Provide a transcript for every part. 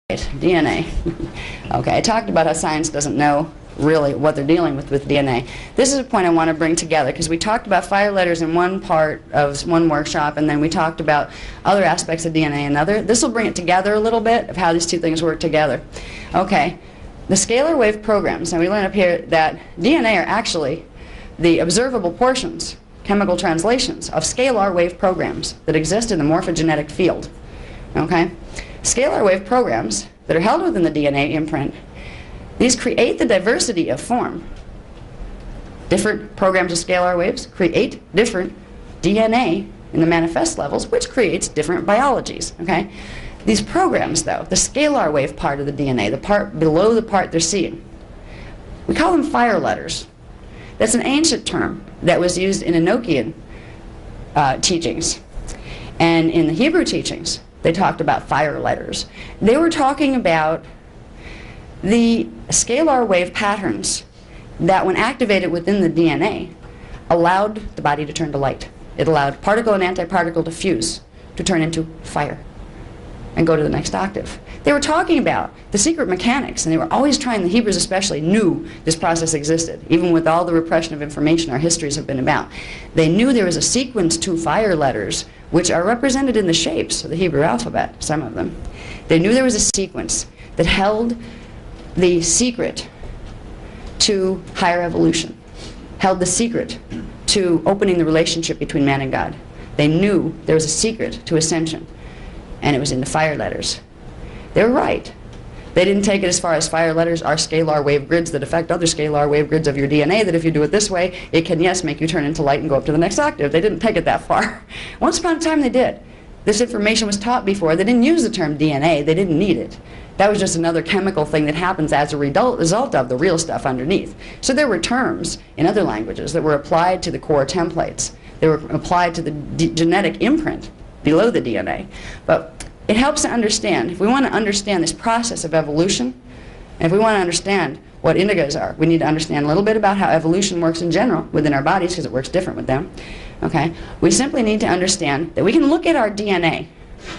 DNA. Okay, I talked about how science doesn't know really what they're dealing with DNA. This is a point I want to bring together because we talked about fire letters in one part of one workshop, and then we talked about other aspects of DNA in another. This will bring it together a little bit of how these two things work together. Okay, the scalar wave programs. Now we learn up here that DNA are actually the observable portions, chemical translations of scalar wave programs that exist in the morphogenetic field. Okay? Scalar wave programs that are held within the DNA imprint, these create the diversity of form. Different programs of scalar waves create different DNA in the manifest levels, which creates different biologies. Okay? These programs, though, the scalar wave part of the DNA, the part below the part they're seeing, we call them fire letters. That's an ancient term that was used in Enochian teachings. And in the Hebrew teachings, they talked about fire letters. They were talking about the scalar wave patterns that, when activated within the DNA, allowed the body to turn to light. It allowed particle and antiparticle to fuse, to turn into fire, and go to the next octave. They were talking about the secret mechanics, and they were always trying, the Hebrews especially knew this process existed, even with all the repression of information our histories have been about. They knew there was a sequence to fire letters, which are represented in the shapes of the Hebrew alphabet, some of them. They knew there was a sequence that held the secret to higher evolution, held the secret to opening the relationship between man and God. They knew there was a secret to ascension, and it was in the fire letters. They were right. They didn't take it as far as fire letters are scalar wave grids that affect other scalar wave grids of your DNA, that if you do it this way, it can, yes, make you turn into light and go up to the next octave. They didn't take it that far. Once upon a time they did. This information was taught before. They didn't use the term DNA. They didn't need it. That was just another chemical thing that happens as a result of the real stuff underneath. So there were terms in other languages that were applied to the core templates. They were applied to the genetic imprint below the DNA. But it helps to understand, if we want to understand this process of evolution, and if we want to understand what indigos are, we need to understand a little bit about how evolution works in general within our bodies, because it works different with them. Okay? We simply need to understand that we can look at our DNA,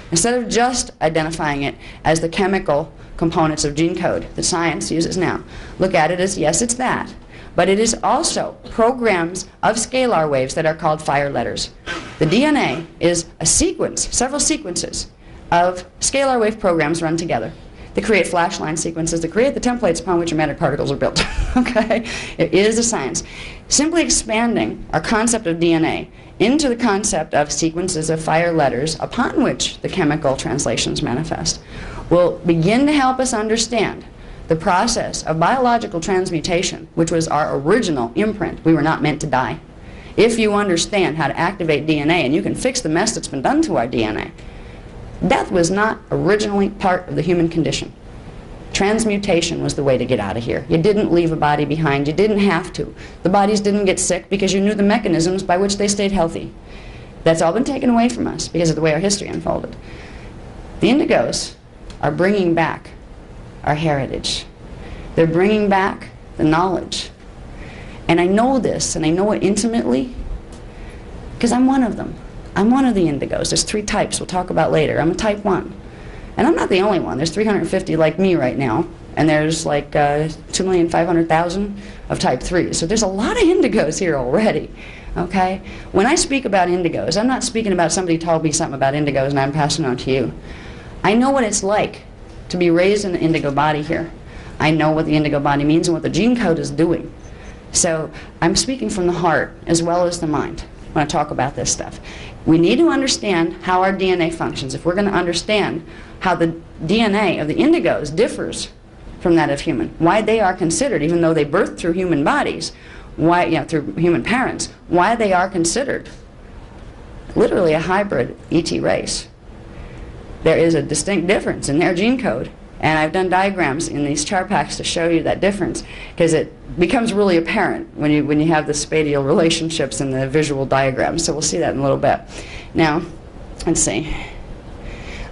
instead of just identifying it as the chemical components of gene code that science uses now. Look at it as, yes, it's that. But it is also programs of scalar waves that are called fire letters. The DNA is a sequence, several sequences, of scalar wave programs run together. They create flash line sequences that create the templates upon which your particles are built. Okay? It is a science. Simply expanding our concept of DNA into the concept of sequences of fire letters upon which the chemical translations manifest will begin to help us understand the process of biological transmutation, which was our original imprint. We were not meant to die. If you understand how to activate DNA, and you can fix the mess that's been done to our DNA, death was not originally part of the human condition. Transmutation was the way to get out of here. You didn't leave a body behind. You didn't have to. The bodies didn't get sick because you knew the mechanisms by which they stayed healthy. That's all been taken away from us because of the way our history unfolded. The indigos are bringing back our heritage. They're bringing back the knowledge. And I know this, and I know it intimately, because I'm one of them. I'm one of the indigos. There's 3 types we'll talk about later. I'm a type 1. And I'm not the only one. There's 350 like me right now. And there's like 2,500,000 of type 3. So there's a lot of indigos here already. Okay? When I speak about indigos, I'm not speaking about somebody told me something about indigos and I'm passing it on to you. I know what it's like to be raised in an indigo body here. I know what the indigo body means and what the gene code is doing. So I'm speaking from the heart as well as the mind when I talk about this stuff. We need to understand how our DNA functions. If we're going to understand how the DNA of the indigos differs from that of human, why they are considered, even though they birthed through human bodies, why, you know, through human parents, why they are considered literally a hybrid ET race. There is a distinct difference in their gene code. And I've done diagrams in these chart packs to show you that difference, because it becomes really apparent when you have the spatial relationships in the visual diagrams. So we'll see that in a little bit. Now, let's see.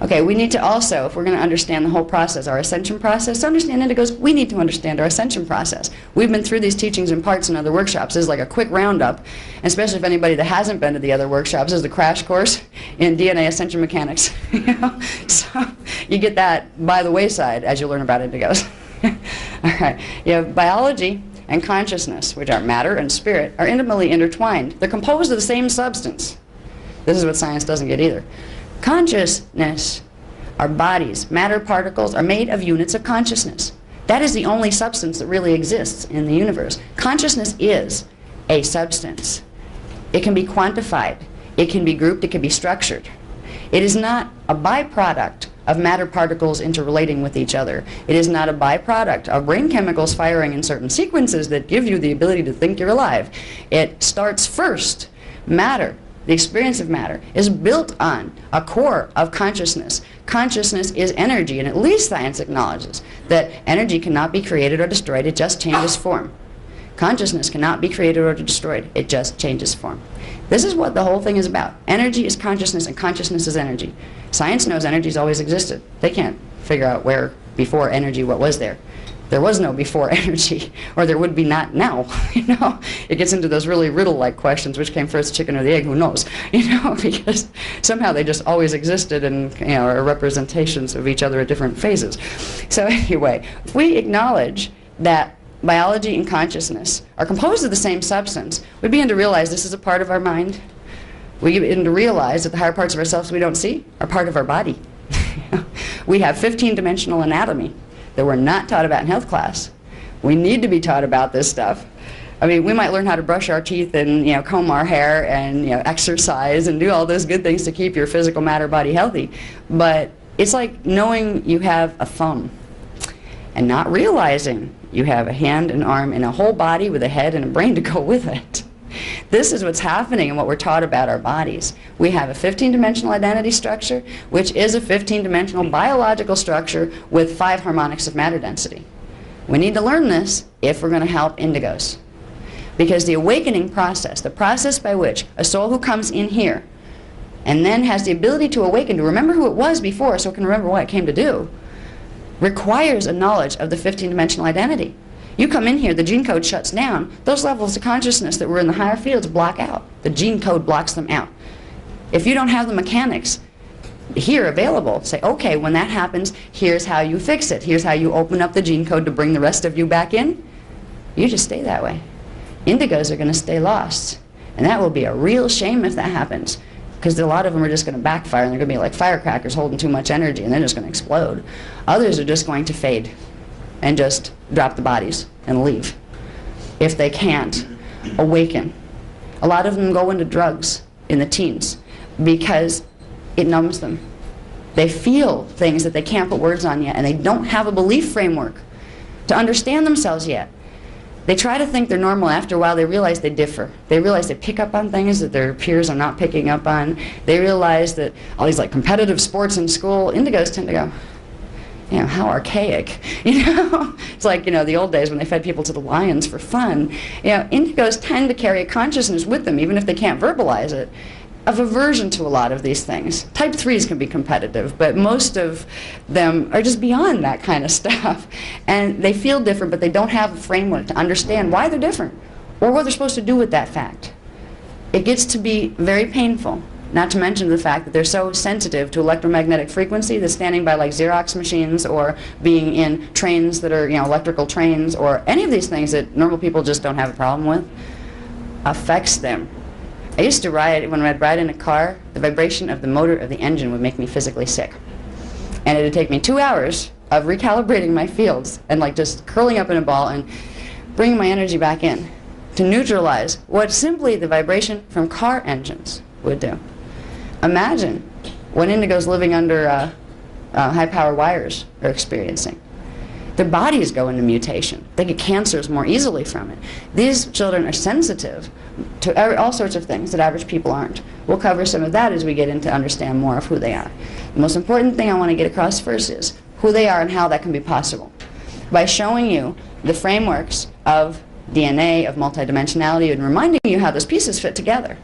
Okay, we need to also, if we're going to understand the whole process, our ascension process, to understand indigos, we need to understand our ascension process. We've been through these teachings in parts in other workshops. This is like a quick roundup, and especially if anybody that hasn't been to the other workshops, this is the crash course in DNA ascension mechanics. So you get that by the wayside as you learn about indigos. All right, you have biology and consciousness, which are matter and spirit, are intimately intertwined. They're composed of the same substance. This is what science doesn't get either. Consciousness, our bodies, matter particles, are made of units of consciousness. That is the only substance that really exists in the universe. Consciousness is a substance. It can be quantified. It can be grouped. It can be structured. It is not a byproduct of matter particles interrelating with each other. It is not a byproduct of brain chemicals firing in certain sequences that give you the ability to think you're alive. It starts first. Matter, the experience of matter, is built on a core of consciousness. Consciousness is energy, and at least science acknowledges that energy cannot be created or destroyed, it just changes form. Consciousness cannot be created or destroyed, it just changes form. This is what the whole thing is about. Energy is consciousness, and consciousness is energy. Science knows energy's always existed. They can't figure out where before energy, what was there. There was no before energy, or there would be not now, you know. It gets into those really riddle-like questions, which came first, chicken or the egg, who knows, you know, because somehow they just always existed and, you know, are representations of each other at different phases. So anyway, if we acknowledge that biology and consciousness are composed of the same substance, we begin to realize this is a part of our mind. We begin to realize that the higher parts of ourselves we don't see are part of our body. We have 15-dimensional anatomy that we're not taught about in health class. We need to be taught about this stuff. I mean, we might learn how to brush our teeth and, you know, comb our hair and, you know, exercise and do all those good things to keep your physical matter body healthy. But it's like knowing you have a thumb and not realizing you have a hand, an arm, and a whole body with a head and a brain to go with it. This is what's happening and what we're taught about our bodies. We have a 15-dimensional identity structure, which is a 15-dimensional biological structure with 5 harmonics of matter density. We need to learn this if we're going to help indigos. Because the awakening process, the process by which a soul who comes in here and then has the ability to awaken, to remember who it was before so it can remember what it came to do, requires a knowledge of the 15-dimensional identity. You come in here, the gene code shuts down. Those levels of consciousness that were in the higher fields block out. The gene code blocks them out. If you don't have the mechanics here available, say, okay, when that happens, here's how you fix it. Here's how you open up the gene code to bring the rest of you back in. You just stay that way. Indigos are going to stay lost. And that will be a real shame if that happens. Because a lot of them are just going to backfire, and they're going to be like firecrackers holding too much energy, and they're just going to explode. Others are just going to fade and just drop the bodies and leave if they can't awaken. A lot of them go into drugs in the teens because it numbs them. They feel things that they can't put words on yet, and they don't have a belief framework to understand themselves yet. They try to think they're normal. After a while, they realize they differ. They realize they pick up on things that their peers are not picking up on. They realize that all these like competitive sports in school, indigos tend to go, you know, how archaic, you know? It's like, you know, the old days when they fed people to the lions for fun. You know, indigos tend to carry a consciousness with them, even if they can't verbalize it, of aversion to a lot of these things. Type 3s can be competitive, but most of them are just beyond that kind of stuff. And they feel different, but they don't have a framework to understand why they're different or what they're supposed to do with that fact. It gets to be very painful. Not to mention the fact that they're so sensitive to electromagnetic frequency that standing by like Xerox machines or being in trains that are, you know, electrical trains or any of these things that normal people just don't have a problem with affects them. I used to ride, when I'd ride in a car, the vibration of the motor of the engine would make me physically sick. And it would take me 2 hours of recalibrating my fields and like just curling up in a ball and bringing my energy back in to neutralize what simply the vibration from car engines would do. Imagine what indigos living under high-power wires are experiencing. Their bodies go into mutation. They get cancers more easily from it. These children are sensitive to all sorts of things that average people aren't. We'll cover some of that as we get into understand more of who they are. The most important thing I want to get across first is who they are and how that can be possible. By showing you the frameworks of DNA, of multidimensionality, and reminding you how those pieces fit together.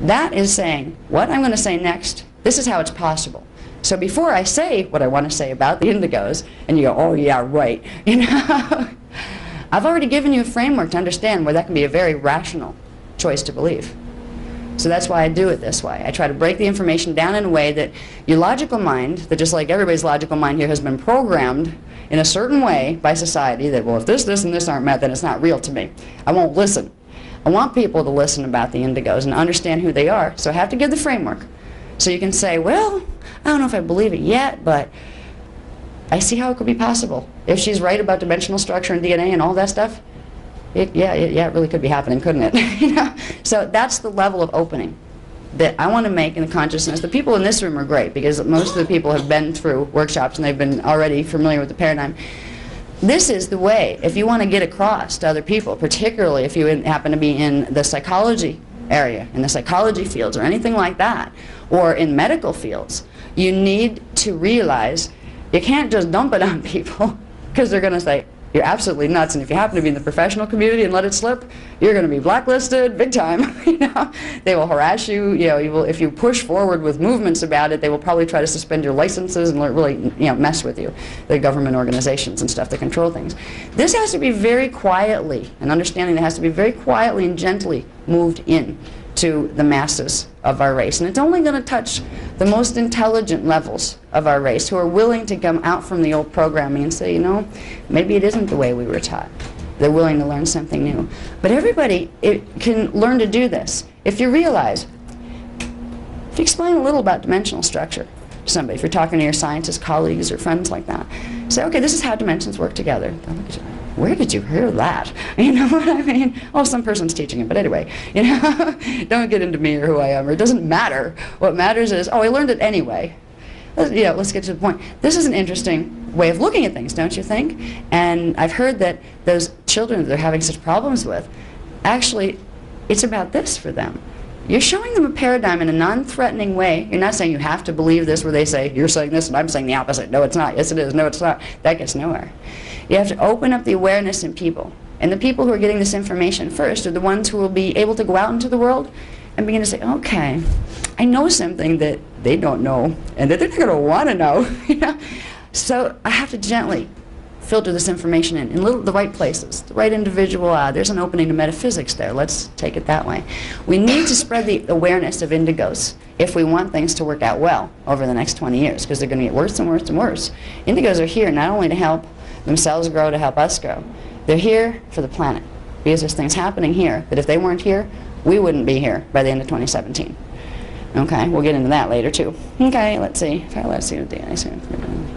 That is saying, what I'm going to say next, this is how it's possible. So before I say what I want to say about the indigos, and you go, oh yeah, right, you know, I've already given you a framework to understand where that can be a very rational choice to believe. So that's why I do it this way. I try to break the information down in a way that your logical mind, that just like everybody's logical mind here has been programmed in a certain way by society, that, well, if this, and this aren't met, then it's not real to me. I won't listen. I want people to listen about the indigos and understand who they are. So I have to give the framework. So you can say, well, I don't know if I believe it yet, but I see how it could be possible. If she's right about dimensional structure and DNA and all that stuff, it really could be happening, couldn't it? You know? So that's the level of opening that I want to make in the consciousness. The people in this room are great because most of the people have been through workshops and they've been already familiar with the paradigm. This is the way, if you want to get across to other people, particularly if you happen to be in the psychology area, in the psychology fields or anything like that, or in medical fields, you need to realize you can't just dump it on people because they're going to say, you're absolutely nuts, and if you happen to be in the professional community and let it slip, you're going to be blacklisted big time. You know, they will harass you. You know, if you push forward with movements about it, they will probably try to suspend your licenses and really, you know, mess with you. The government organizations and stuff that control things. This has to be very quietly, an understanding that has to be very quietly and gently moved in to the masses of our race. And it's only going to touch the most intelligent levels of our race who are willing to come out from the old programming and say, you know, maybe it isn't the way we were taught. They're willing to learn something new. But everybody can learn to do this. If you realize, if you explain a little about dimensional structure to somebody, if you're talking to your scientist colleagues or friends like that, say, okay, this is how dimensions work together. Where did you hear that? You know what I mean? Well, some person's teaching it, but anyway, you know, don't get into me or who I am, or it doesn't matter. What matters is, oh, I learned it anyway. Let's get to the point. This is an interesting way of looking at things, don't you think? And I've heard that those children that they're having such problems with, actually, it's about this for them. You're showing them a paradigm in a non-threatening way. You're not saying you have to believe this where they say, you're saying this and I'm saying the opposite. No, it's not. Yes, it is. No, it's not. That gets nowhere. You have to open up the awareness in people. And the people who are getting this information first are the ones who will be able to go out into the world and begin to say, okay, I know something that they don't know and that they're not going to want to know. You know? So I have to gently filter this information in the right places, the right individual. There's an opening to metaphysics there. Let's take it that way. We need to spread the awareness of indigos if we want things to work out well over the next 20 years, because they're going to get worse and worse and worse. Indigos are here not only to help themselves grow, to help us grow. They're here for the planet, because there's things happening here that if they weren't here, we wouldn't be here by the end of 2017. Okay, we'll get into that later too. Okay, let's see. Let's see what DNA.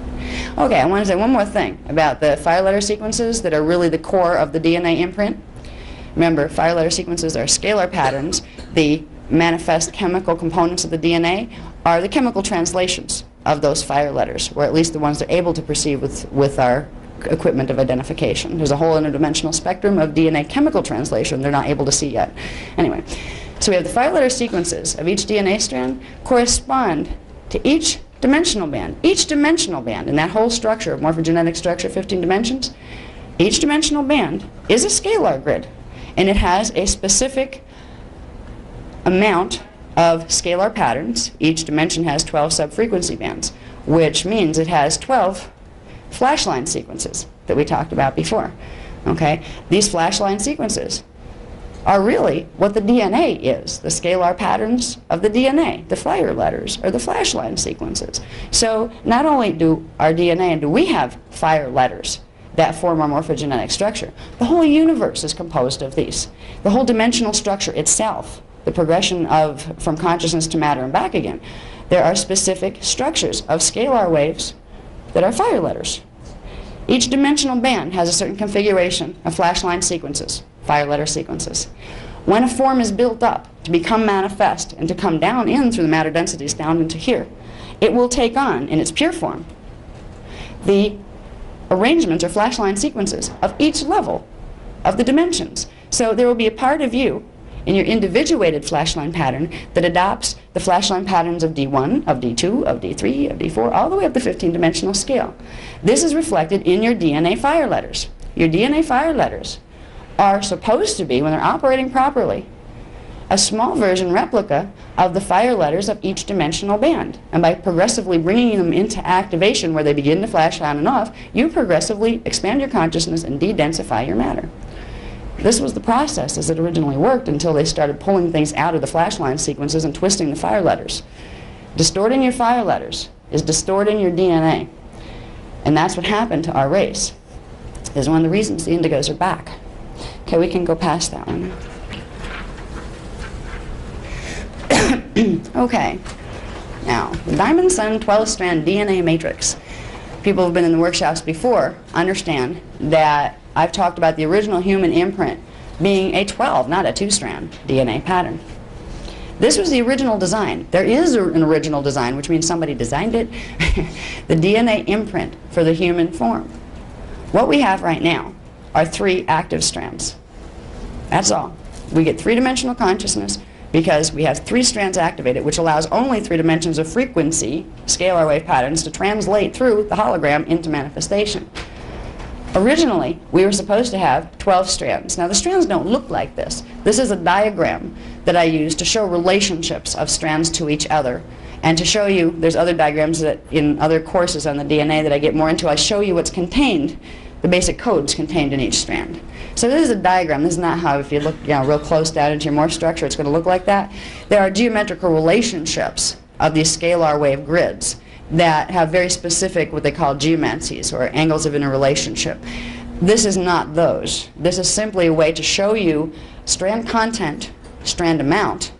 Okay, I want to say one more thing about the 5-letter sequences that are really the core of the DNA imprint. Remember, 5-letter sequences are scalar patterns. The manifest chemical components of the DNA are the chemical translations of those 5 letters, or at least the ones they're able to perceive with our equipment of identification. There's a whole interdimensional spectrum of DNA chemical translation they're not able to see yet. Anyway, so we have the 5-letter sequences of each DNA strand correspond to each dimensional band. Each dimensional band in that whole structure of morphogenetic structure, 15 dimensions, each dimensional band is a scalar grid, and it has a specific amount of scalar patterns. Each dimension has 12 sub-frequency bands, which means it has 12 flashline sequences that we talked about before. Okay? These flashline sequences are really what the DNA is, the scalar patterns of the DNA. The flyer letters are the flashline sequences. So not only do our DNA and do we have fire letters that form our morphogenetic structure, the whole universe is composed of these. The whole dimensional structure itself, the progression from consciousness to matter and back again, there are specific structures of scalar waves that are fire letters. Each dimensional band has a certain configuration of flashline sequences, fire letter sequences. When a form is built up to become manifest and to come down in through the matter densities down into here, it will take on, in its pure form, the arrangements or flashline sequences of each level of the dimensions. So there will be a part of you in your individuated flashline pattern that adopts the flashline patterns of D1, of D2, of D3, of D4, all the way up the 15-dimensional scale. This is reflected in your DNA fire letters. Your DNA fire letters are supposed to be, when they're operating properly, a small version replica of the fire letters of each dimensional band. And by progressively bringing them into activation where they begin to flash on and off, you progressively expand your consciousness and de-densify your matter. This was the process as it originally worked until they started pulling things out of the flash line sequences and twisting the fire letters. Distorting your fire letters is distorting your DNA. And that's what happened to our race. Is one of the reasons the indigos are back. Okay, we can go past that one. Okay, now, the Diamond Sun 12-strand DNA matrix. People who have been in the workshops before understand that I've talked about the original human imprint being a 12, not a 2-strand DNA pattern. This was the original design. There is an original design, which means somebody designed it, the DNA imprint for the human form. What we have right now are 3 active strands. That's all. We get 3-dimensional consciousness because we have 3 strands activated, which allows only 3 dimensions of frequency, scalar wave patterns, to translate through the hologram into manifestation. Originally, we were supposed to have 12 strands. Now, the strands don't look like this. This is a diagram that I use to show relationships of strands to each other. And to show you, there's other diagrams that in other courses on the DNA that I get more into, I show you what's contained, the basic codes contained in each strand. So this is a diagram. This is not how, if you look real close down into your morph structure, it's going to look like that. There are geometrical relationships of these scalar wave grids that have very specific, what they call geomancies, or angles of interrelationship. This is not those. This is simply a way to show you strand content, strand amount,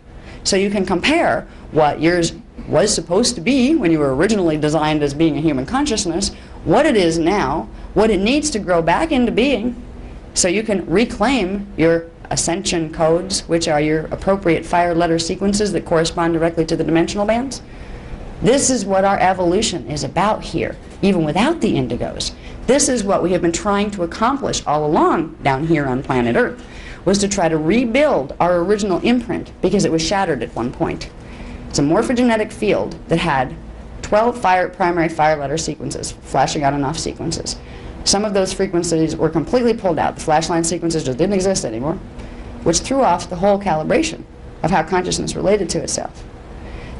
so you can compare what yours was supposed to be when you were originally designed as being a human consciousness, what it is now, what it needs to grow back into being, so you can reclaim your ascension codes, which are your appropriate fire letter sequences that correspond directly to the dimensional bands. This is what our evolution is about here, even without the indigos. This is what we have been trying to accomplish all along down here on planet Earth, was to try to rebuild our original imprint because it was shattered at one point. It's a morphogenetic field that had 12 primary fire letter sequences, flashing on and off sequences. Some of those frequencies were completely pulled out. The flash line sequences just didn't exist anymore, which threw off the whole calibration of how consciousness related to itself.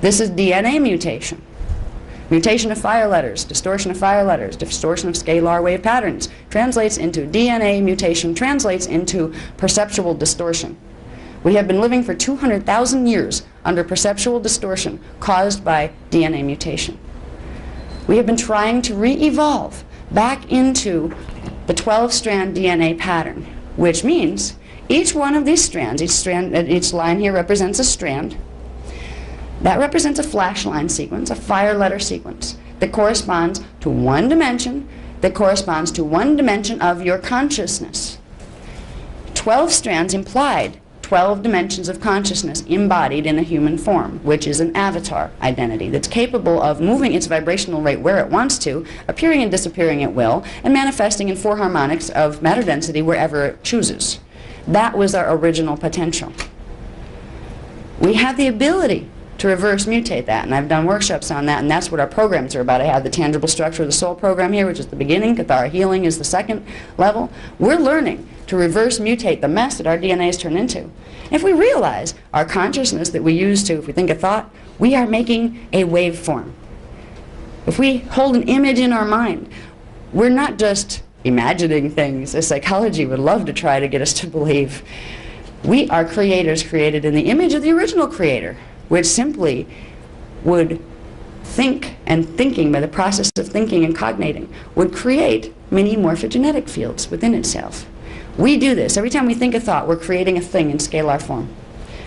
This is DNA mutation. Mutation of fire letters, distortion of fire letters, distortion of scalar wave patterns, translates into DNA mutation, translates into perceptual distortion. We have been living for 200,000 years under perceptual distortion caused by DNA mutation. We have been trying to re-evolve back into the 12-strand DNA pattern, which means each one of these strands, each line here represents a strand. That represents a flash line sequence, a fire letter sequence, that corresponds to one dimension, that corresponds to one dimension of your consciousness. 12 strands implied 12 dimensions of consciousness embodied in a human form, which is an avatar identity that's capable of moving its vibrational rate where it wants to, appearing and disappearing at will, and manifesting in 4 harmonics of matter density wherever it chooses. That was our original potential. We have the ability to reverse mutate that, and I've done workshops on that, and that's what our programs are about. I have the tangible structure of the soul program here, which is the beginning. Cathara healing is the 2nd level. We're learning to reverse mutate the mess that our DNA is turned into. If we realize our consciousness that we use to, if we think a thought, we are making a waveform. If we hold an image in our mind, we're not just imagining things, as psychology would love to try to get us to believe. We are creators created in the image of the original creator, which simply would think, and thinking, by the process of thinking and cognating, would create many morphogenetic fields within itself. We do this. Every time we think a thought, we're creating a thing in scalar form.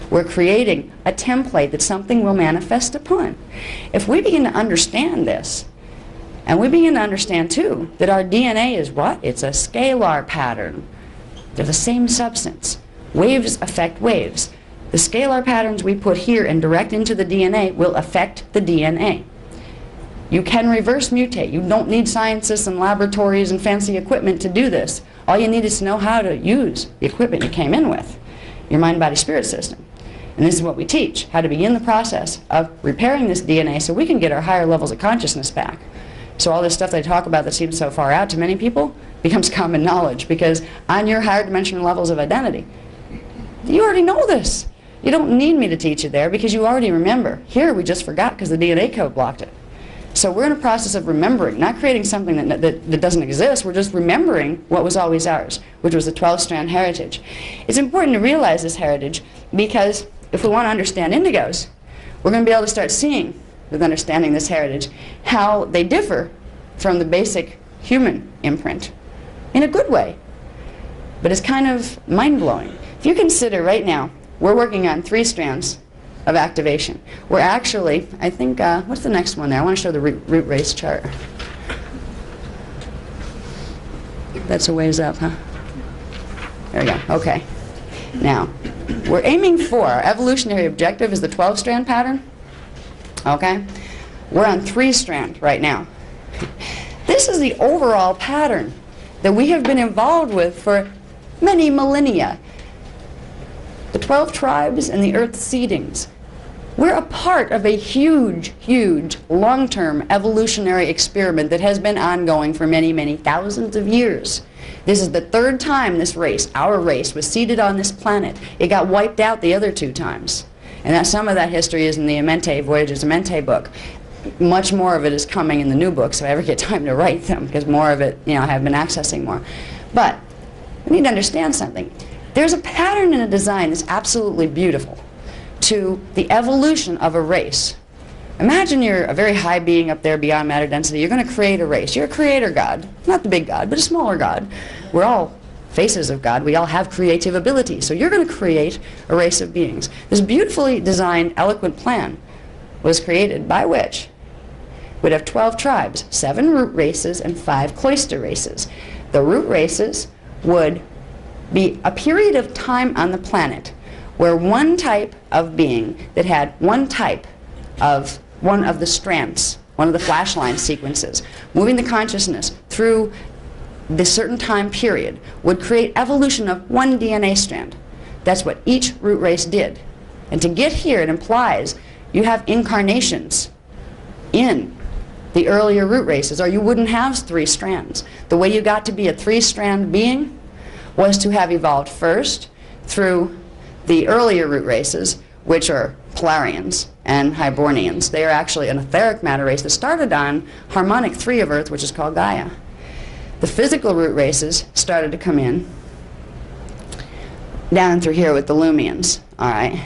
We're creating a template that something will manifest upon. If we begin to understand this, and we begin to understand, too, that our DNA is what? It's a scalar pattern. They're the same substance. Waves affect waves. The scalar patterns we put here and direct into the DNA will affect the DNA. You can reverse mutate. You don't need scientists and laboratories and fancy equipment to do this. All you need is to know how to use the equipment you came in with, your mind-body-spirit system. And this is what we teach, how to begin the process of repairing this DNA so we can get our higher levels of consciousness back. So all this stuff they talk about that seems so far out to many people becomes common knowledge, because on your higher dimensional levels of identity, you already know this. You don't need me to teach you there because you already remember. Here we just forgot because the DNA code blocked it. So we're in a process of remembering, not creating something that doesn't exist. We're just remembering what was always ours, which was the 12-strand heritage. It's important to realize this heritage because if we want to understand indigos, we're going to be able to start seeing, with understanding this heritage, how they differ from the basic human imprint in a good way. But it's kind of mind-blowing. If you consider right now, we're working on 3 strands of activation. We're actually, I think, what's the next one there? I want to show the root race chart. That's a ways up, huh? There we go. Okay. Now, we're aiming for, our evolutionary objective is the 12-strand pattern. Okay? We're on 3-strand right now. This is the overall pattern that we have been involved with for many millennia. The 12 tribes and the earth seedings. We're a part of a huge, huge, long-term evolutionary experiment that has been ongoing for many, many thousands of years. This is the 3rd time this race, our race, was seeded on this planet. It got wiped out the other 2 times. And that some of that history is in the Amente, Voyages of Mente book. Much more of it is coming in the new books if I ever get time to write them, because more of it, I have been accessing more. But we need to understand something. There's a pattern in a design that's absolutely beautiful to the evolution of a race. Imagine you're a very high being up there beyond matter density. You're going to create a race. You're a creator god. Not the big god, but a smaller god. We're all faces of God. We all have creative ability. So you're going to create a race of beings. This beautifully designed, eloquent plan was created by which we'd have 12 tribes, 7 root races, and 5 cloister races. The root races would be a period of time on the planet where one type of being that had one of the strands, one of the flash line sequences, moving the consciousness through this certain time period would create evolution of one DNA strand. That's what each root race did. And to get here, it implies you have incarnations in the earlier root races, or you wouldn't have 3 strands. The way you got to be a 3-strand being was to have evolved first through the earlier root races, which are Polarians and Hibernians. They are actually an etheric matter race that started on harmonic 3 of Earth, which is called Gaia. The physical root races started to come in down through here with the Lumians. All right.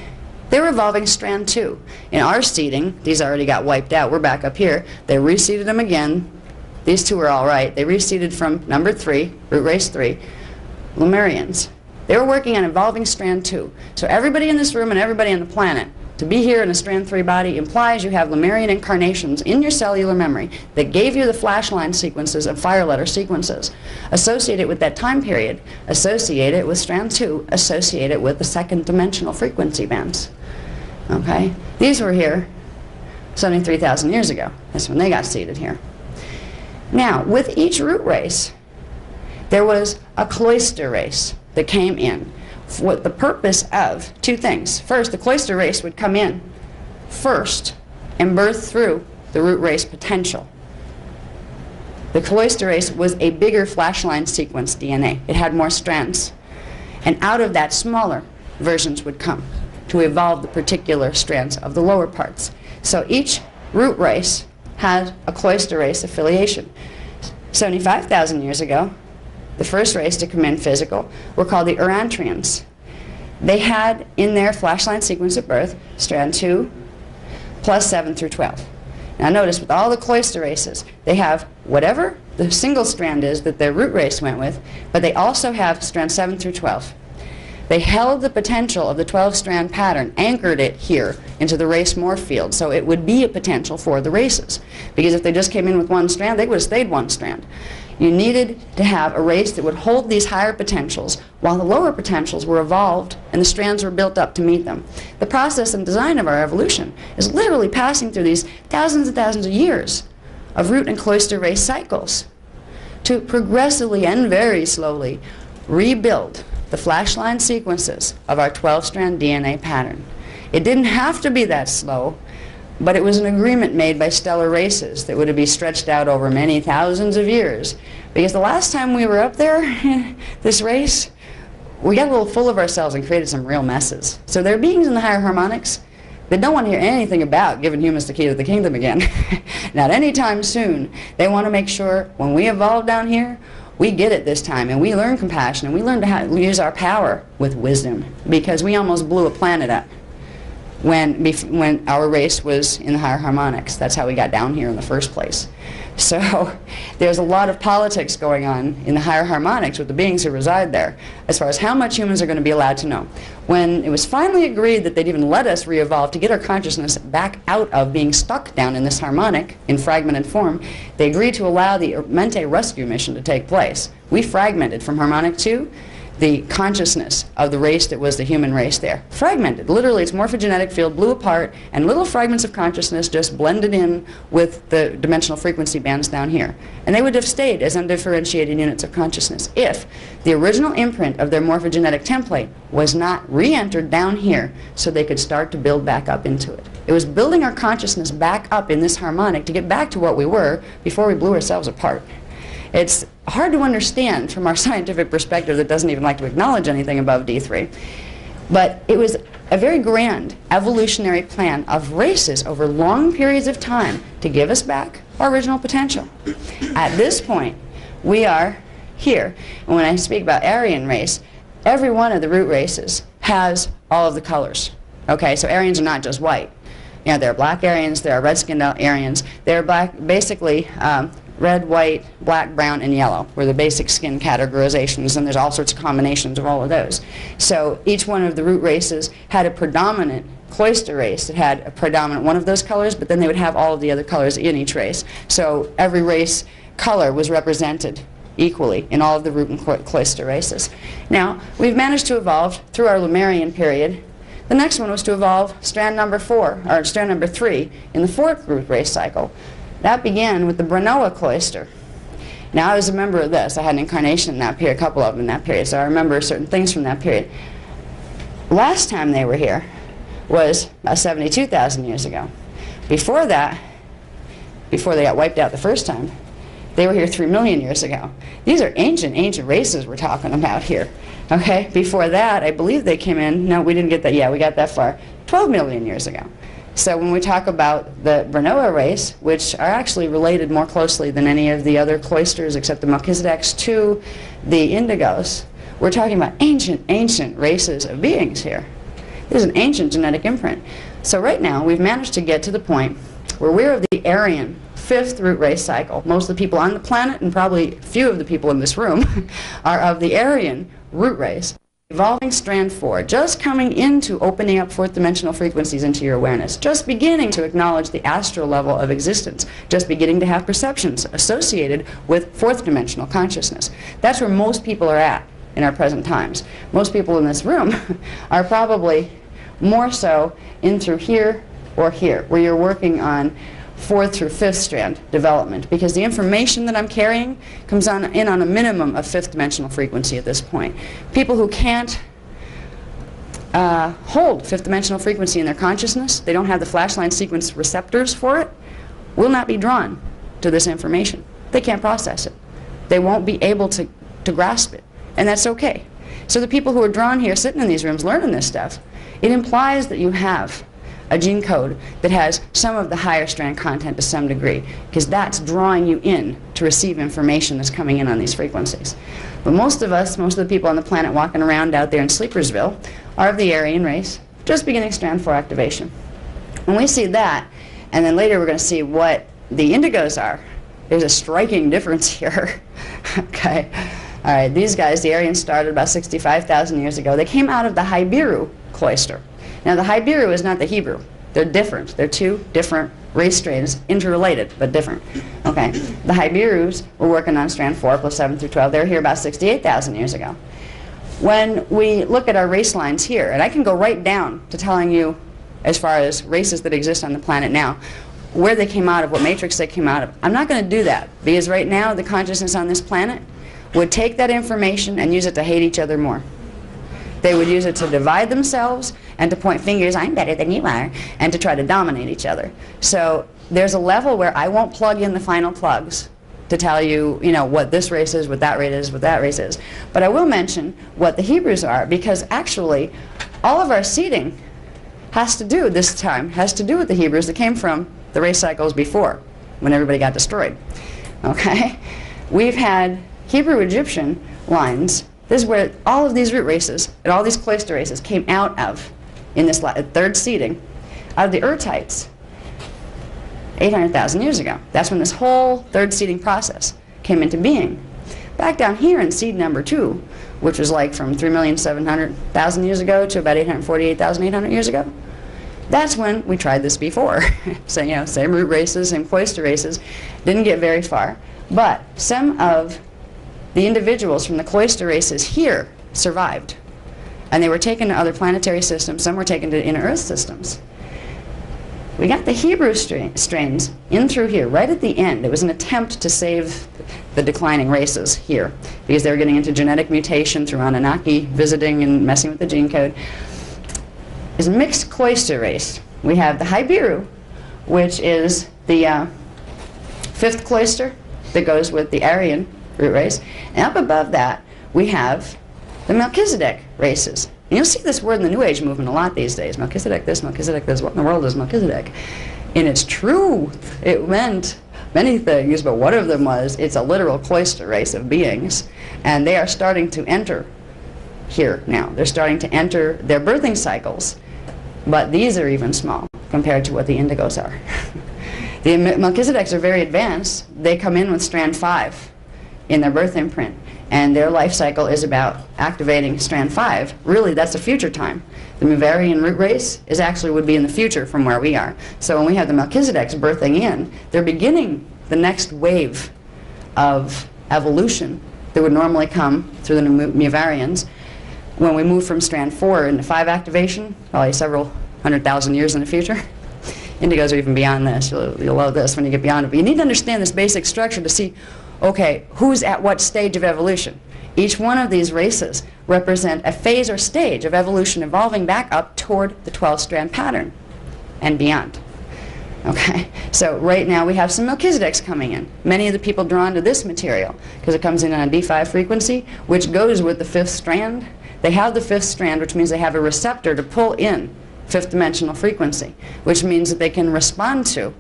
They were evolving strand 2. In our seeding, these already got wiped out. We're back up here. They reseeded them again. These 2 were all right. They reseeded from number 3, root race 3, Lemurians. They were working on evolving strand 2. So everybody in this room and everybody on the planet, to be here in a strand 3 body implies you have Lemurian incarnations in your cellular memory that gave you the flash line sequences and fire letter sequences. Associate it with that time period. Associate it with strand 2. Associate it with the 2nd dimensional frequency bands. Okay? These were here 73,000 years ago. That's when they got seeded here. Now, with each root race, there was a cloister race that came in with the purpose of 2 things. First, the cloister race would come in first and birth through the root race potential. The cloister race was a bigger flashline sequence DNA. It had more strands. And out of that, smaller versions would come to evolve the particular strands of the lower parts. So each root race had a cloister race affiliation. 75,000 years ago, the first race to come in physical were called the Urantrians. They had in their flashline sequence of birth strand 2 plus 7 through 12. Now notice with all the cloister races, they have whatever the single strand is that their root race went with, but they also have strand 7 through 12. They held the potential of the 12-strand pattern, anchored it here into the race morph field, so it would be a potential for the races. Because if they just came in with one strand, they would have stayed one strand. You needed to have a race that would hold these higher potentials while the lower potentials were evolved and the strands were built up to meet them. The process and design of our evolution is literally passing through these thousands and thousands of years of root and cloister race cycles to progressively and very slowly rebuild the flashline sequences of our 12-strand DNA pattern. It didn't have to be that slow, but it was an agreement made by stellar races that would be stretched out over many thousands of years. Because the last time we were up there, this race, we got a little full of ourselves and created some real messes. So there are beings in the higher harmonics that don't want to hear anything about giving humans the key to the kingdom again. Not anytime soon. They want to make sure when we evolve down here, we get it this time, and we learn compassion, and we learn to use our power with wisdom, because we almost blew a planet up when our race was in the higher harmonics. That's how we got down here in the first place. So there's a lot of politics going on in the higher harmonics with the beings who reside there as far as how much humans are going to be allowed to know. When it was finally agreed that they'd even let us re-evolve to get our consciousness back out of being stuck down in this harmonic in fragmented form, they agreed to allow the Mente rescue mission to take place. We fragmented from harmonic 2 the consciousness of the race that was the human race there. Fragmented. Literally, its morphogenetic field blew apart, and little fragments of consciousness just blended in with the dimensional frequency bands down here. And they would have stayed as undifferentiated units of consciousness if the original imprint of their morphogenetic template was not re-entered down here so they could start to build back up into it. It was building our consciousness back up in this harmonic to get back to what we were before we blew ourselves apart. It's hard to understand from our scientific perspective that doesn't even like to acknowledge anything above D3. But it was a very grand evolutionary plan of races over long periods of time to give us back our original potential. At this point, we are here. And when I speak about Aryan race, every one of the root races has all of the colors. Okay, so Aryans are not just white. You know, there are black Aryans, there are red-skinned Aryans. They're basically red, white, black, brown, and yellow were the basic skin categorizations, and there's all sorts of combinations of all of those. So each one of the root races had a predominant cloister race that had a predominant one of those colors, but then they would have all of the other colors in each race. So every race color was represented equally in all of the root and cloister races. Now, we've managed to evolve through our Lemurian period. The next one was to evolve strand number 4, or strand number 3, in the 4th root race cycle. That began with the Brenoa Cloister. Now, I was a member of this. I had an incarnation in that period, a couple of them in that period, so I remember certain things from that period. Last time they were here was 72,000 years ago. Before that, before they got wiped out the first time, they were here 3 million years ago. These are ancient, ancient races we're talking about here. Okay? Before that, I believe they came in, no, we didn't get that, yeah, we got that far, 12 million years ago. So when we talk about the Brenoa race, which are actually related more closely than any of the other cloisters except the Melchizedeks to the Indigos, we're talking about ancient, ancient races of beings here. This is an ancient genetic imprint. So right now, we've managed to get to the point where we're of the Aryan 5th root race cycle. Most of the people on the planet, and probably few of the people in this room, are of the Aryan root race. Evolving strand 4, just coming into opening up 4th dimensional frequencies into your awareness, just beginning to acknowledge the astral level of existence, just beginning to have perceptions associated with 4th dimensional consciousness. That's where most people are at in our present times. Most people in this room are probably more so in through here or here, where you're working on 4th through 5th strand development, because the information that I'm carrying comes in on a minimum of 5th dimensional frequency at this point. People who can't hold 5th dimensional frequency in their consciousness, they don't have the flashline sequence receptors for it, will not be drawn to this information. They can't process it. They won't be able to grasp it, and that's okay. So the people who are drawn here, sitting in these rooms, learning this stuff, it implies that you have a gene code that has some of the higher strand content to some degree, because that's drawing you in to receive information that's coming in on these frequencies. But most of us, most of the people on the planet walking around out there in Sleepersville, are of the Aryan race, just beginning strand 4 activation. When we see that, and then later we're going to see what the Indigos are, there's a striking difference here. Okay. All right, these guys, the Aryans, started about 65,000 years ago. They came out of the Haibiru Cloister. Now, the Haibiru is not the Hebrew. They're different. They're two different race strains, interrelated, but different. Okay. The Haibirus were working on strand 4 plus 7 through 12. They were here about 68,000 years ago. When we look at our race lines here, and I can go right down to telling you, as far as races that exist on the planet now, where they came out of, what matrix they came out of. I'm not going to do that, because right now the consciousness on this planet would take that information and use it to hate each other more. They would use it to divide themselves and to point fingers, I'm better than you are, and to try to dominate each other. So there's a level where I won't plug in the final plugs to tell you, you know, what this race is, what that race is, what that race is. But I will mention what the Hebrews are, because actually all of our seeding has to do, this time, has to do with the Hebrews that came from the race cycles before, when everybody got destroyed. Okay? We've had Hebrew-Egyptian lines. This is where all of these root races and all these cloister races came out of in this third seeding, out of the Urtites 800,000 years ago. That's when this whole third seeding process came into being. Back down here in seed number 2, which was like from 3,700,000 years ago to about 848,800 years ago, that's when we tried this before. So, you know, same root races, same cloister races, didn't get very far. But some of the individuals from the cloister races here survived. And they were taken to other planetary systems, some were taken to inner Earth systems. We got the Hebrew strains in through here, right at the end. It was an attempt to save the declining races here, because they were getting into genetic mutation through Anunnaki visiting and messing with the gene code. Is a mixed cloister race. We have the Hybiru, which is the fifth cloister that goes with the Aryan root race. And up above that, we have the Melchizedek races. And you'll see this word in the New Age movement a lot these days. Melchizedek this, Melchizedek this. What in the world is Melchizedek? In its truth, it meant many things, but one of them was it's a literal cloister race of beings. And they are starting to enter here now. They're starting to enter their birthing cycles. But these are even small compared to what the indigos are. The Melchizedeks are very advanced. They come in with strand 5 in their birth imprint. And their life cycle is about activating strand 5. Really, that's a future time. The Muvarian root race is actually would be in the future from where we are. So when we have the Melchizedeks birthing in, they're beginning the next wave of evolution that would normally come through the Muvarians. When we move from strand 4 into 5 activation, probably several 100,000 years in the future. Indigos are even beyond this. You'll love this when you get beyond it. But you need to understand this basic structure to see, okay, who's at what stage of evolution? Each one of these races represent a phase or stage of evolution evolving back up toward the 12-strand pattern and beyond. Okay, so right now we have some Melchizedeks coming in. Many of the people drawn to this material, because it comes in on a D5 frequency, which goes with the 5th strand. They have the 5th strand, which means they have a receptor to pull in 5th dimensional frequency, which means that they can respond to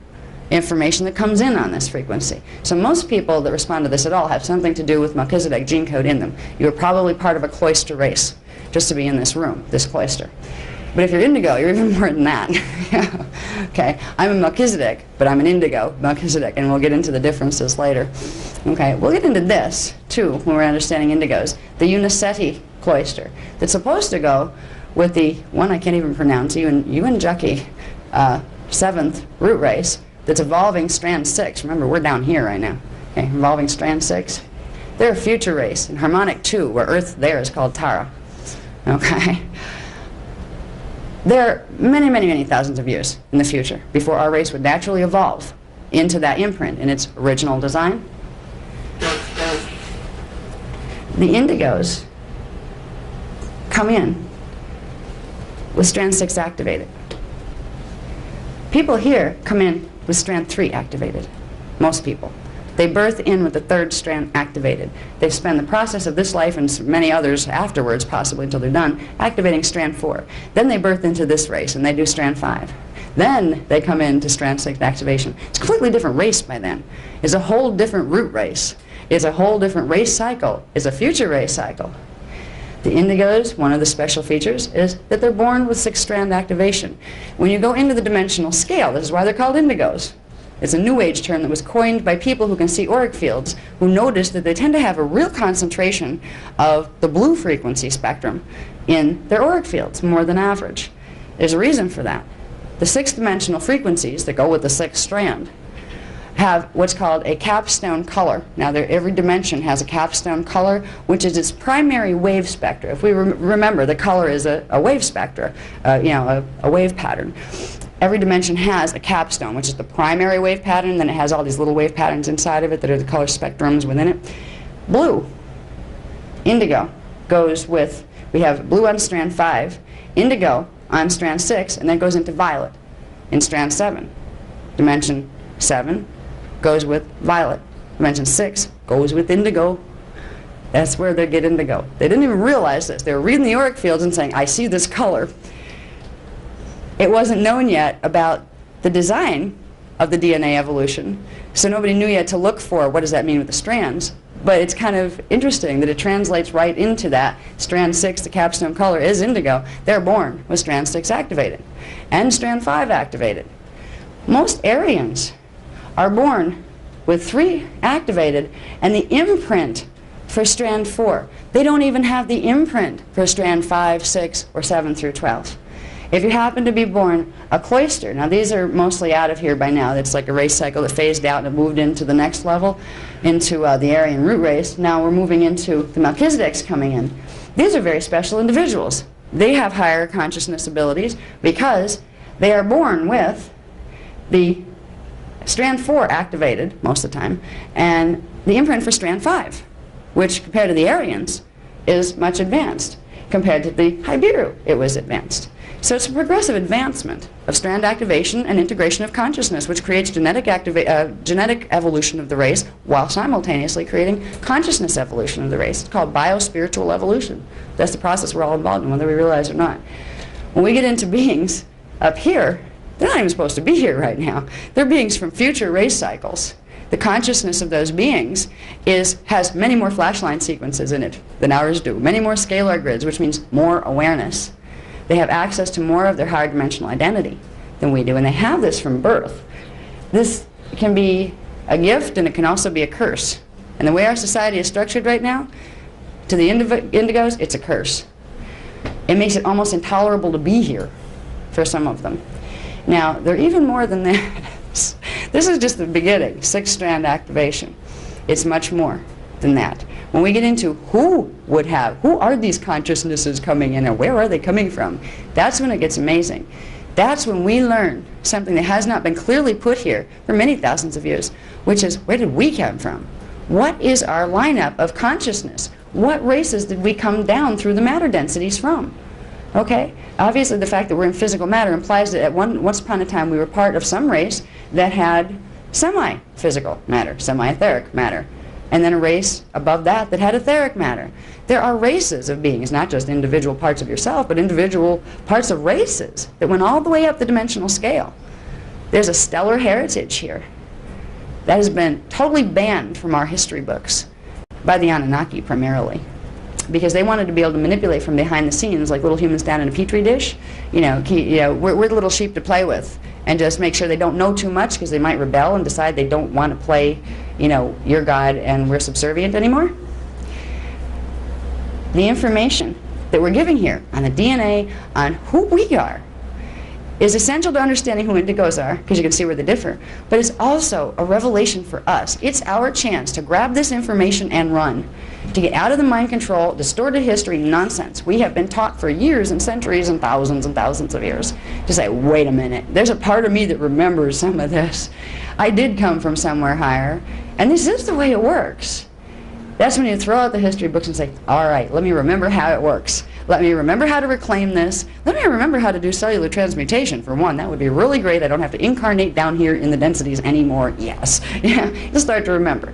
information that comes in on this frequency. So most people that respond to this at all have something to do with Melchizedek gene code in them. You're probably part of a cloister race just to be in this room, this cloister. But if you're indigo, you're even more than that. Okay, I'm a Melchizedek, but I'm an indigo Melchizedek, and we'll get into the differences later. Okay, we'll get into this too when we're understanding indigos. The Uniseti cloister that's supposed to go with the one I can't even pronounce, EOMC 7th root race that's evolving strand 6. Remember, we're down here right now. Okay, evolving strand 6. They're a future race in harmonic 2, where Earth there is called Tara. Okay. They're many, many, many thousands of years in the future before our race would naturally evolve into that imprint in its original design. The indigos come in with strand 6 activated. People here come in with strand 3 activated. Most people. They birth in with the 3rd strand activated. They spend the process of this life and many others afterwards, possibly until they're done, activating strand 4. Then they birth into this race and they do strand 5. Then they come into strand 6 activation. It's a completely different race by then. It's a whole different root race. It's a whole different race cycle. It's a future race cycle. The indigos, one of the special features is that they're born with 6th strand activation. When you go into the dimensional scale, this is why they're called indigos. It's a New Age term that was coined by people who can see auric fields, who notice that they tend to have a real concentration of the blue frequency spectrum in their auric fields, more than average. There's a reason for that. The 6th dimensional frequencies that go with the 6th strand have what's called a capstone color. Now, every dimension has a capstone color, which is its primary wave spectra. If we remember, the color is a wave spectra, a wave pattern. Every dimension has a capstone, which is the primary wave pattern, then it has all these little wave patterns inside of it that are the color spectrums within it. Blue, indigo, goes with, we have blue on strand 5, indigo on strand 6, and then goes into violet in strand 7. Dimension 7 goes with violet Dimension 6 goes with indigo. That's where they get indigo. They didn't even realize this. They were reading the auric fields and saying, I see this color. It wasn't known yet about the design of the DNA evolution, so nobody knew yet to look for what does that mean with the strands. But it's kind of interesting that it translates right into that. Strand 6, the capstone color, is indigo. They're born with strand 6 activated and strand 5 activated. Most Aryans are born with 3 activated and the imprint for strand 4. They don't even have the imprint for strand 5, 6, or 7 through 12. If you happen to be born a cloister, now these are mostly out of here by now. It's like a race cycle that phased out and moved into the next level, into the Aryan root race. Now we're moving into the Melchizedeks coming in. These are very special individuals. They have higher consciousness abilities because they are born with the strand 4 activated most of the time and the imprint for strand 5, which compared to the Aryans is much advanced. Compared to the Hybiru, it was advanced. So it's a progressive advancement of strand activation and integration of consciousness, which creates genetic evolution of the race while simultaneously creating consciousness evolution of the race. It's called biospiritual evolution. That's the process we're all involved in, whether we realize it or not. When we get into beings up here, they're not even supposed to be here right now. They're beings from future race cycles. The consciousness of those beings has many more flashline sequences in it than ours do, many more scalar grids, which means more awareness. They have access to more of their higher dimensional identity than we do, and they have this from birth. This can be a gift, and it can also be a curse. And the way our society is structured right now, to the indigos, it's a curse. It makes it almost intolerable to be here for some of them. Now, they're even more than that. This is just the beginning, 6-strand activation. It's much more than that. When we get into who are these consciousnesses coming in and where are they coming from, that's when it gets amazing. That's when we learn something that has not been clearly put here for many thousands of years, which is, where did we come from? What is our lineup of consciousness? What races did we come down through the matter densities from? Okay? Obviously, the fact that we're in physical matter implies that at once upon a time we were part of some race that had semi-physical matter, semi-etheric matter, and then a race above that that had etheric matter. There are races of beings, not just individual parts of yourself, but individual parts of races that went all the way up the dimensional scale. There's a stellar heritage here that has been totally banned from our history books by the Anunnaki primarily, because they wanted to be able to manipulate from behind the scenes like little humans down in a petri dish. We're the little sheep to play with, and just make sure they don't know too much, because they might rebel and decide they don't want to play, your God and we're subservient anymore. The information that we're giving here on the DNA, on who we are, is essential to understanding who indigos are, because you can see where they differ, but it's also a revelation for us. It's our chance to grab this information and run, to get out of the mind control, distorted history nonsense we have been taught for years and centuries and thousands of years, to say, wait a minute, there's a part of me that remembers some of this. I did come from somewhere higher, and this is the way it works. That's when you throw out the history books and say, all right, let me remember how it works. Let me remember how to reclaim this. Let me remember how to do cellular transmutation, for one. That would be really great. I don't have to incarnate down here in the densities anymore. Yes. Yeah, you'll start to remember.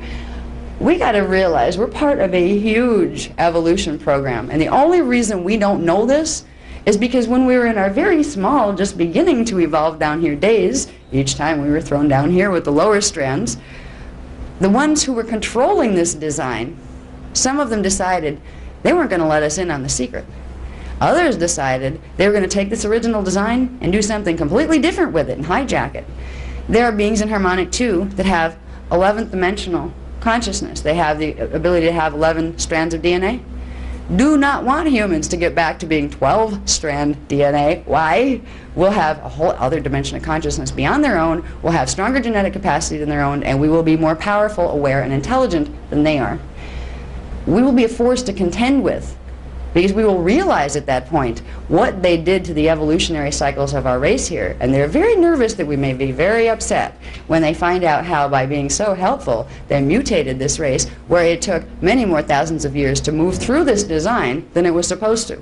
We got to realize we're part of a huge evolution program. And the only reason we don't know this is because when we were in our very small, just beginning to evolve down here days, each time we were thrown down here with the lower strands, the ones who were controlling this design, some of them decided they weren't going to let us in on the secret. Others decided they were going to take this original design and do something completely different with it and hijack it. There are beings in Harmonic 2 that have 11th dimensional consciousness. They have the ability to have 11 strands of DNA. Do not want humans to get back to being 12-strand DNA. Why? We'll have a whole other dimension of consciousness beyond their own. We'll have stronger genetic capacity than their own, and we will be more powerful, aware, and intelligent than they are. We will be a force to contend with, because we will realize at that point what they did to the evolutionary cycles of our race here. And they're very nervous that we may be very upset when they find out how, by being so helpful, they mutated this race, where it took many more thousands of years to move through this design than it was supposed to.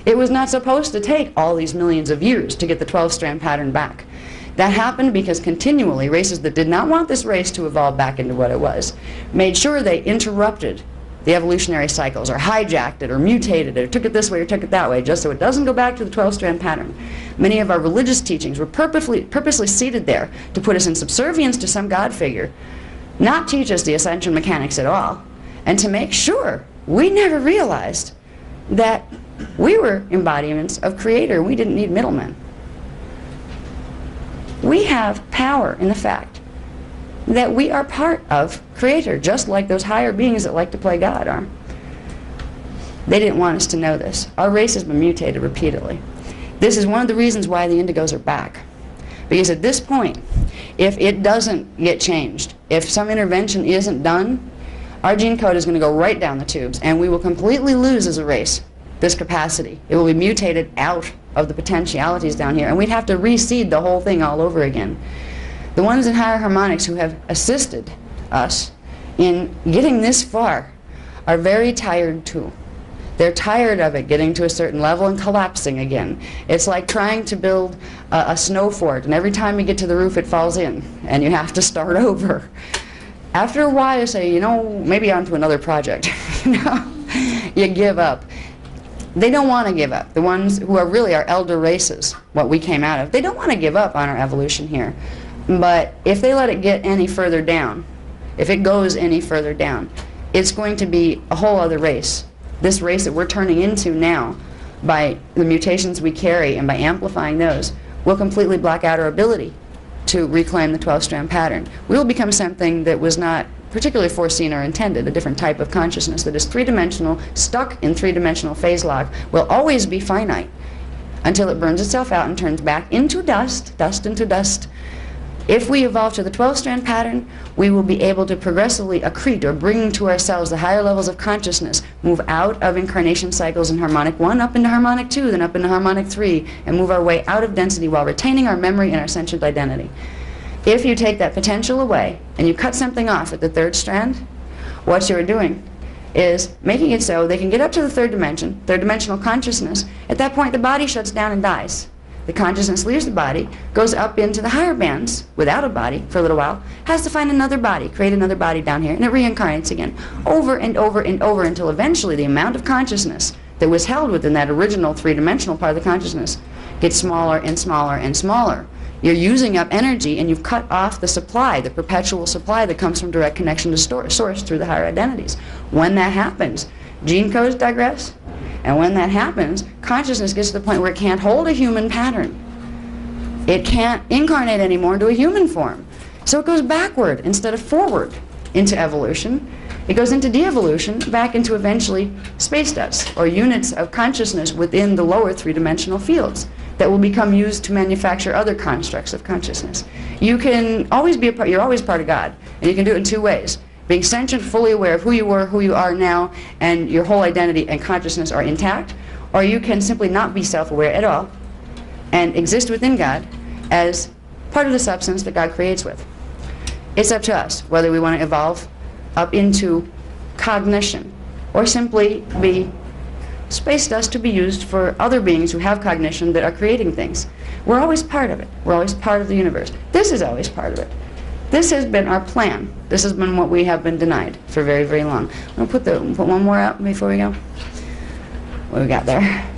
It was not supposed to take all these millions of years to get the 12-strand pattern back. That happened because continually races that did not want this race to evolve back into what it was made sure they interrupted the evolutionary cycles, or hijacked it, or mutated it, or took it this way, or took it that way, just so it doesn't go back to the 12-strand pattern. Many of our religious teachings were purposely seated there to put us in subservience to some God figure, not teach us the ascension mechanics at all, and to make sure we never realized that we were embodiments of Creator. We didn't need middlemen. We have power in the fact that we are part of Creator, just like those higher beings that like to play God are. They didn't want us to know this. Our race has been mutated repeatedly. This is one of the reasons why the Indigos are back. Because at this point, if it doesn't get changed, if some intervention isn't done, our gene code is going to go right down the tubes, and we will completely lose as a race this capacity. It will be mutated out of the potentialities down here, and we'd have to reseed the whole thing all over again. The ones in higher harmonics who have assisted us in getting this far are very tired too. They're tired of it getting to a certain level and collapsing again. It's like trying to build a snow fort, and every time you get to the roof it falls in, and you have to start over. After a while you say, you know, maybe on to another project. You give up. They don't want to give up. The ones who are really our elder races, what we came out of, they don't want to give up on our evolution here. But if they let it get any further down, if it goes any further down, it's going to be a whole other race. This race that we're turning into now, by the mutations we carry and by amplifying those, will completely block out our ability to reclaim the 12-strand pattern. We will become something that was not particularly foreseen or intended, a different type of consciousness that is three-dimensional, stuck in three-dimensional phase lock, will always be finite until it burns itself out and turns back into dust, dust into dust. If we evolve to the 12-strand pattern, we will be able to progressively accrete or bring to ourselves the higher levels of consciousness, move out of incarnation cycles in harmonic 1 up into harmonic 2, then up into harmonic 3, and move our way out of density while retaining our memory and our sentient identity. If you take that potential away and you cut something off at the 3rd strand, what you're doing is making it so they can get up to the 3rd dimension, 3rd dimensional consciousness. At that point, the body shuts down and dies. The consciousness leaves the body, goes up into the higher bands without a body for a little while, has to find another body, create another body down here, and it reincarnates again, over and over and over, until eventually the amount of consciousness that was held within that original 3-dimensional part of the consciousness gets smaller and smaller and smaller. You're using up energy, and you've cut off the supply, the perpetual supply that comes from direct connection to source through the higher identities. When that happens, gene codes digress. And when that happens, consciousness gets to the point where it can't hold a human pattern. It can't incarnate anymore into a human form. So it goes backward instead of forward into evolution. It goes into de-evolution, back into eventually space dust, or units of consciousness within the lower 3-dimensional fields that will become used to manufacture other constructs of consciousness. You can always be a part, you're always part of God, and you can do it in 2 ways. Being sentient, fully aware of who you were, who you are now, and your whole identity and consciousness are intact, or you can simply not be self-aware at all and exist within God as part of the substance that God creates with. It's up to us whether we want to evolve up into cognition or simply be space dust to be used for other beings who have cognition that are creating things. We're always part of it. We're always part of the universe. This is always part of it. This has been our plan. This has been what we have been denied for very, very long. I'm going to put one more out before we go. What we got there?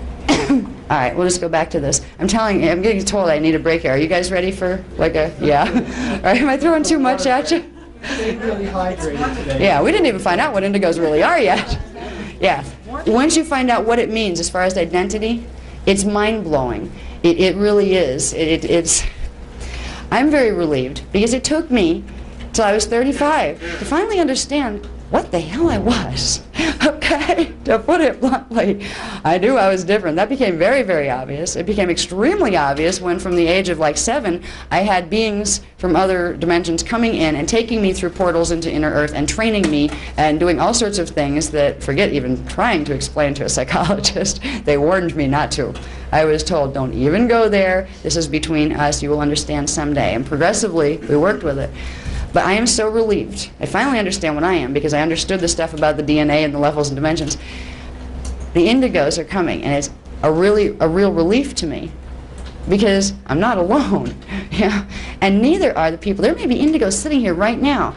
All right, we'll just go back to this. I'm getting told I need a break here. Are you guys ready for like a, yeah? All right, am I throwing too much at you? Really hydrated today. Yeah, we didn't even find out what indigos really are yet. Yeah, once you find out what it means as far as identity, it's mind-blowing. It really is. It's. I'm very relieved because it took me till I was 35 to finally understand what the hell I was. Okay, to put it bluntly, I knew I was different. That became very, very obvious. It became extremely obvious when from the age of like 7, I had beings from other dimensions coming in and taking me through portals into inner earth and training me and doing all sorts of things that, forget even trying to explain to a psychologist, they warned me not to. I was told, don't even go there. This is between us. You will understand someday. And progressively, we worked with it. But I am so relieved. I finally understand what I am because I understood the stuff about the DNA and the levels and dimensions. The indigos are coming, and it's a real relief to me because I'm not alone. Yeah, and neither are the people. There may be indigos sitting here right now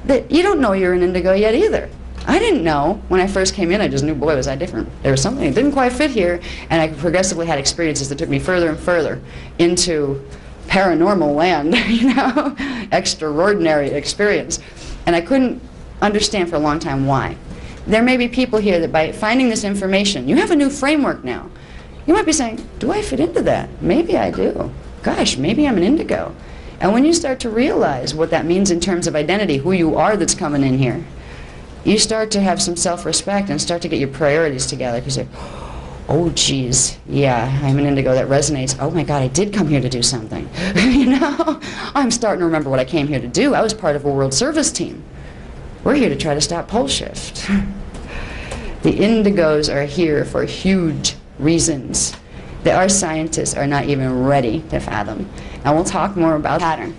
that you don't know you're an indigo yet either. I didn't know when I first came in. I just knew, boy, was I different. There was something that didn't quite fit here, and I progressively had experiences that took me further and further into paranormal land, you know, extraordinary experience. And I couldn't understand for a long time why. There may be people here that by finding this information, you have a new framework now. You might be saying, do I fit into that? Maybe I do. Gosh, maybe I'm an indigo. And when you start to realize what that means in terms of identity, who you are that's coming in here, you start to have some self-respect and start to get your priorities together. Because you say, oh, geez, yeah, I'm an indigo. That resonates. Oh, my God, I did come here to do something. You know, I'm starting to remember what I came here to do. I was part of a world service team. We're here to try to stop pole shift. The indigos are here for huge reasons that our scientists are not even ready to fathom. And we'll talk more about pattern.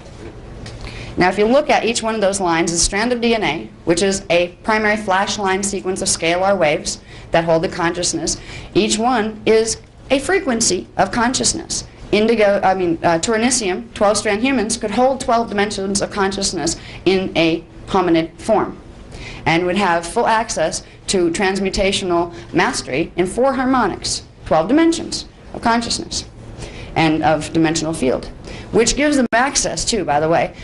Now, if you look at each one of those lines, it's a strand of DNA, which is a primary flash line sequence of scalar waves that hold the consciousness. Each one is a frequency of consciousness. Turaneusiam, 12-strand humans, could hold 12 dimensions of consciousness in a hominid form and would have full access to transmutational mastery in 4 harmonics, 12 dimensions of consciousness and of dimensional field, which gives them access to, by the way,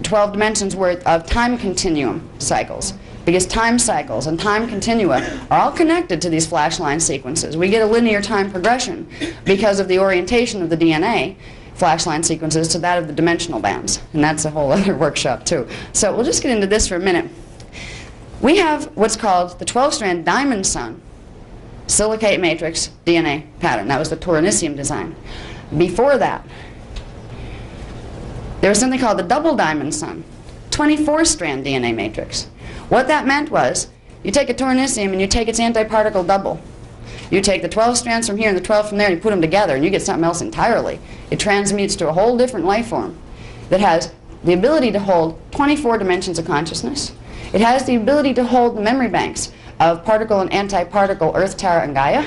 12 dimensions worth of time continuum cycles, because time cycles and time continua are all connected to these flash line sequences. We get a linear time progression because of the orientation of the DNA flash line sequences to that of the dimensional bands, and that's a whole other workshop too. So we'll just get into this for a minute. We have what's called the 12-strand diamond sun silicate matrix DNA pattern. That was the Turaneusiam design. Before that, there was something called the double diamond sun, 24-strand DNA matrix. What that meant was, you take a Turaneusiam and you take its antiparticle double. You take the 12 strands from here and the 12 from there and you put them together and you get something else entirely. It transmutes to a whole different life form that has the ability to hold 24 dimensions of consciousness. It has the ability to hold the memory banks of particle and antiparticle Earth, Terra, and Gaia.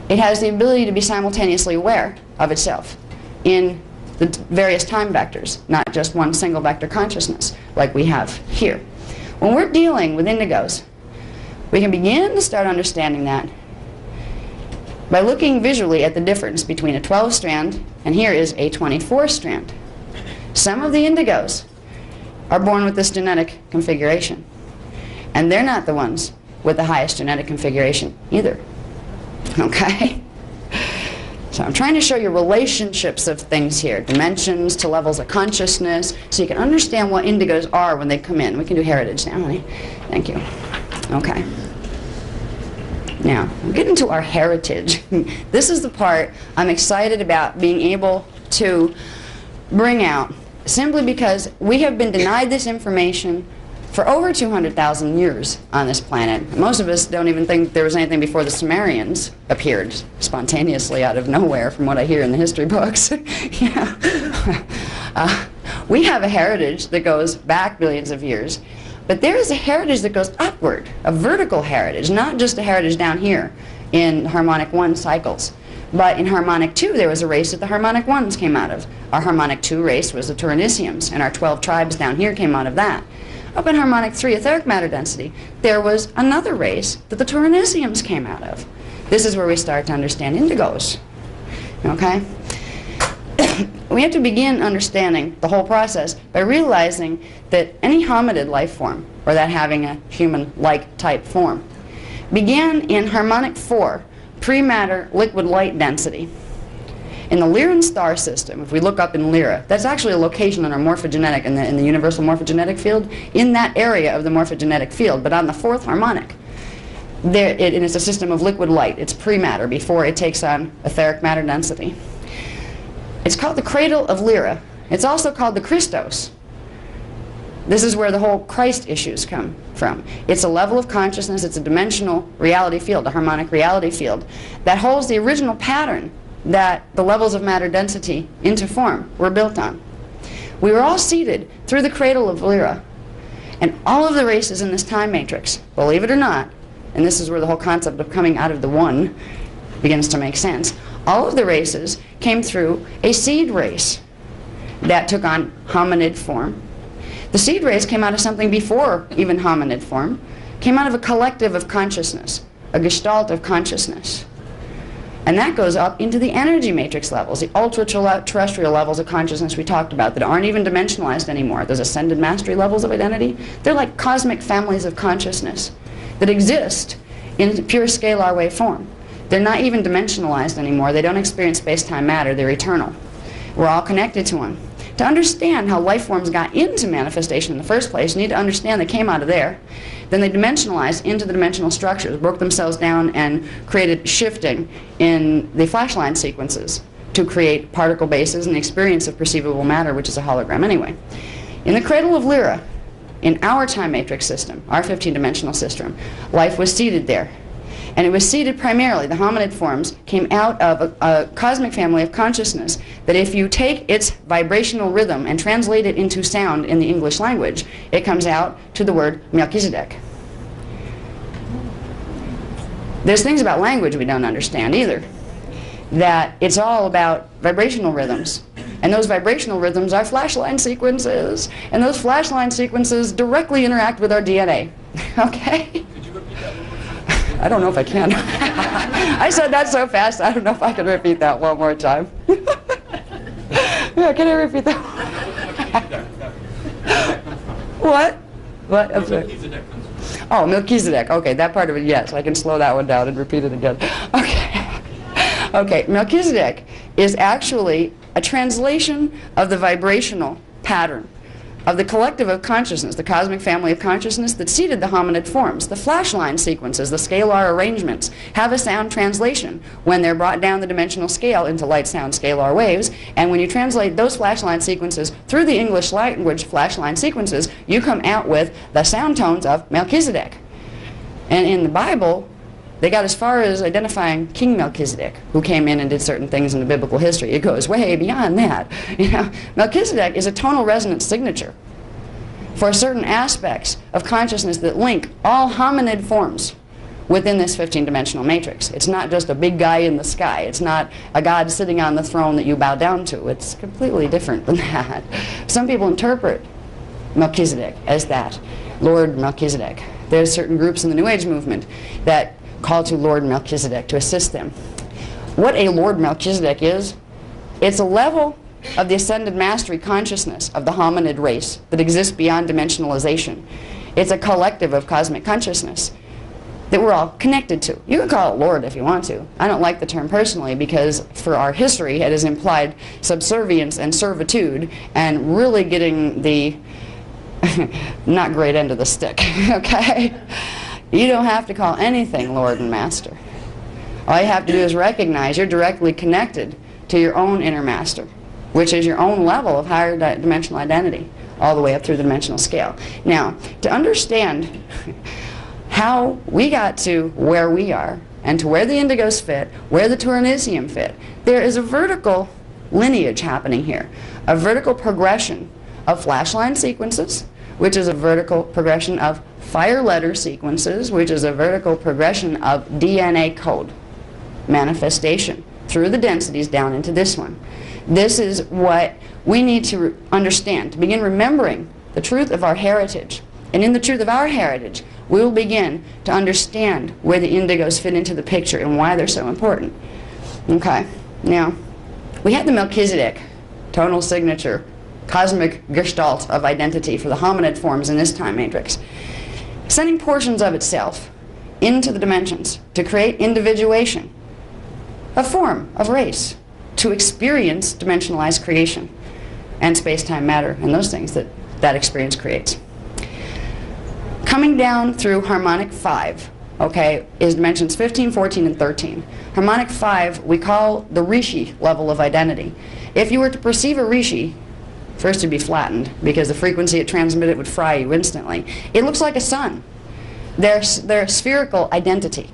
It has the ability to be simultaneously aware of itself in the various time vectors, not just one single vector consciousness like we have here. When we're dealing with indigos, we can begin to start understanding that by looking visually at the difference between a 12-strand and here is a 24-strand. Some of the indigos are born with this genetic configuration, and they're not the ones with the highest genetic configuration either. Okay? So I'm trying to show you relationships of things here, dimensions to levels of consciousness, so you can understand what indigos are when they come in. We can do heritage now, honey. Thank you. Okay. Now, we'll get into our heritage. This is the part I'm excited about being able to bring out, simply because we have been denied this information for over 200,000 years on this planet. Most of us don't even think there was anything before the Sumerians appeared spontaneously out of nowhere, from what I hear in the history books. Yeah. We have a heritage that goes back billions of years, but there is a heritage that goes upward, a vertical heritage, not just a heritage down here in harmonic 1 cycles. But in harmonic 2, there was a race that the harmonic 1s came out of. Our harmonic 2 race was the Turaneusiams, and our 12 tribes down here came out of that. Up in harmonic 3, etheric matter density, there was another race that the Turaneusiams came out of. This is where we start to understand indigos. Okay? We have to begin understanding the whole process by realizing that any hominid life form, or that having a human-like type form, began in harmonic 4, pre-matter liquid light density. In the Lyran star system, if we look up in Lyra, that's actually a location in our morphogenetic, in the universal morphogenetic field, in that area of the morphogenetic field, but on the 4th harmonic. And it's a system of liquid light. It's pre-matter before it takes on etheric matter density. It's called the cradle of Lyra. It's also called the Christos. This is where the whole Christ issues come from. It's a level of consciousness, it's a dimensional reality field, a harmonic reality field, that holds the original pattern that the levels of matter density into form were built on. We were all seated through the cradle of Lyra, and all of the races in this time matrix, believe it or not, and this is where the whole concept of coming out of the one begins to make sense, All of the races came through a seed race that took on hominid form. The seed race came out of something before even hominid form, came out of a collective of consciousness, a gestalt of consciousness. And that goes up into the energy matrix levels, the ultra-terrestrial levels of consciousness we talked about that aren't even dimensionalized anymore. Those ascended mastery levels of identity, they're like cosmic families of consciousness that exist in pure scalar wave form. They're not even dimensionalized anymore. They don't experience space-time matter. They're eternal. We're all connected to them. To understand how life forms got into manifestation in the first place, you need to understand they came out of there. Then they dimensionalized into the dimensional structures, broke themselves down, and created shifting in the flashline sequences to create particle bases and the experience of perceivable matter, which is a hologram anyway. In the cradle of Lyra, in our time matrix system, our 15-dimensional system, life was seated there. And it was seated primarily, the hominid forms came out of a cosmic family of consciousness that if you take its vibrational rhythm and translate it into sound in the English language, it comes out to the word Melchizedek. There's things about language we don't understand either. That it's all about vibrational rhythms. And those vibrational rhythms are flashline sequences. And those flashline sequences directly interact with our DNA. Okay? I don't know if I can. I said that so fast, I don't know if I can repeat that one more time. Yeah, can I repeat that? What? What? I'm sorry. Oh, Melchizedek. Okay, that part of it, yes. I can slow that one down and repeat it again. Okay. Okay, Melchizedek is actually a translation of the vibrational pattern of the collective of consciousness, the cosmic family of consciousness that seeded the hominid forms. The flashline sequences, the scalar arrangements, have a sound translation when they're brought down the dimensional scale into light, sound, scalar waves. And when you translate those flashline sequences through the English language flashline sequences, you come out with the sound tones of Melchizedek. And in the Bible, they got as far as identifying King Melchizedek, who came in and did certain things in the biblical history. It goes way beyond that. You know, Melchizedek is a tonal resonance signature for certain aspects of consciousness that link all hominid forms within this 15-dimensional matrix. It's not just a big guy in the sky. It's not a god sitting on the throne that you bow down to. It's completely different than that. Some people interpret Melchizedek as that, Lord Melchizedek. There's certain groups in the New Age movement that call to Lord Melchizedek to assist them. What a Lord Melchizedek is, it's a level of the ascended mastery consciousness of the hominid race that exists beyond dimensionalization. It's a collective of cosmic consciousness that we're all connected to. You can call it Lord if you want to. I don't like the term personally because for our history it has implied subservience and servitude and really getting the not great end of the stick, okay? You don't have to call anything Lord and Master. All you have to do is recognize you're directly connected to your own inner master, which is your own level of higher dimensional identity, all the way up through the dimensional scale. Now, to understand how we got to where we are, and to where the indigos fit, where the Turaneusiam fit, there is a vertical lineage happening here, a vertical progression of flashline sequences, which is a vertical progression of fire letter sequences, which is a vertical progression of DNA code manifestation through the densities down into this one. This is what we need to understand, to begin remembering the truth of our heritage. And in the truth of our heritage, we will begin to understand where the indigos fit into the picture and why they're so important. Okay, now, we had the Melchizedek tonal signature, cosmic gestalt of identity for the hominid forms in this time matrix, sending portions of itself into the dimensions to create individuation, a form of race, to experience dimensionalized creation and space-time matter and those things that that experience creates. Coming down through harmonic 5, okay, is dimensions 15, 14, and 13. Harmonic 5 we call the Rishi level of identity. If you were to perceive a Rishi, first it'd be flattened because the frequency it transmitted would fry you instantly. It looks like a sun. Their spherical identity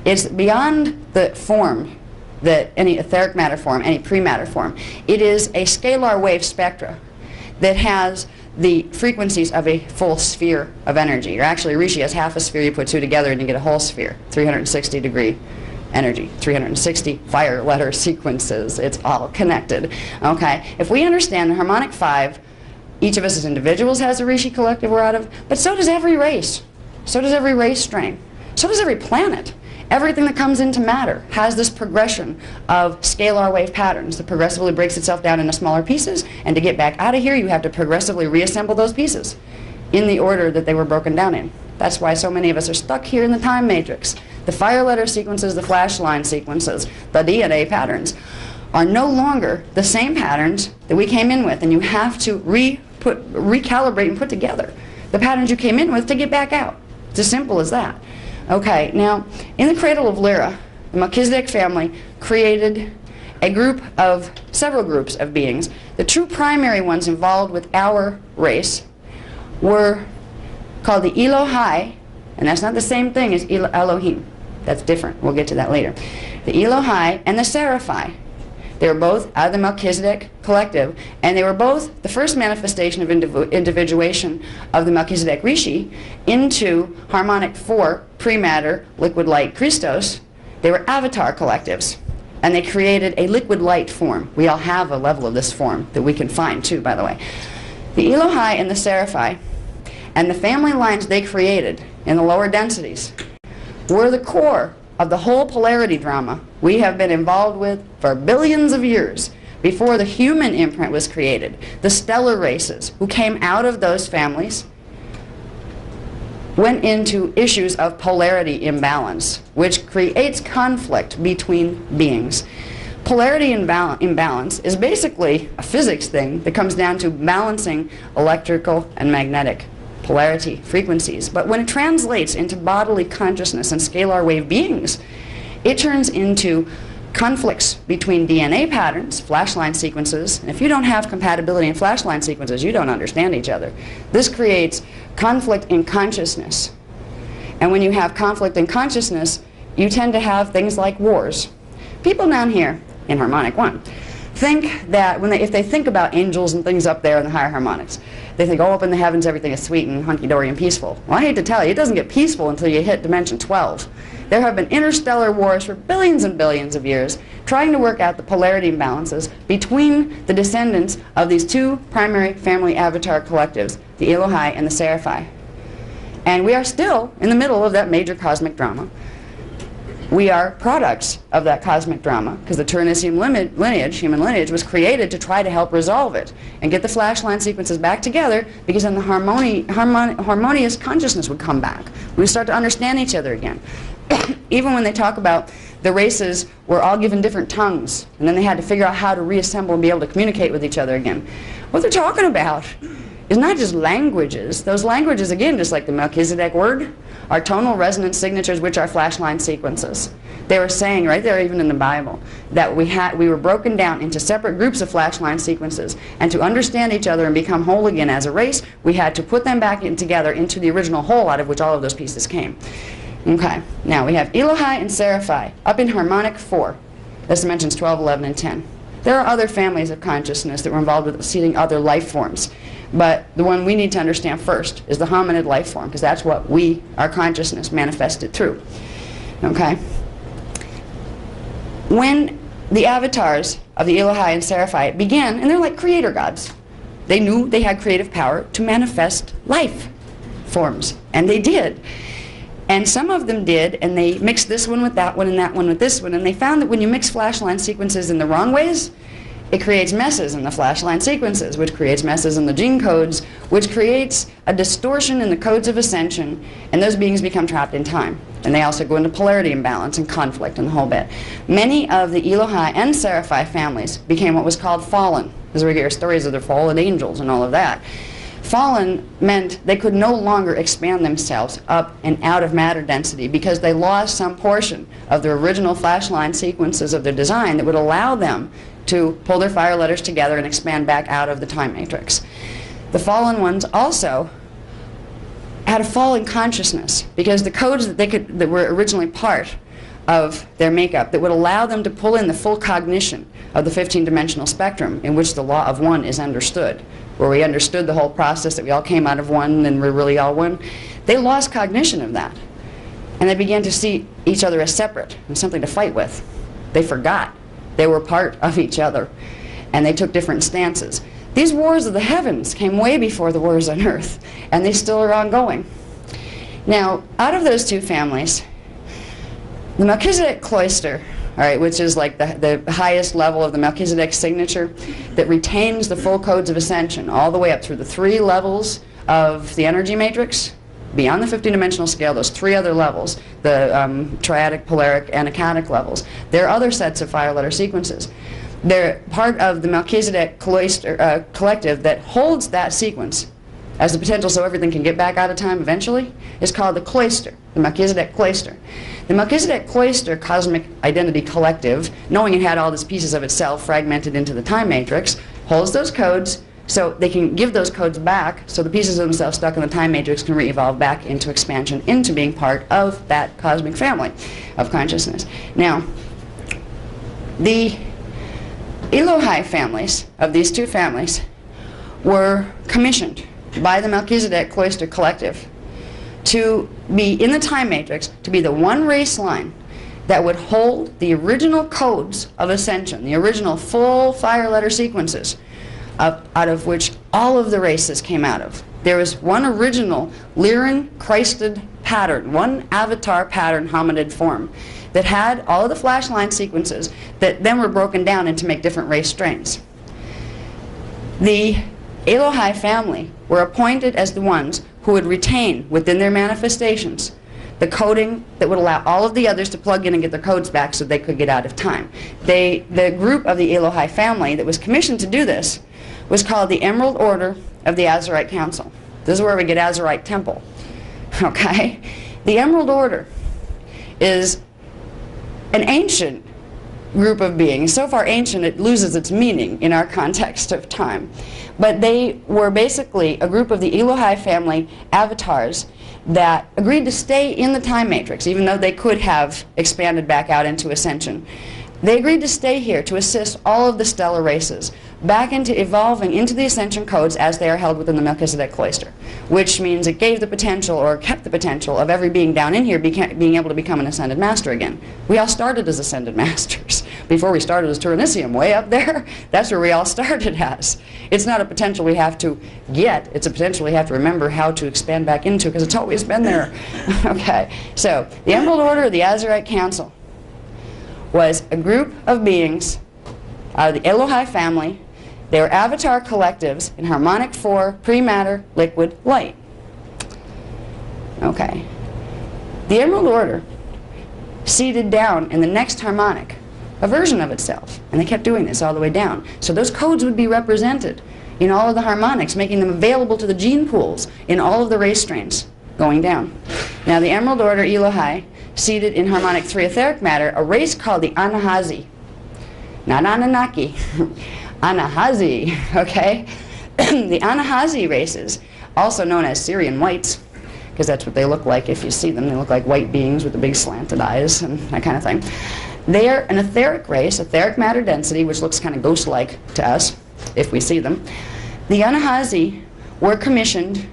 is beyond the form, that any etheric matter form, any pre-matter form. It is a scalar wave spectra that has the frequencies of a full sphere of energy. Or actually, Rishi has half a sphere, you put two together and you get a whole sphere, 360-degree energy, 360 fire letter sequences. It's all connected. Okay? If we understand the harmonic 5, each of us as individuals has a Rishi collective we're out of, but so does every race. So does every race strain. So does every planet. Everything that comes into matter has this progression of scalar wave patterns that progressively breaks itself down into smaller pieces, and to get back out of here you have to progressively reassemble those pieces in the order that they were broken down in. That's why so many of us are stuck here in the time matrix. The fire letter sequences, the flash line sequences, the DNA patterns are no longer the same patterns that we came in with, and you have to recalibrate and put together the patterns you came in with to get back out. It's as simple as that. Okay, now, in the cradle of Lyra, the Melchizedek family created a group of, several groups of beings. The two primary ones involved with our race were called the Elohai, and that's not the same thing as Elohim. That's different. We'll get to that later. The Elohai and the Seraphi. They were both out of the Melchizedek collective, and they were both the first manifestation of individuation of the Melchizedek Rishi into harmonic 4, pre-matter, liquid light Christos. They were avatar collectives, and they created a liquid light form. We all have a level of this form that we can find too, by the way. The Elohai and the Seraphi and the family lines they created in the lower densities were the core of the whole polarity drama we have been involved with for billions of years before the human imprint was created. The stellar races who came out of those families went into issues of polarity imbalance, which creates conflict between beings. Polarity imbalance is basically a physics thing that comes down to balancing electrical and magnetic polarity frequencies. But when it translates into bodily consciousness and scalar wave beings, it turns into conflicts between DNA patterns, flashline sequences, and if you don't have compatibility in flashline sequences, you don't understand each other. This creates conflict in consciousness. And when you have conflict in consciousness, you tend to have things like wars. People down here in harmonic 1 think that if they think about angels and things up there in the higher harmonics, they think, oh, up in the heavens everything is sweet and hunky-dory and peaceful. Well, I hate to tell you, it doesn't get peaceful until you hit dimension 12. There have been interstellar wars for billions and billions of years trying to work out the polarity imbalances between the descendants of these two primary family avatar collectives, the Elohai and the Seraphi. And we are still in the middle of that major cosmic drama. We are products of that cosmic drama because the Turaneusiam lineage, human lineage, was created to try to help resolve it and get the flashline sequences back together, because then the harmonious consciousness would come back. We would start to understand each other again. Even when they talk about the races were all given different tongues, and then they had to figure out how to reassemble and be able to communicate with each other again. What they're talking about is not just languages. Those languages, again, just like the Melchizedek word, are tonal resonance signatures, which are flashline sequences. They were saying right there, even in the Bible, that we were broken down into separate groups of flashline sequences, and to understand each other and become whole again as a race, we had to put them back together into the original whole out of which all of those pieces came. Okay, now we have Elohai and Seraphi up in harmonic 4. This dimensions 12, 11, and 10. There are other families of consciousness that were involved with seeding other life forms. But the one we need to understand first is the hominid life form, because that's what our consciousness manifested through. Okay? When the avatars of the Elohai and Seraphi began, and they're like creator gods, they knew they had creative power to manifest life forms, and they did. And some of them did, and they mixed this one with that one and that one with this one, and they found that when you mix flashline sequences in the wrong ways, it creates messes in the flashline sequences, which creates messes in the gene codes, which creates a distortion in the codes of ascension, and those beings become trapped in time. And they also go into polarity imbalance and conflict and the whole bit. Many of the Elohai and Seraphi families became what was called fallen, as we hear stories of their fallen angels and all of that. Fallen meant they could no longer expand themselves up and out of matter density because they lost some portion of the original flashline sequences of their design that would allow them to pull their fire letters together and expand back out of the time matrix. The fallen ones also had a fall in consciousness because the codes that were originally part of their makeup that would allow them to pull in the full cognition of the 15-dimensional spectrum in which the law of one is understood, where we understood the whole process that we all came out of one and we're really all one, they lost cognition of that. And they began to see each other as separate and something to fight with. They forgot they were part of each other, and they took different stances. These wars of the heavens came way before the wars on earth, and they still are ongoing. Now, out of those two families, the Melchizedek Cloister, all right, which is like the highest level of the Melchizedek signature that retains the full codes of ascension all the way up through the 3 levels of the energy matrix, beyond the 15-dimensional scale, those 3 other levels, the triadic, polaric, and echadic levels. There are other sets of fire letter sequences. They're part of the Melchizedek Cloister collective that holds that sequence as the potential so everything can get back out of time eventually, is called the Cloister, the Melchizedek Cloister. The Melchizedek Cloister Cosmic Identity Collective, knowing it had all these pieces of itself fragmented into the time matrix, holds those codes so they can give those codes back so the pieces of themselves stuck in the time matrix can re-evolve back into expansion, into being part of that cosmic family of consciousness. Now, the Elohai families of these two families were commissioned by the Melchizedek Cloister Collective to be in the time matrix, to be the one race line that would hold the original codes of ascension, the original full fire letter sequences out of which all of the races came out of. There was one original Lyran Christed pattern, one avatar pattern hominid form that had all of the flashline sequences that then were broken down into make different race strains. The Elohai family were appointed as the ones who would retain within their manifestations the coding that would allow all of the others to plug in and get their codes back so they could get out of time. The group of the Elohai family that was commissioned to do this was called the Emerald Order of the Azurite Council. This is where we get Azurite Temple. Okay? The Emerald Order is an ancient group of beings, so far ancient it loses its meaning in our context of time. But they were basically a group of the Elohai family avatars that agreed to stay in the time matrix, even though they could have expanded back out into ascension. They agreed to stay here to assist all of the stellar races back into evolving into the ascension codes as they are held within the Melchizedek Cloister, which means it gave the potential, or kept the potential, of every being down in here being able to become an ascended master again. We all started as ascended masters. Before we started as Turaneusiam, way up there, that's where we all started as. It's not a potential we have to get, it's a potential we have to remember how to expand back into, because it's always been there. Okay, so the Emerald Order of the Azurite Council was a group of beings out of the Elohai family. They were avatar collectives in harmonic 4, pre-matter, liquid, light. Okay. The Emerald Order seeded down in the next harmonic a version of itself, and they kept doing this all the way down. So those codes would be represented in all of the harmonics, making them available to the gene pools in all of the race strains going down. Now the Emerald Order Elohai seeded in harmonic 3 etheric matter a race called the Anahazi. Not Anunnaki. Anahazi, okay? The Anahazi races, also known as Syrian whites, because that's what they look like if you see them. They look like white beings with the big slanted eyes and that kind of thing. They are an etheric race, etheric matter density, which looks kind of ghost-like to us if we see them. The Anahazi were commissioned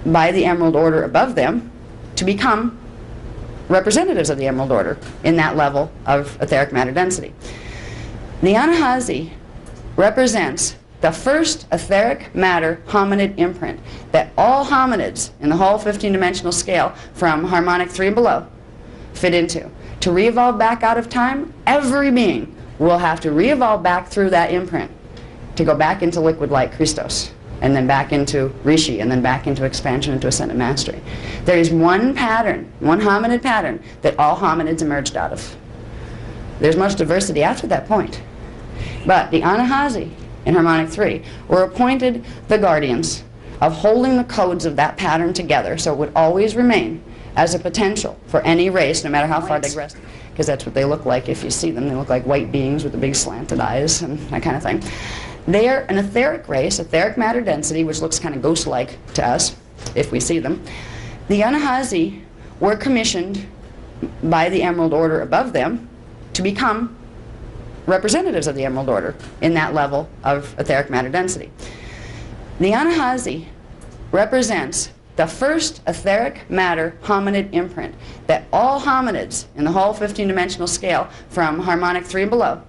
by the Emerald Order above them to become representatives of the Emerald Order in that level of etheric matter density. The Anahazi represents the first etheric matter hominid imprint that all hominids in the whole 15-dimensional scale from harmonic 3 and below fit into. To re-evolve back out of time, every being will have to re-evolve back through that imprint to go back into liquid light Christos, and then back into Rishi, and then back into expansion into ascended mastery. There is one pattern, one hominid pattern, that all hominids emerged out of. There's much diversity after that point. But the Anahazi in harmonic 3 were appointed the guardians of holding the codes of that pattern together so it would always remain as a potential for any race, no matter how far digressed, because that's what they look like if you see them. They look like white beings with the big slanted eyes and that kind of thing. They are an etheric race, etheric matter density, which looks kind of ghost-like to us if we see them. The Anahazi were commissioned by the Emerald Order above them to become representatives of the Emerald Order in that level of etheric matter density. The Anahazi represents the first etheric matter hominid imprint that all hominids in the whole 15-dimensional scale from harmonic 3 and below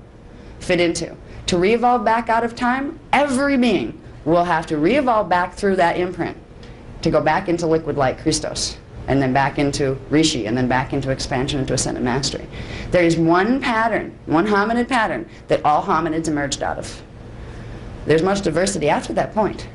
fit into. To re-evolve back out of time, every being will have to re-evolve back through that imprint to go back into liquid light Christos, and then back into Rishi, and then back into expansion into ascended mastery. There is one pattern, one hominid pattern, that all hominids emerged out of. There's much diversity after that point.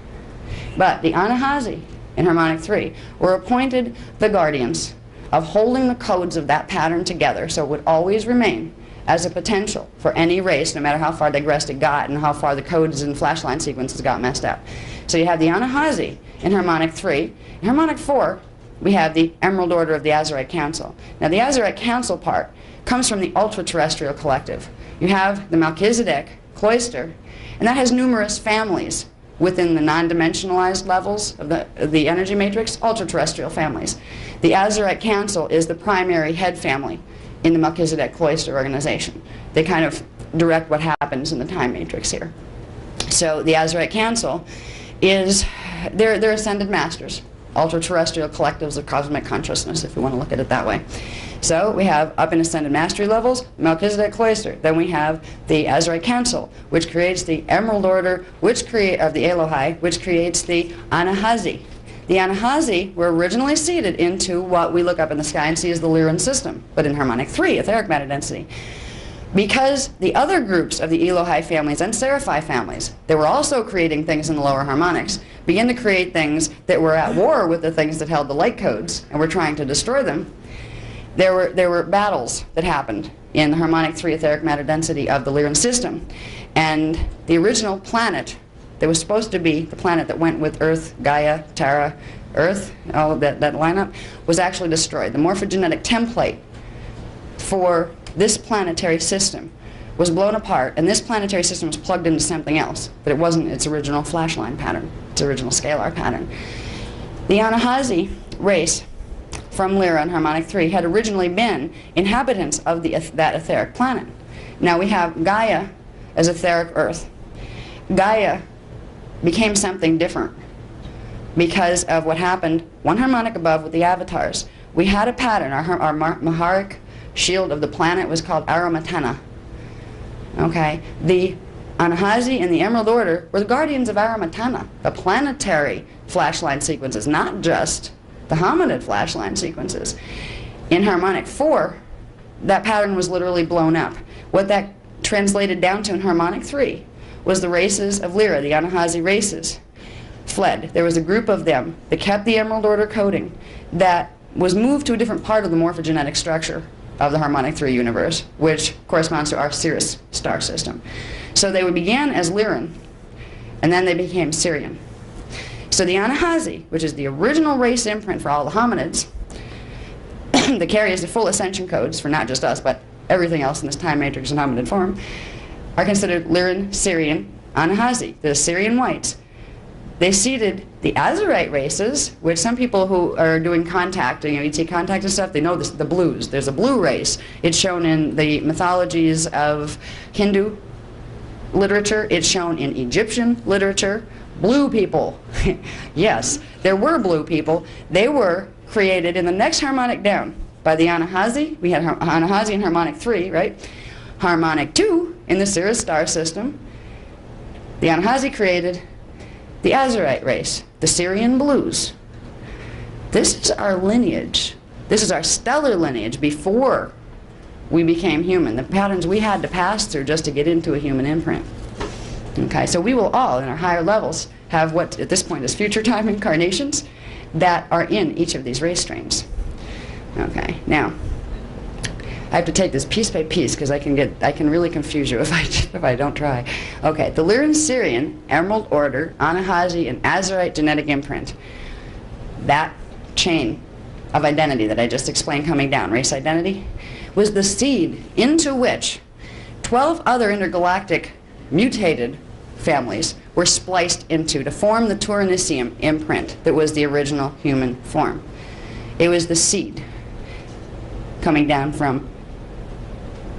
But the Anahazi in harmonic 3 were appointed the guardians of holding the codes of that pattern together so it would always remain as a potential for any race, no matter how far digressed it got and how far the codes and flashline sequences got messed up. So you have the Anahazi in harmonic 3. In harmonic 4, we have the Emerald Order of the Azurite Council. Now the Azurite Council part comes from the ultra-terrestrial collective. You have the Melchizedek Cloister, and that has numerous families within the non-dimensionalized levels of the energy matrix, ultra-terrestrial families. The Azurite Council is the primary head family in the Melchizedek Cloister organization. They kind of direct what happens in the time matrix here. So the Azurite Council is, they're ascended masters, ultra-terrestrial collectives of cosmic consciousness, if you want to look at it that way. So we have up in ascended mastery levels, Melchizedek Cloister. Then we have the Azurite Council, which creates the Emerald Order, of the Elohai, which creates the Anahazi. The Anahazi were originally seeded into what we look up in the sky and see as the Lyran system, but in harmonic 3, etheric matter density. Because the other groups of the Elohai families and Seraphi families that were also creating things in the lower harmonics began to create things that were at war with the things that held the light codes and were trying to destroy them. There were battles that happened in the harmonic 3 etheric matter density of the Lyran system. And the original planet that was supposed to be the planet that went with Earth, Gaia, Terra, Earth, all of that lineup, was actually destroyed. The morphogenetic template for this planetary system was blown apart, and this planetary system was plugged into something else, but it wasn't its original flashline pattern, its original scalar pattern. The Anahazi race from Lyra and harmonic 3 had originally been inhabitants of that etheric planet. Now we have Gaia as etheric Earth. Gaia became something different because of what happened one harmonic above with the avatars. We had a pattern. Our Maharic shield of the planet was called Aramatana. Okay, the Anahazi and the Emerald Order were the guardians of Aramatana, the planetary flashline sequences, not just the hominid flashline sequences. In harmonic 4, that pattern was literally blown up. What that translated down to in harmonic 3 was the races of Lyra, the Anahazi races, fled. There was a group of them that kept the Emerald Order coding that was moved to a different part of the morphogenetic structure of the harmonic 3 universe, which corresponds to our Sirius star system. So they began as Lyran, and then they became Sirian. So the Anahazi, which is the original race imprint for all the hominids, that carries the full ascension codes for not just us, but everything else in this time matrix in hominid form, are considered Lyran, Sirian, Anahazi, the Sirian whites. They seeded the Azurite races, which some people who are doing contact, ET contact and stuff, they know this, the blues. There's a blue race. It's shown in the mythologies of Hindu literature. It's shown in Egyptian literature. Blue people. Yes, there were blue people. They were created in the next harmonic down by the Anahazi. We had Anahazi in harmonic 3, right? Harmonic 2 in the Sirius star system. The Anahazi created the Azurite race, the Sirian blues. This is our lineage. This is our stellar lineage before we became human, the patterns we had to pass through just to get into a human imprint. Okay, so we will all, in our higher levels, have what at this point is future time incarnations that are in each of these race streams. Okay, now, I have to take this piece by piece because I can really confuse you if I don't try. Okay, the Lyran, Sirian, Emerald Order, Anahazi, and Azurite genetic imprint. That chain of identity that I just explained coming down, race identity, was the seed into which 12 other intergalactic mutated families were spliced into to form the Turaneusiam imprint that was the original human form. It was the seed coming down from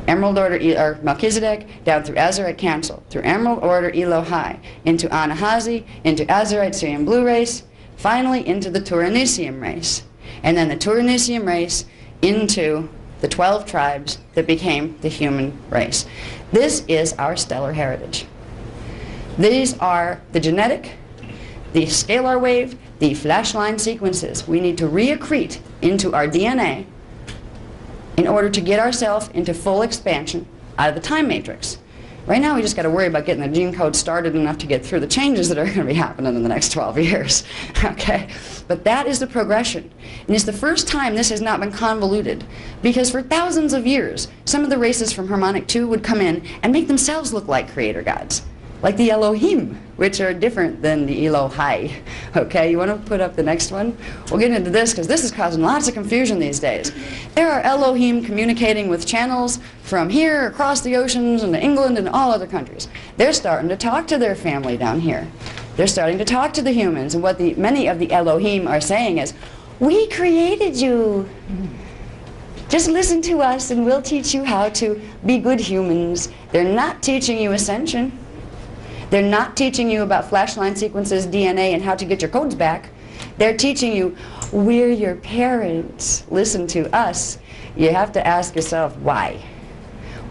Emerald Order or Melchizedek, down through Azurite Council, through Emerald Order Elohai, into Anahazi, into Azurite Syrian Blue Race, finally into the Turaneusiam race, and then the Turaneusiam race into the 12 tribes that became the human race. This is our stellar heritage. These are the genetic, the scalar wave, the flash line sequences we need to reaccrete into our DNA in order to get ourselves into full expansion out of the time matrix. Right now we just got to worry about getting the gene code started enough to get through the changes that are going to be happening in the next 12 years. Okay? But that is the progression. And it's the first time this has not been convoluted, because for thousands of years some of the races from Harmonic 2 would come in and make themselves look like creator gods, like the Elohim, which are different than the Elohai. Okay, you want to put up the next one? We'll get into this because this is causing lots of confusion these days. There are Elohim communicating with channels from here across the oceans and to England and all other countries. They're starting to talk to their family down here. They're starting to talk to the humans, and what many of the Elohim are saying is, we created you. Just listen to us and we'll teach you how to be good humans. They're not teaching you ascension. They're not teaching you about flashline sequences, DNA, and how to get your codes back. They're teaching you, we're your parents. Listen to us. You have to ask yourself, why?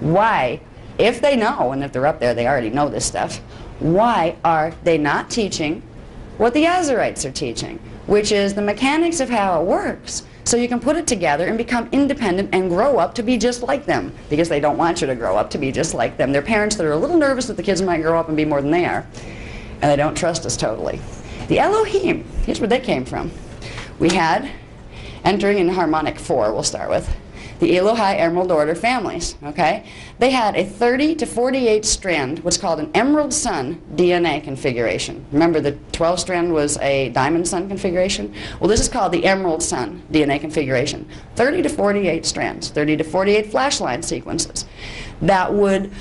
Why, if they know, and if they're up there, they already know this stuff, why are they not teaching what the Azarites are teaching, which is the mechanics of how it works, so you can put it together and become independent and grow up to be just like them, because they don't want you to grow up to be just like them. They're parents that are a little nervous that the kids might grow up and be more than they are, and they don't trust us totally. The Elohim, here's where they came from. We had, entering in Harmonic 4, we'll start with, the Elohai Emerald Order families, okay? They had a 30 to 48 strand, what's called an Emerald Sun DNA configuration. Remember, the 12 strand was a Diamond Sun configuration? Well, this is called the Emerald Sun DNA configuration. 30 to 48 strands, 30 to 48 flashline sequences that would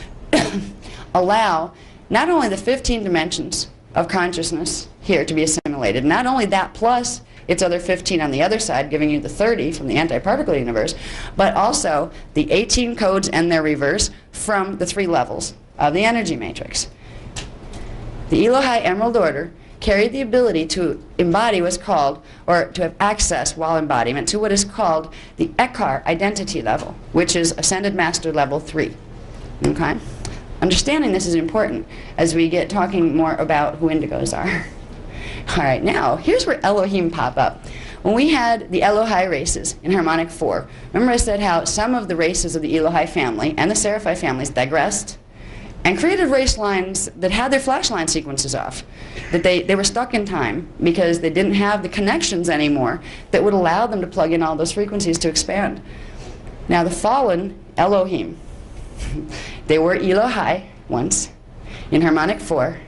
allow not only the 15 dimensions of consciousness here to be assimilated, not only that plus its other 15 on the other side, giving you the 30 from the antiparticle universe, but also the 18 codes and their reverse from the 3 levels of the energy matrix. The Elohai Emerald Order carried the ability to embody what's called, or to have access while embodiment, to what is called the Eckhart identity level, which is Ascended Master Level 3. Okay? Understanding this is important as we get talking more about who indigos are. All right, now, here's where Elohim pop up. When we had the Elohai races in Harmonic 4, remember I said how some of the races of the Elohai family and the Seraphai families digressed and created race lines that had their flashline sequences off, that they were stuck in time because they didn't have the connections anymore that would allow them to plug in all those frequencies to expand. Now, the fallen Elohim, they were Elohai once in Harmonic 4.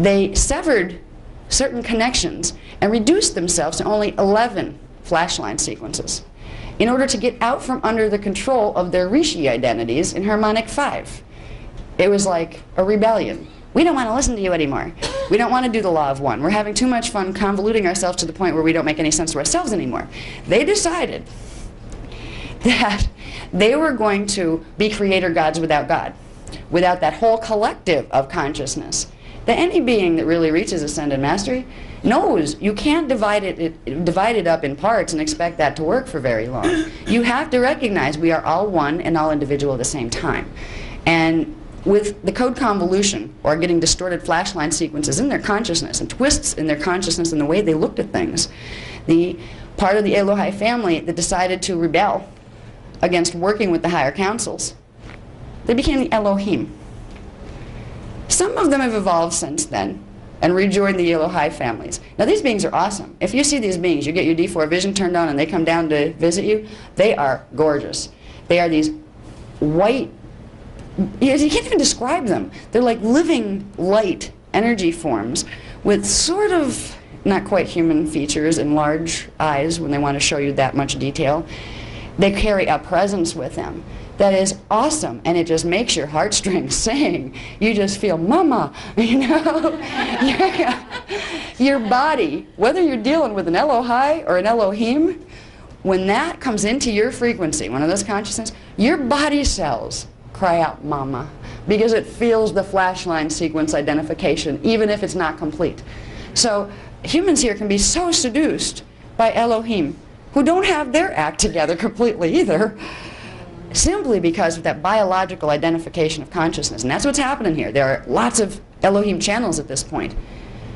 They severed certain connections and reduced themselves to only 11 flashline sequences in order to get out from under the control of their Rishi identities in Harmonic 5. It was like a rebellion. We don't want to listen to you anymore. We don't want to do the law of one. We're having too much fun convoluting ourselves to the point where we don't make any sense to ourselves anymore. They decided that they were going to be creator gods without God, without that whole collective of consciousness. That any being that really reaches ascended mastery knows you can't divide it up in parts and expect that to work for very long. You have to recognize we are all one and all individual at the same time. And with the code convolution, or getting distorted flashline sequences in their consciousness and twists in their consciousness and the way they looked at things, the part of the Elohai family that decided to rebel against working with the higher councils, they became the Elohim. Some of them have evolved since then and rejoined the Elohai families. Now, these beings are awesome. If you see these beings, you get your D4 vision turned on and they come down to visit you, they are gorgeous. They are these white, you can't even describe them. They're like living light energy forms with sort of not quite human features and large eyes when they want to show you that much detail. They carry a presence with them that is awesome, and it just makes your heartstrings sing. You just feel, mama, you know? Your body, whether you're dealing with an Elohai or an Elohim, when that comes into your frequency, one of those consciousness, your body cells cry out, mama, because it feels the flashline sequence identification, even if it's not complete. So humans here can be so seduced by Elohim, who don't have their act together completely either, simply because of that biological identification of consciousness. And that's what's happening here. There are lots of Elohim channels at this point.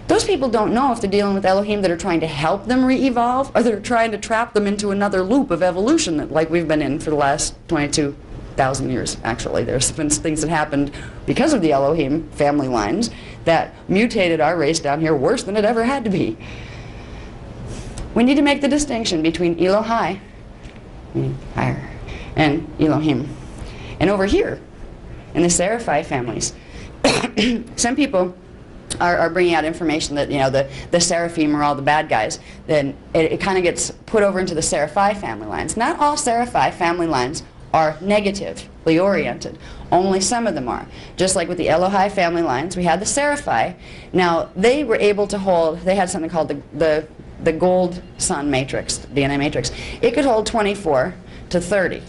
Those people don't know if they're dealing with Elohim that are trying to help them re-evolve, or they're trying to trap them into another loop of evolution that, like we've been in for the last 22,000 years, actually. There's been things that happened because of the Elohim family lines that mutated our race down here worse than it ever had to be. We need to make the distinction between Elohai, meaning higher, and Elohim. And over here, in the Seraphi families, some people are bringing out information that, you know, the Seraphim are all the bad guys. Then it kind of gets put over into the Seraphi family lines. Not all Seraphi family lines are negatively oriented. Only some of them are. Just like with the Elohai family lines, we had the Seraphi. Now, they were able to hold, they had something called the gold sun matrix, DNA matrix. It could hold 24 to 30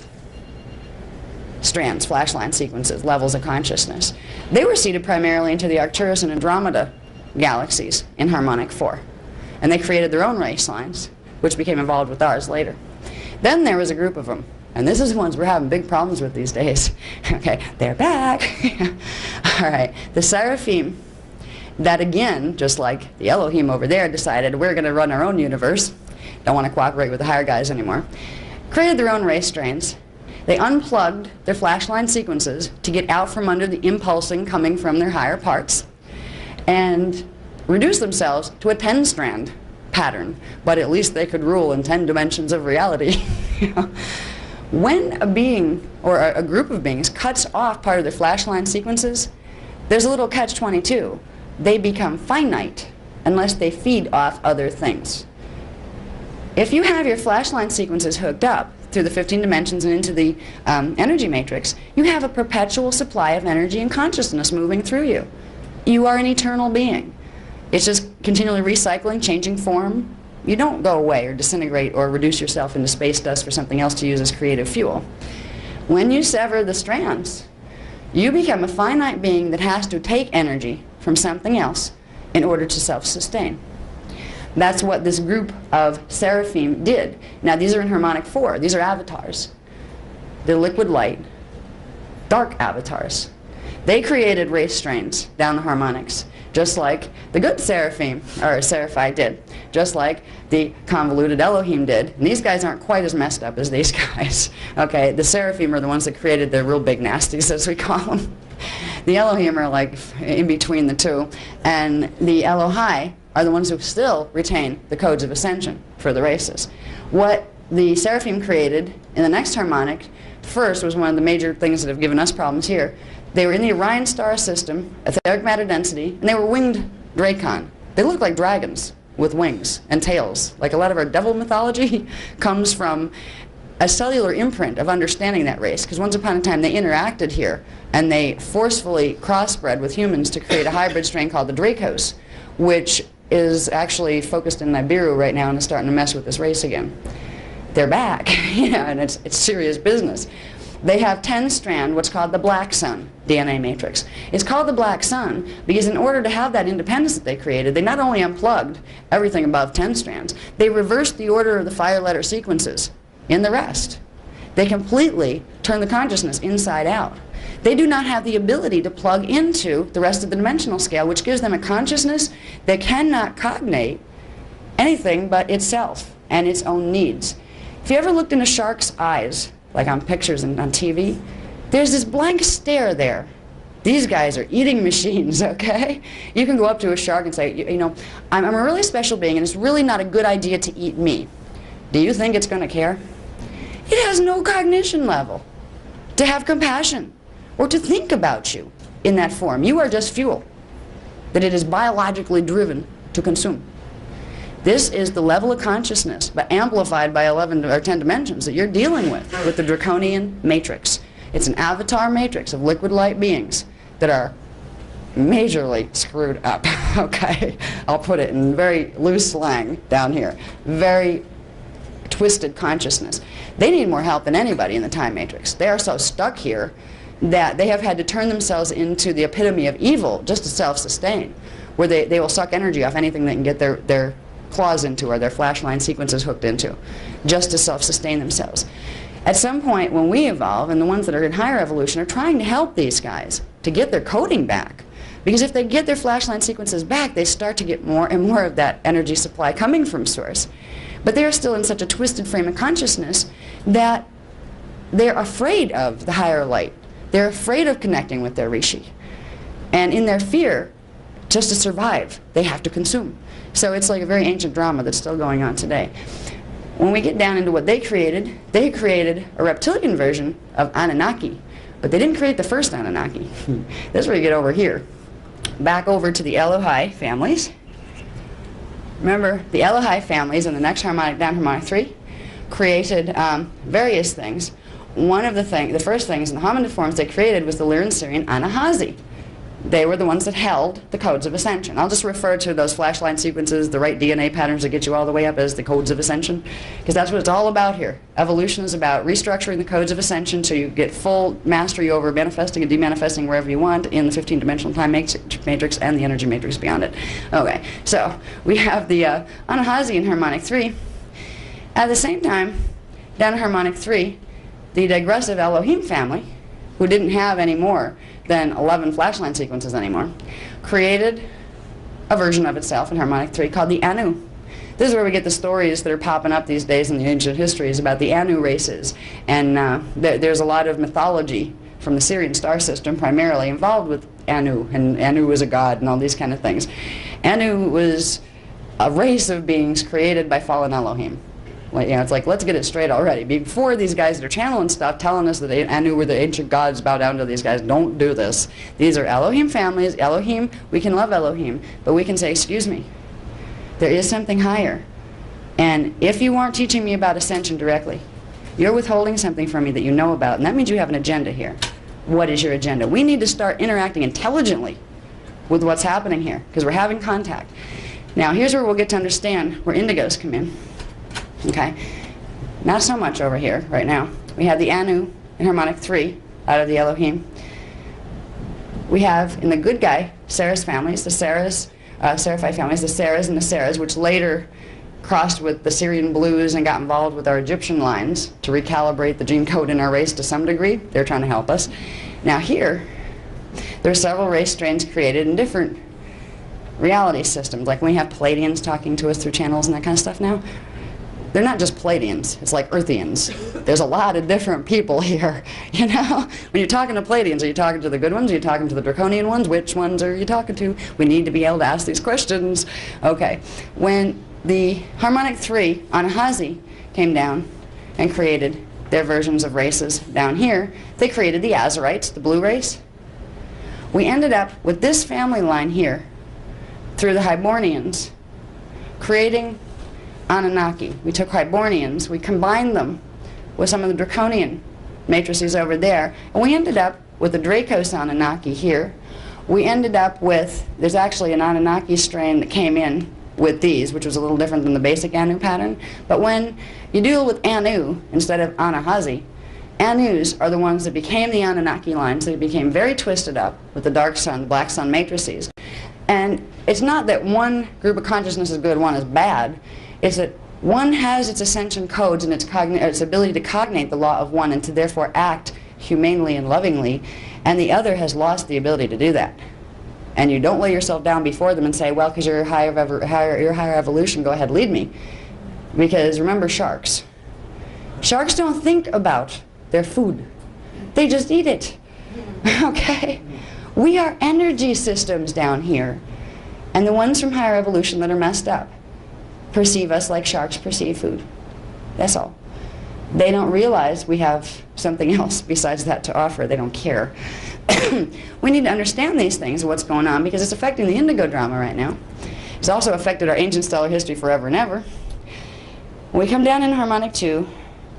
strands, flash line sequences, levels of consciousness. They were seeded primarily into the Arcturus and Andromeda galaxies in harmonic 4. And they created their own race lines, which became involved with ours later. Then there was a group of them, and this is the ones we're having big problems with these days. Okay, they're back. All right, the Seraphim, that again, just like the Elohim over there, decided we're going to run our own universe, don't want to cooperate with the higher guys anymore, created their own race strains. They unplugged their flashline sequences to get out from under the impulsing coming from their higher parts and reduce themselves to a 10-strand pattern, but at least they could rule in 10 dimensions of reality. When a being or a group of beings cuts off part of their flashline sequences, there's a little catch-22. They become finite unless they feed off other things. If you have your flashline sequences hooked up through the 15 dimensions and into the energy matrix, you have a perpetual supply of energy and consciousness moving through you. You are an eternal being. It's just continually recycling, changing form. You don't go away or disintegrate or reduce yourself into space dust for something else to use as creative fuel. When you sever the strands, you become a finite being that has to take energy from something else in order to self-sustain. That's what this group of Seraphim did. Now, these are in harmonic 4. These are avatars. They're liquid light, dark avatars. They created race strains down the harmonics, just like the good Seraphim, or Seraphi did, just like the convoluted Elohim did. And these guys aren't quite as messed up as these guys. Okay, the Seraphim are the ones that created the real big nasties, as we call them. The Elohim are like in between the two, and the Elohai are the ones who still retain the codes of ascension for the races. What the Seraphim created in the next harmonic first was one of the major things that have given us problems here. They were in the Orion star system, etheric matter density, and they were winged Dracon. They looked like dragons with wings and tails. Like a lot of our devil mythology comes from a cellular imprint of understanding that race, because once upon a time they interacted here and they forcefully crossbred with humans to create a hybrid strain called the Dracos, which is actually focused in Nibiru right now and is starting to mess with this race again. They're back, and it's serious business. They have 10-strand, what's called the Black Sun DNA matrix. It's called the Black Sun because in order to have that independence that they created, they not only unplugged everything above 10 strands, they reversed the order of the fire letter sequences in the rest. They completely turn the consciousness inside out. They do not have the ability to plug into the rest of the dimensional scale, which gives them a consciousness that cannot cognate anything but itself and its own needs. If you ever looked in a shark's eyes, like on pictures and on TV, there's this blank stare there. These guys are eating machines, okay? You can go up to a shark and say, you know, I'm a really special being and it's really not a good idea to eat me. Do you think it's going to care? It has no cognition level to have compassion or to think about you in that form. You are just fuel that it is biologically driven to consume. This is the level of consciousness, but amplified by 11 or 10 dimensions that you're dealing with the draconian matrix. It's an avatar matrix of liquid light beings that are majorly screwed up, okay? I'll put it in very loose slang down here. Very twisted consciousness. They need more help than anybody in the time matrix. They are so stuck here that they have had to turn themselves into the epitome of evil just to self-sustain. where they will suck energy off anything they can get their claws into or their flash line sequences hooked into, just to self-sustain themselves. At some point when we evolve, and the ones that are in higher evolution are trying to help these guys to get their coding back, because if they get their flashline sequences back, they start to get more and more of that energy supply coming from source. But they're still in such a twisted frame of consciousness that they're afraid of the higher light. They're afraid of connecting with their rishi. And in their fear, just to survive, they have to consume. So it's like a very ancient drama that's still going on today. When we get down into what they created a reptilian version of Anunnaki. But they didn't create the first Anunnaki. This is where you get over here. Back over to the Elohai families. Remember, the Elohai families in the next harmonic down, harmonic 3, created various things. One of the first things in the hominid forms they created was the Lyran Syrian Anahazi. They were the ones that held the codes of ascension. I'll just refer to those flashline sequences, the right DNA patterns that get you all the way up as the codes of ascension, because that's what it's all about here. Evolution is about restructuring the codes of ascension so you get full mastery over manifesting and demanifesting wherever you want in the 15-dimensional time matrix and the energy matrix beyond it. Okay, so we have the Anahazi in harmonic 3. At the same time, down in harmonic 3, the digressive Elohim family, who didn't have any more than 11 flashline sequences anymore, created a version of itself in harmonic 3 called the Anu. This is where we get the stories that are popping up these days in the ancient histories about the Anu races. And there's a lot of mythology from the Syrian star system primarily involved with Anu, and Anu was a god and all these kind of things. Anu was a race of beings created by fallen Elohim. Well, you know, it's like, let's get it straight already. Before these guys that are channeling stuff telling us that Anu were the ancient gods, bow down to these guys, don't do this. These are Elohim families. Elohim, we can love Elohim, but we can say, excuse me, there is something higher. And if you aren't teaching me about ascension directly, you're withholding something from me that you know about, and that means you have an agenda here. What is your agenda? We need to start interacting intelligently with what's happening here, because we're having contact. Now, here's where we'll get to understand where indigos come in. Okay, not so much over here right now. We have the Anu in harmonic 3 out of the Elohim. We have in the good guy Saras families, the Seraphite families, the Saras and the Saras, which later crossed with the Syrian blues and got involved with our Egyptian lines to recalibrate the gene code in our race to some degree. They're trying to help us. Now here, there are several race strains created in different reality systems. Like when we have Palladians talking to us through channels and that kind of stuff now. They're not just Palladians, it's like Earthians. There's a lot of different people here, you know? When you're talking to Palladians, are you talking to the good ones? Are you talking to the draconian ones? Which ones are you talking to? We need to be able to ask these questions. Okay, when the harmonic 3 Anahazi came down and created their versions of races down here, they created the Azarites, the blue race. We ended up with this family line here through the Hibernians, creating Anunnaki. We took Hibernians, we combined them with some of the draconian matrices over there, and we ended up with the Dracos Anunnaki here. We ended up with, there's actually an Anunnaki strain that came in with these, which was a little different than the basic Anu pattern. But when you deal with Anu instead of Anahazi, Anus are the ones that became the Anunnaki lines. They became very twisted up with the dark sun, the black sun matrices. And it's not that one group of consciousness is good, one is bad. It's that one has its ascension codes and its ability to cognate the law of one and to therefore act humanely and lovingly, and the other has lost the ability to do that. And you don't lay yourself down before them and say, well, because you're higher evolution, go ahead, lead me. Because remember sharks. Sharks don't think about their food. They just eat it. Okay? We are energy systems down here. And the ones from higher evolution that are messed up perceive us like sharks perceive food. That's all. They don't realize we have something else besides that to offer. They don't care. We need to understand these things, what's going on, because it's affecting the indigo drama right now. It's also affected our ancient stellar history forever and ever. When we come down in harmonic 2,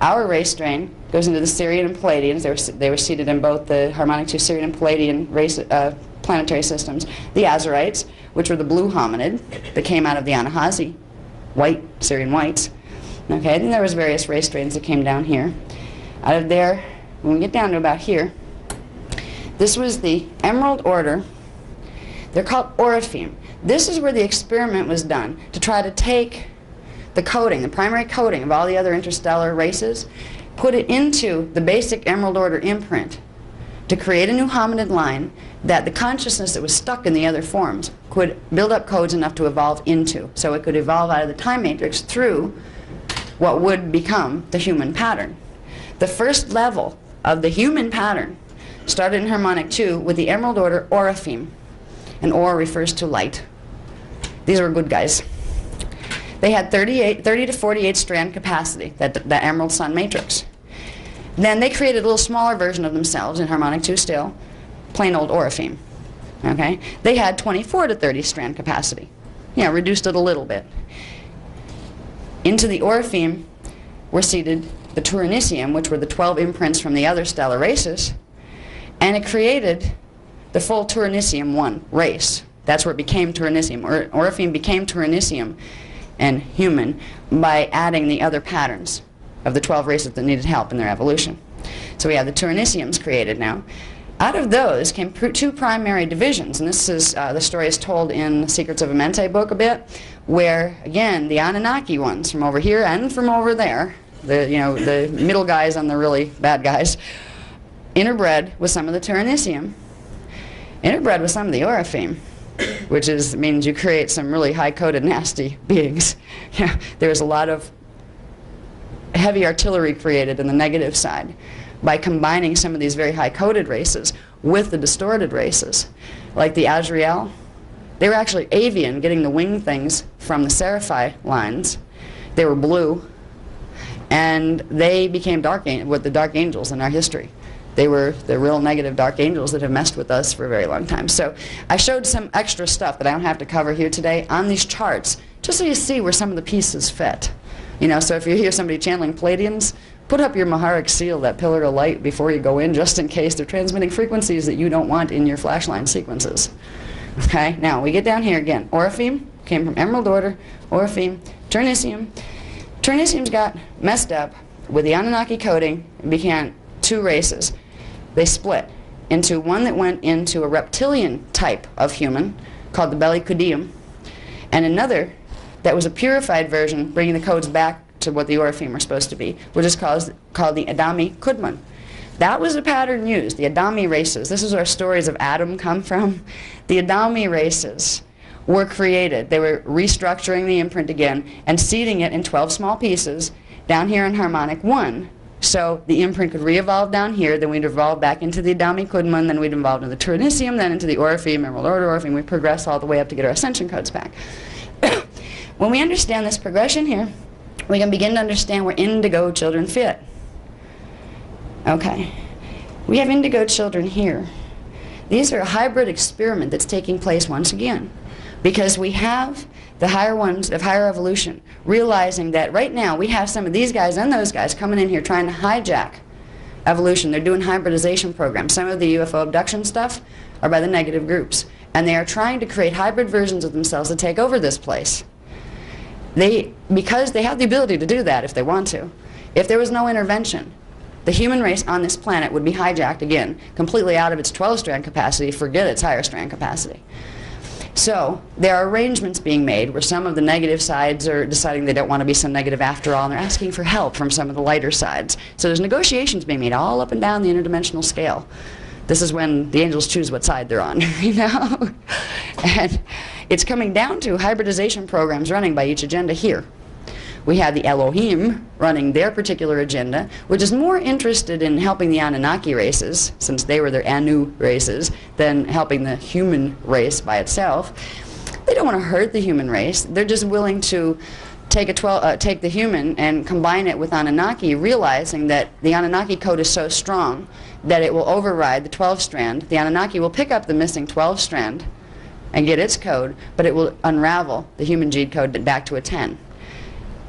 our race strain goes into the Syrian and Palladians. They were seated in both the harmonic 2 Syrian and Palladian race, planetary systems. The Azarites, which were the blue hominid that came out of the Anahazi, white, Syrian whites. Okay, then there was various race strains that came down here. Out of there, when we get down to about here, this was the Emerald Order. They're called Oraphim. This is where the experiment was done, to try to take the coding, the primary coding of all the other interstellar races, put it into the basic Emerald Order imprint to create a new hominid line that the consciousness that was stuck in the other forms could build up codes enough to evolve into. So it could evolve out of the time matrix through what would become the human pattern. The first level of the human pattern started in harmonic 2 with the Emerald Order Oraphim. And Or refers to light. These were good guys. They had 30 to 48 strand capacity, that Emerald Sun matrix. Then they created a little smaller version of themselves in harmonic 2 still, plain old Oraphim. Okay? They had 24 to 30 strand capacity. Yeah, reduced it a little bit. Into the Oraphim were seeded the Turaneusiam, which were the 12 imprints from the other stellar races, and it created the full Turaneusiam 1 race. That's where it became Turaneusiam. Oraphim became Turaneusiam and human by adding the other patterns of the 12 races that needed help in their evolution. So we have the Turaneusiams created now. Out of those came two primary divisions, and this is the story is told in the Secrets of Amente book a bit, where again the Anunnaki ones from over here and from over there, the middle guys and the really bad guys, interbred with some of the Turaneusiam, interbred with some of the Oraphim, which means you create some really high-coded, nasty beings. Yeah, there's a lot of heavy artillery created in the negative side by combining some of these very high-coded races with the distorted races. Like the Azrael, they were actually avian, getting the wing things from the Seraphi lines. They were blue, and they became with the dark angels in our history. They were the real negative dark angels that have messed with us for a very long time. So I showed some extra stuff that I don't have to cover here today on these charts, just so you see where some of the pieces fit. So if you hear somebody channeling Palladians, put up your Maharic seal, that pillar of light, before you go in, just in case they're transmitting frequencies that you don't want in your flashline sequences. Okay, now we get down here again. Oraphim came from Emerald Order, Oraphim, Turaneusiam. Turaneusiams got messed up with the Anunnaki coding and became two races. They split into one that went into a reptilian type of human called the Bellicudium, and another that was a purified version, bringing the codes back to what the Oraphim were supposed to be, which is called the Adami Kudman. That was the pattern used, the Adami races. This is where stories of Adam come from. The Adami races were created. They were restructuring the imprint again and seeding it in 12 small pieces down here in harmonic 1. So the imprint could re-evolve down here, then we'd evolve back into the Adami Kudman, then we'd evolve into the Turaneusiam, then into the Oraphim, Emerald Order Oraphim. We progress all the way up to get our ascension codes back. When we understand this progression here, we can begin to understand where Indigo Children fit. Okay. We have Indigo Children here. These are a hybrid experiment that's taking place once again, because we have the higher ones of higher evolution realizing that right now we have some of these guys and those guys coming in here trying to hijack evolution. They're doing hybridization programs. Some of the UFO abduction stuff are by the negative groups, and they are trying to create hybrid versions of themselves to take over this place. Because they have the ability to do that if they want to. If there was no intervention, the human race on this planet would be hijacked again, completely out of its 12-strand capacity, forget its higher strand capacity. So there are arrangements being made where some of the negative sides are deciding they don't want to be so negative after all, and they're asking for help from some of the lighter sides. So there's negotiations being made all up and down the interdimensional scale. This is when the angels choose what side they're on, And it's coming down to hybridization programs running by each agenda here. We have the Elohim running their particular agenda, which is more interested in helping the Anunnaki races, since they were their Anu races, than helping the human race by itself. They don't want to hurt the human race. They're just willing to take the human and combine it with Anunnaki, realizing that the Anunnaki code is so strong that it will override the 12-strand. The Anunnaki will pick up the missing 12-strand and get its code, but it will unravel the human gene code back to a 10.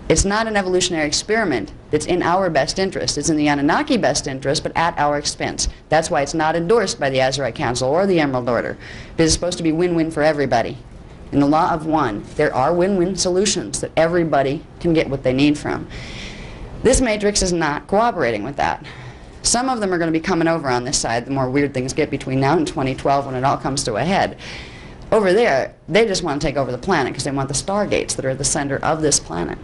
It's not an evolutionary experiment that's in our best interest. It's in the Anunnaki best interest, but at our expense. That's why it's not endorsed by the Azarite Council or the Emerald Order. It's supposed to be win-win for everybody. In the law of one, there are win-win solutions that everybody can get what they need from. This matrix is not cooperating with that. Some of them are going to be coming over on this side the more weird things get between now and 2012 when it all comes to a head. Over there, they just want to take over the planet because they want the stargates that are at the center of this planet.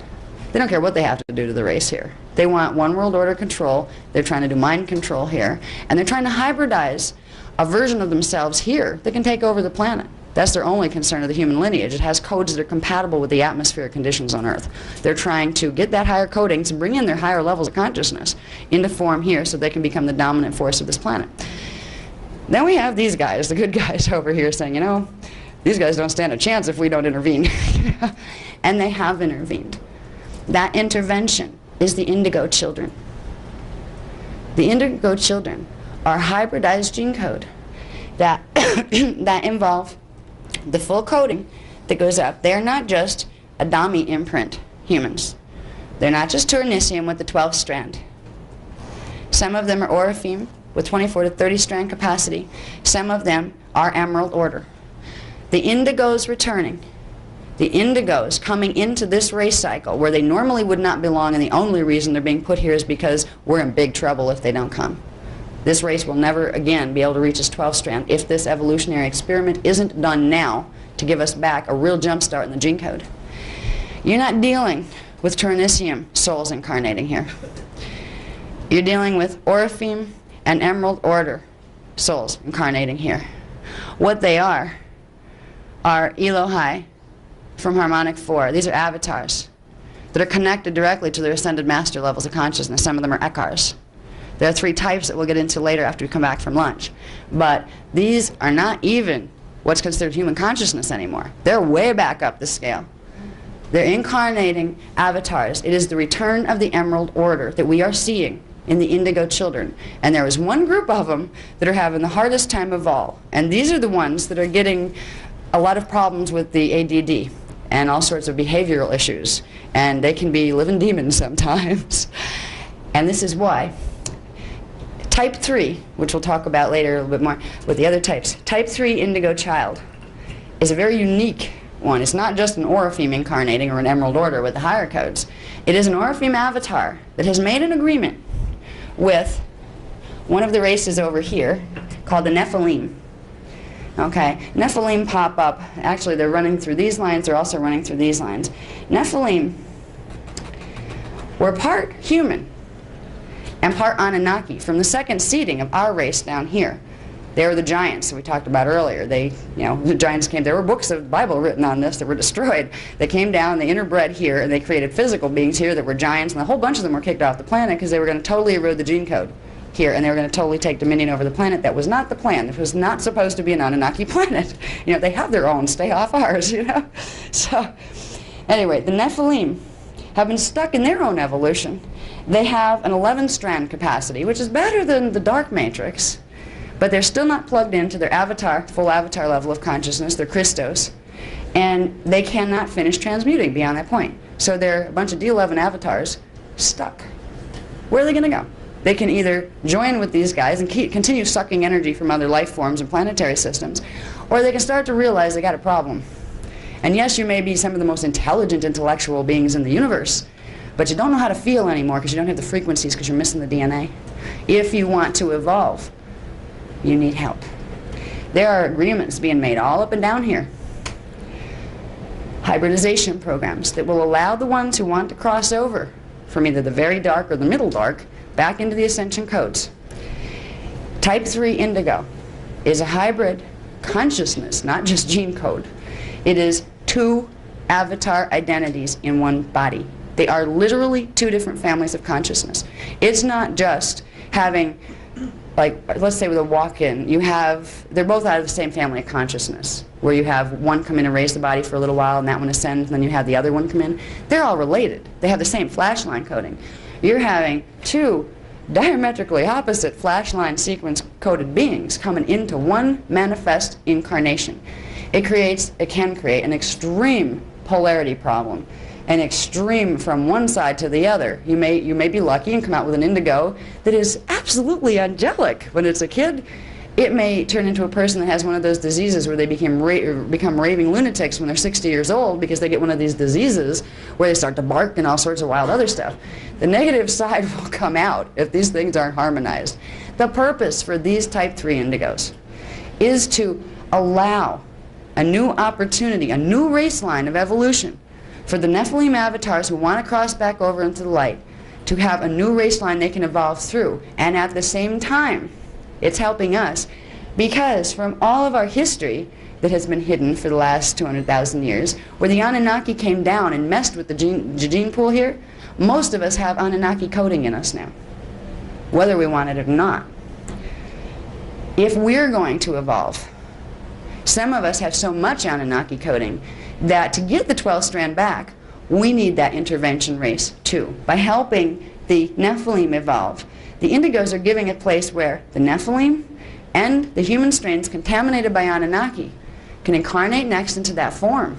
They don't care what they have to do to the race here. They want one world order control. They're trying to do mind control here. And they're trying to hybridize a version of themselves here that can take over the planet. That's their only concern of the human lineage. It has codes that are compatible with the atmospheric conditions on Earth. They're trying to get that higher coding to bring in their higher levels of consciousness into form here so they can become the dominant force of this planet. Then we have these guys, the good guys over here, saying, you know, these guys don't stand a chance if we don't intervene. And they have intervened. That intervention is the Indigo Children. The Indigo Children are hybridized gene code that, that involve the full coding that goes up. They're not just Adami imprint humans. They're not just Turaneusiam with the 12th strand. Some of them are Oraphim with 24 to 30 strand capacity. Some of them are Emerald Order. The Indigos returning. The Indigos coming into this race cycle where they normally would not belong, and the only reason they're being put here is because we're in big trouble if they don't come. This race will never again be able to reach its 12th strand if this evolutionary experiment isn't done now to give us back a real jump start in the gene code. You're not dealing with Turaneusiam souls incarnating here. You're dealing with Oraphim and Emerald Order souls incarnating here. What they are Elohai from Harmonic 4. These are avatars that are connected directly to their ascended master levels of consciousness. Some of them are Ekars. There are 3 types that we'll get into later after we come back from lunch. But these are not even what's considered human consciousness anymore. They're way back up the scale. They're incarnating avatars. It is the return of the Emerald Order that we are seeing in the Indigo Children. And there is one group of them that are having the hardest time of all. And these are the ones that are getting a lot of problems with the ADD and all sorts of behavioral issues. And they can be living demons sometimes. And this is why. Type 3, which we'll talk about later a little bit more with the other types. Type 3 Indigo Child is a very unique one. It's not just an Oraphim incarnating or an Emerald Order with the higher codes. It is an Oraphim avatar that has made an agreement with one of the races over here called the Nephilim. Okay, Nephilim pop up. Actually, they're running through these lines. They're also running through these lines. Nephilim were part human and part Anunnaki from the second seeding of our race down here. They were the giants that we talked about earlier. They, you know, the giants came. There were books of the Bible written on this that were destroyed. They came down, they interbred here, and they created physical beings here that were giants, and a whole bunch of them were kicked off the planet because they were going to totally erode the gene code here, and they were going to totally take dominion over the planet. That was not the plan. It was not supposed to be an Anunnaki planet. You know, they have their own. Stay off ours, you know. So, anyway, the Nephilim have been stuck in their own evolution. They have an 11-strand capacity, which is better than the dark matrix, but they're still not plugged into their avatar, full avatar level of consciousness, their Christos, and they cannot finish transmuting beyond that point. So they're a bunch of D11 avatars stuck. Where are they going to go? They can either join with these guys and continue sucking energy from other life forms and planetary systems, or they can start to realize they got a problem. And yes, you may be some of the most intelligent intellectual beings in the universe, but you don't know how to feel anymore because you don't have the frequencies because you're missing the DNA. If you want to evolve, you need help. There are agreements being made all up and down here. Hybridization programs that will allow the ones who want to cross over from either the very dark or the middle dark back into the ascension codes. Type 3 Indigo is a hybrid consciousness, not just gene code. It is 2 avatar identities in one body. They are literally 2 different families of consciousness. It's not just having, like, let's say with a walk-in, you have, they're both out of the same family of consciousness, where you have one come in and raise the body for a little while, and that one ascends, and then you have the other one come in. They're all related. They have the same flash line coding. You're having 2 diametrically opposite flash line sequence coded beings coming into one manifest incarnation. It can create an extreme polarity problem, an extreme from one side to the other. You may be lucky and come out with an indigo that is absolutely angelic when it's a kid. It may turn into a person that has one of those diseases where they become raving lunatics when they're 60 years old because they get one of these diseases where they start to bark and all sorts of wild other stuff. The negative side will come out if these things aren't harmonized. The purpose for these type 3 indigos is to allow a new opportunity, a new race line of evolution for the Nephilim avatars who want to cross back over into the light, to have a new race line they can evolve through. And at the same time, it's helping us, because from all of our history that has been hidden for the last 200,000 years, where the Anunnaki came down and messed with the gene pool here, most of us have Anunnaki coding in us now, whether we want it or not. If we're going to evolve, some of us have so much Anunnaki coding that to get the 12th strand back, we need that intervention race too. By helping the Nephilim evolve, the Indigos are giving a place where the Nephilim and the human strains contaminated by Anunnaki can incarnate next into that form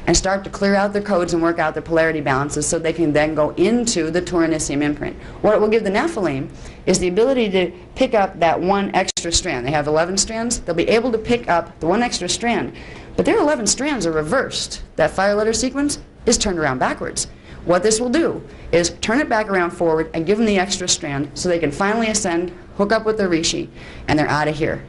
and start to clear out their codes and work out their polarity balances so they can then go into the Turaneusiam imprint. What it will give the Nephilim is the ability to pick up that one extra strand. They have 11 strands. They'll be able to pick up the one extra strand. But their 11 strands are reversed. That fire letter sequence is turned around backwards. What this will do is turn it back around forward and give them the extra strand so they can finally ascend, hook up with the Rishi, and they're out of here.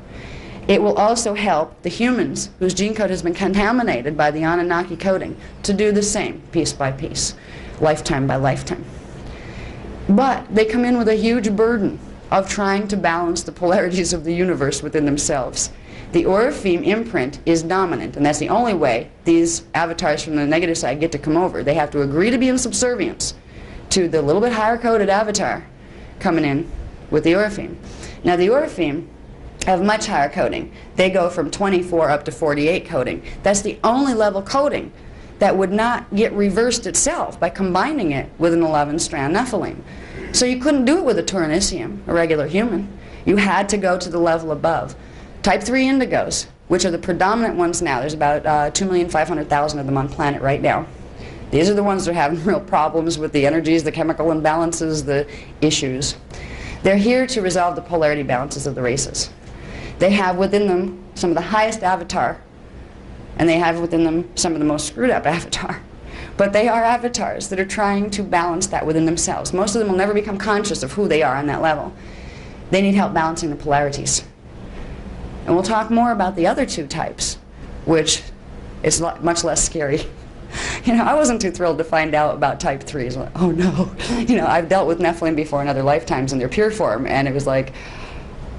It will also help the humans whose gene code has been contaminated by the Anunnaki coding to do the same, piece by piece, lifetime by lifetime. But they come in with a huge burden of trying to balance the polarities of the universe within themselves. The Oraphim imprint is dominant, and that's the only way these avatars from the negative side get to come over. They have to agree to be in subservience to the little bit higher coded avatar coming in with the Oraphim. Now the Oraphim have much higher coding. They go from 24 up to 48 coding. That's the only level coding that would not get reversed itself by combining it with an 11-strand Nephilim. So you couldn't do it with a Turaneusiam, a regular human. You had to go to the level above. Type 3 indigos, which are the predominant ones now. There's about 2,500,000 of them on planet right now. These are the ones that are having real problems with the energies, the chemical imbalances, the issues. They're here to resolve the polarity balances of the races. They have within them some of the highest avatar, and they have within them some of the most screwed up avatar. But they are avatars that are trying to balance that within themselves. Most of them will never become conscious of who they are on that level. They need help balancing the polarities. And we'll talk more about the other two types, which is much less scary. You know, I wasn't too thrilled to find out about type 3s. Like, oh no. You know, I've dealt with Nephilim before in other lifetimes in their pure form, and it was like,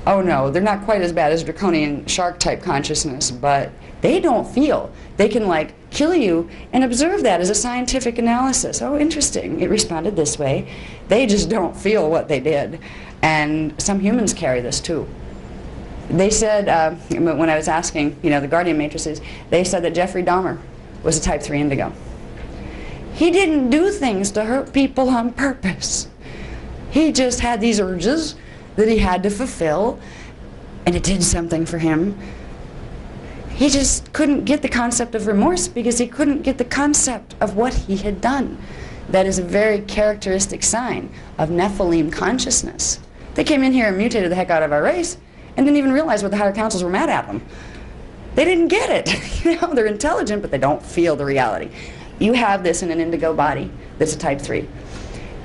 oh no, they're not quite as bad as draconian shark type consciousness, but they don't feel. They can like kill you and observe that as a scientific analysis. Oh, interesting, it responded this way. They just don't feel what they did. And some humans carry this too. They said, when I was asking, you know, the guardian matrices, they said that Jeffrey Dahmer was a type 3 indigo. He didn't do things to hurt people on purpose. He just had these urges that he had to fulfill, and it did something for him. He just couldn't get the concept of remorse because he couldn't get the concept of what he had done. That is a very characteristic sign of Nephilim consciousness. They came in here and mutated the heck out of our race and didn't even realize what the higher councils were mad at them. They didn't get it. You know, they're intelligent, but they don't feel the reality. You have this in an indigo body that's a type 3.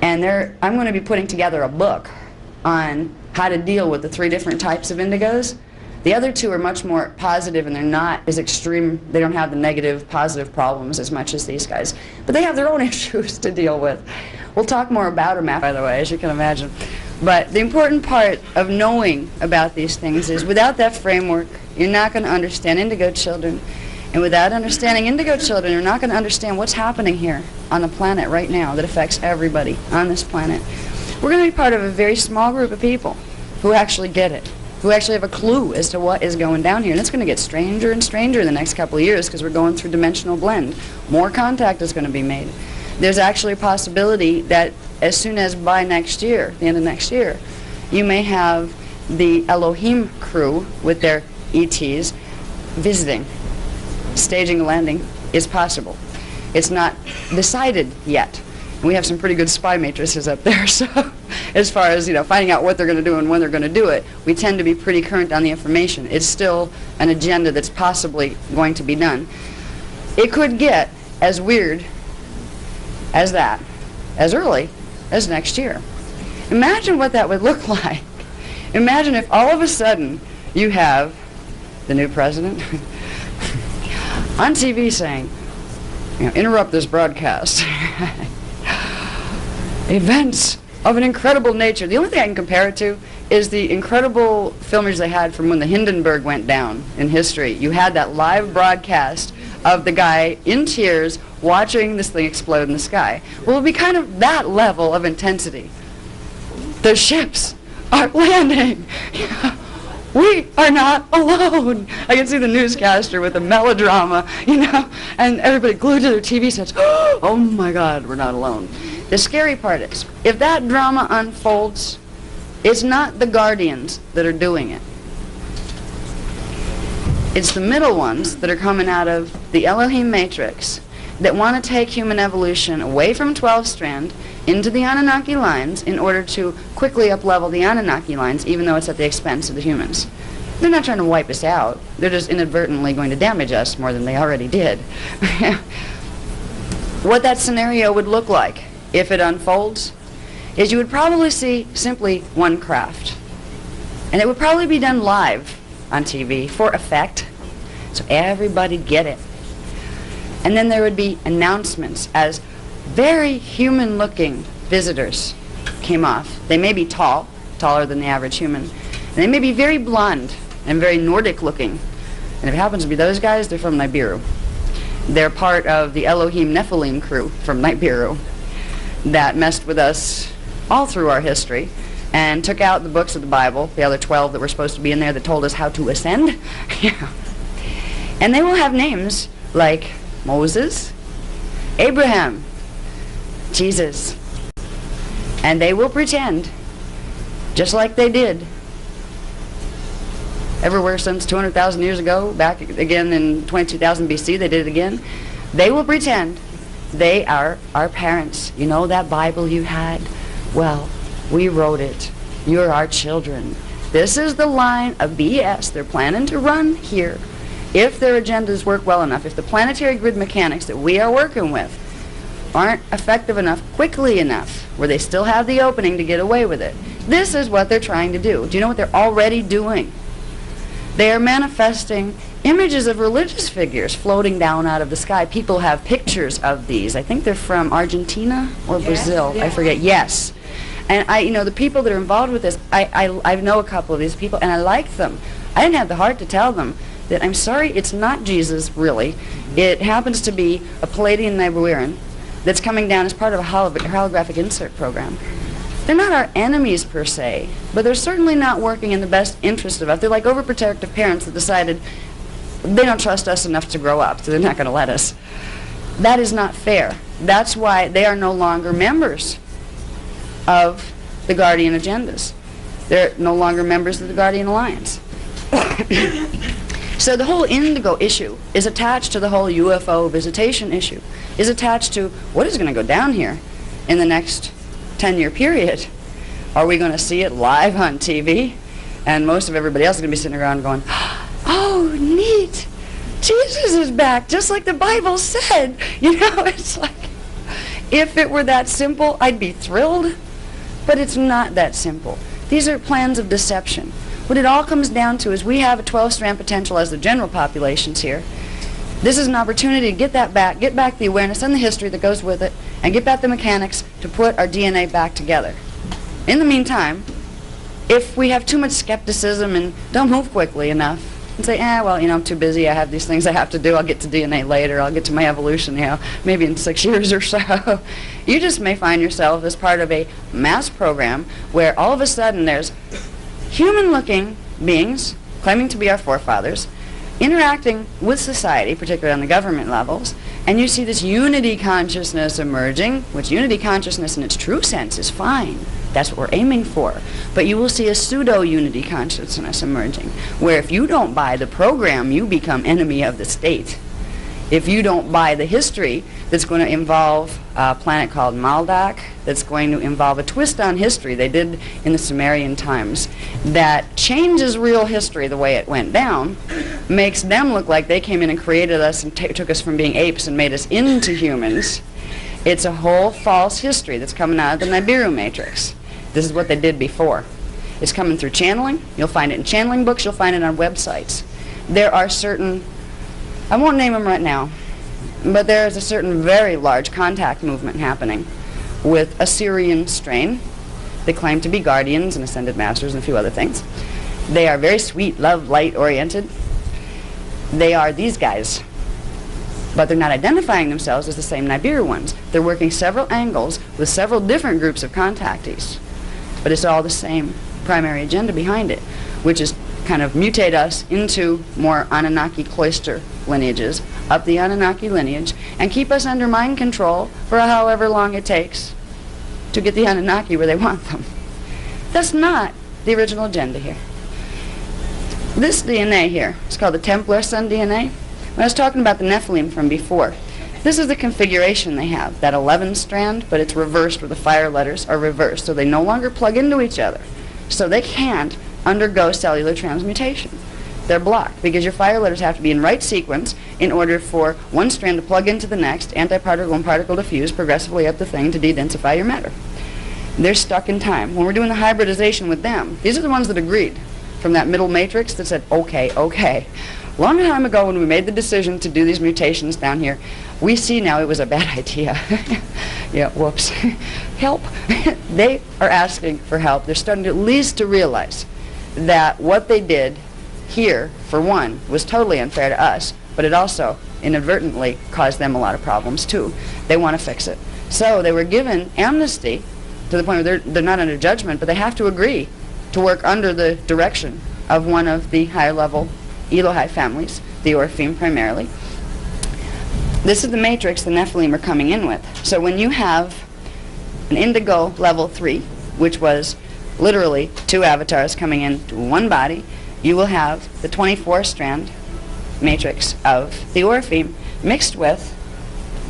And I'm going to be putting together a book on how to deal with the 3 different types of indigos. The other 2 are much more positive, and they're not as extreme. They don't have the negative, positive problems as much as these guys. But they have their own issues to deal with. We'll talk more about them, by the way, as you can imagine. But the important part of knowing about these things is without that framework, you're not going to understand indigo children. And without understanding indigo children, you're not going to understand what's happening here on the planet right now that affects everybody on this planet. We're going to be part of a very small group of people who actually get it, who actually have a clue as to what is going down here. And it's going to get stranger and stranger in the next couple of years because we're going through dimensional blend. More contact is going to be made. There's actually a possibility that as soon as by next year, the end of next year, you may have the Elohim crew with their ETs visiting. Staging a landing is possible. It's not decided yet. We have some pretty good spy matrices up there, so as far as, you know, finding out what they're going to do and when they're going to do it, we tend to be pretty current on the information. It's still an agenda that's possibly going to be done. It could get as weird as that, as early as next year. Imagine what that would look like. Imagine if all of a sudden you have the new president, on TV saying, interrupt this broadcast. Events of an incredible nature. The only thing I can compare it to is the incredible filmage they had from when the Hindenburg went down in history. You had that live broadcast of the guy in tears watching this thing explode in the sky. Well, it'll be kind of that level of intensity. The ships are landing. We are not alone. I can see the newscaster with the melodrama, and everybody glued to their TV sets. Oh my God, we're not alone. The scary part is, if that drama unfolds, it's not the guardians that are doing it. It's the middle ones that are coming out of the Elohim matrix that want to take human evolution away from 12-strand into the Anunnaki lines in order to quickly up-level the Anunnaki lines, even though it's at the expense of the humans. They're not trying to wipe us out. They're just inadvertently going to damage us more than they already did. What that scenario would look like if it unfolds is you would probably see simply one craft. And it would probably be done live on TV for effect, so everybody get it. And then there would be announcements as very human-looking visitors came off. They may be tall, taller than the average human, and they may be very blonde and very Nordic-looking. And if it happens to be those guys, they're from Nibiru. They're part of the Elohim Nephilim crew from Nibiru that messed with us all through our history and took out the books of the Bible, the other 12 that were supposed to be in there that told us how to ascend. And they will have names like Moses, Abraham, Jesus. And they will pretend, just like they did everywhere since 200,000 years ago, back again in 22,000 BC, they did it again. They will pretend they are our parents. You know that Bible you had? Well, we wrote it. You're our children. This is the line of BS they're planning to run here. If their agendas work well enough, if the planetary grid mechanics that we are working with aren't effective enough, quickly enough, where they still have the opening to get away with it, this is what they're trying to do. Do you know what they're already doing? They are manifesting images of religious figures floating down out of the sky. People have pictures of these. I think they're from Argentina or Brazil. I forget. Yes. And the people that are involved with this, I know a couple of these people, and I like them. I didn't have the heart to tell them that, I'm sorry, it's not Jesus, really. It happens to be a Palladian Nibiruan that's coming down as part of a holographic insert program. They're not our enemies per se, but they're certainly not working in the best interest of us. They're like overprotective parents that decided they don't trust us enough to grow up, so they're not going to let us. That is not fair. That's why they are no longer members of the Guardian agendas. They're no longer members of the Guardian Alliance. So the whole Indigo issue is attached to the whole UFO visitation issue, is attached to what is going to go down here in the next 10-year period. Are we going to see it live on TV? And most of everybody else is going to be sitting around going, oh, neat. Jesus is back, just like the Bible said. It's like, if it were that simple, I'd be thrilled. But it's not that simple. These are plans of deception. What it all comes down to is we have a 12-strand potential as the general populations here. This is an opportunity to get that back, get back the awareness and the history that goes with it, and get back the mechanics to put our DNA back together. In the meantime, if we have too much skepticism and don't move quickly enough and say, I'm too busy, I have these things I have to do, I'll get to DNA later, I'll get to my evolution, maybe in 6 years or so, you just may find yourself as part of a mass program where all of a sudden there's human-looking beings claiming to be our forefathers interacting with society, particularly on the government levels, and you see this unity consciousness emerging, which unity consciousness in its true sense is fine. That's what we're aiming for. But you will see a pseudo-unity consciousness emerging, where if you don't buy the program, you become enemy of the state. If you don't buy the history that's going to involve a planet called Maldak, that's going to involve a twist on history they did in the Sumerian times, that changes real history the way it went down, makes them look like they came in and created us and took us from being apes and made us into humans. It's a whole false history that's coming out of the Nibiru matrix. This is what they did before. It's coming through channeling. You'll find it in channeling books. You'll find it on websites. There are certain I won't name them right now, but there is a certain very large contact movement happening with a Syrian strain. They claim to be guardians and ascended masters and a few other things. They are very sweet, love, light oriented. They are these guys, but they're not identifying themselves as the same Nibiru ones. They're working several angles with several different groups of contactees, but it's all the same primary agenda behind it, which is kind of mutate us into more Anunnaki cloister lineages, up the Anunnaki lineage, and keep us under mind control for however long it takes to get the Anunnaki where they want them. That's not the original agenda here. This DNA here is called the Templar Sun DNA. When I was talking about the Nephilim from before, this is the configuration they have, that 11 strand, but it's reversed where the fire letters are reversed, so they no longer plug into each other. So they can't undergo cellular transmutation. They're blocked because your fire letters have to be in right sequence in order for one strand to plug into the next, antiparticle and particle diffuse progressively up the thing to de-densify your matter. They're stuck in time. When we're doing the hybridization with them, these are the ones that agreed from that middle matrix that said, okay, okay. Long time ago when we made the decision to do these mutations down here, we see now it was a bad idea. Yeah, whoops. Help. They are asking for help. They're starting to, at least to realize that what they did here, for one, was totally unfair to us, but it also inadvertently caused them a lot of problems too. They want to fix it. So they were given amnesty to the point where they're not under judgment, but they have to agree to work under the direction of one of the higher level Elohai families, the Oraphim primarily. This is the matrix the Nephilim are coming in with. So when you have an indigo level 3, which was literally 2 avatars coming into one body, you will have the 24 strand matrix of the Oraphim mixed with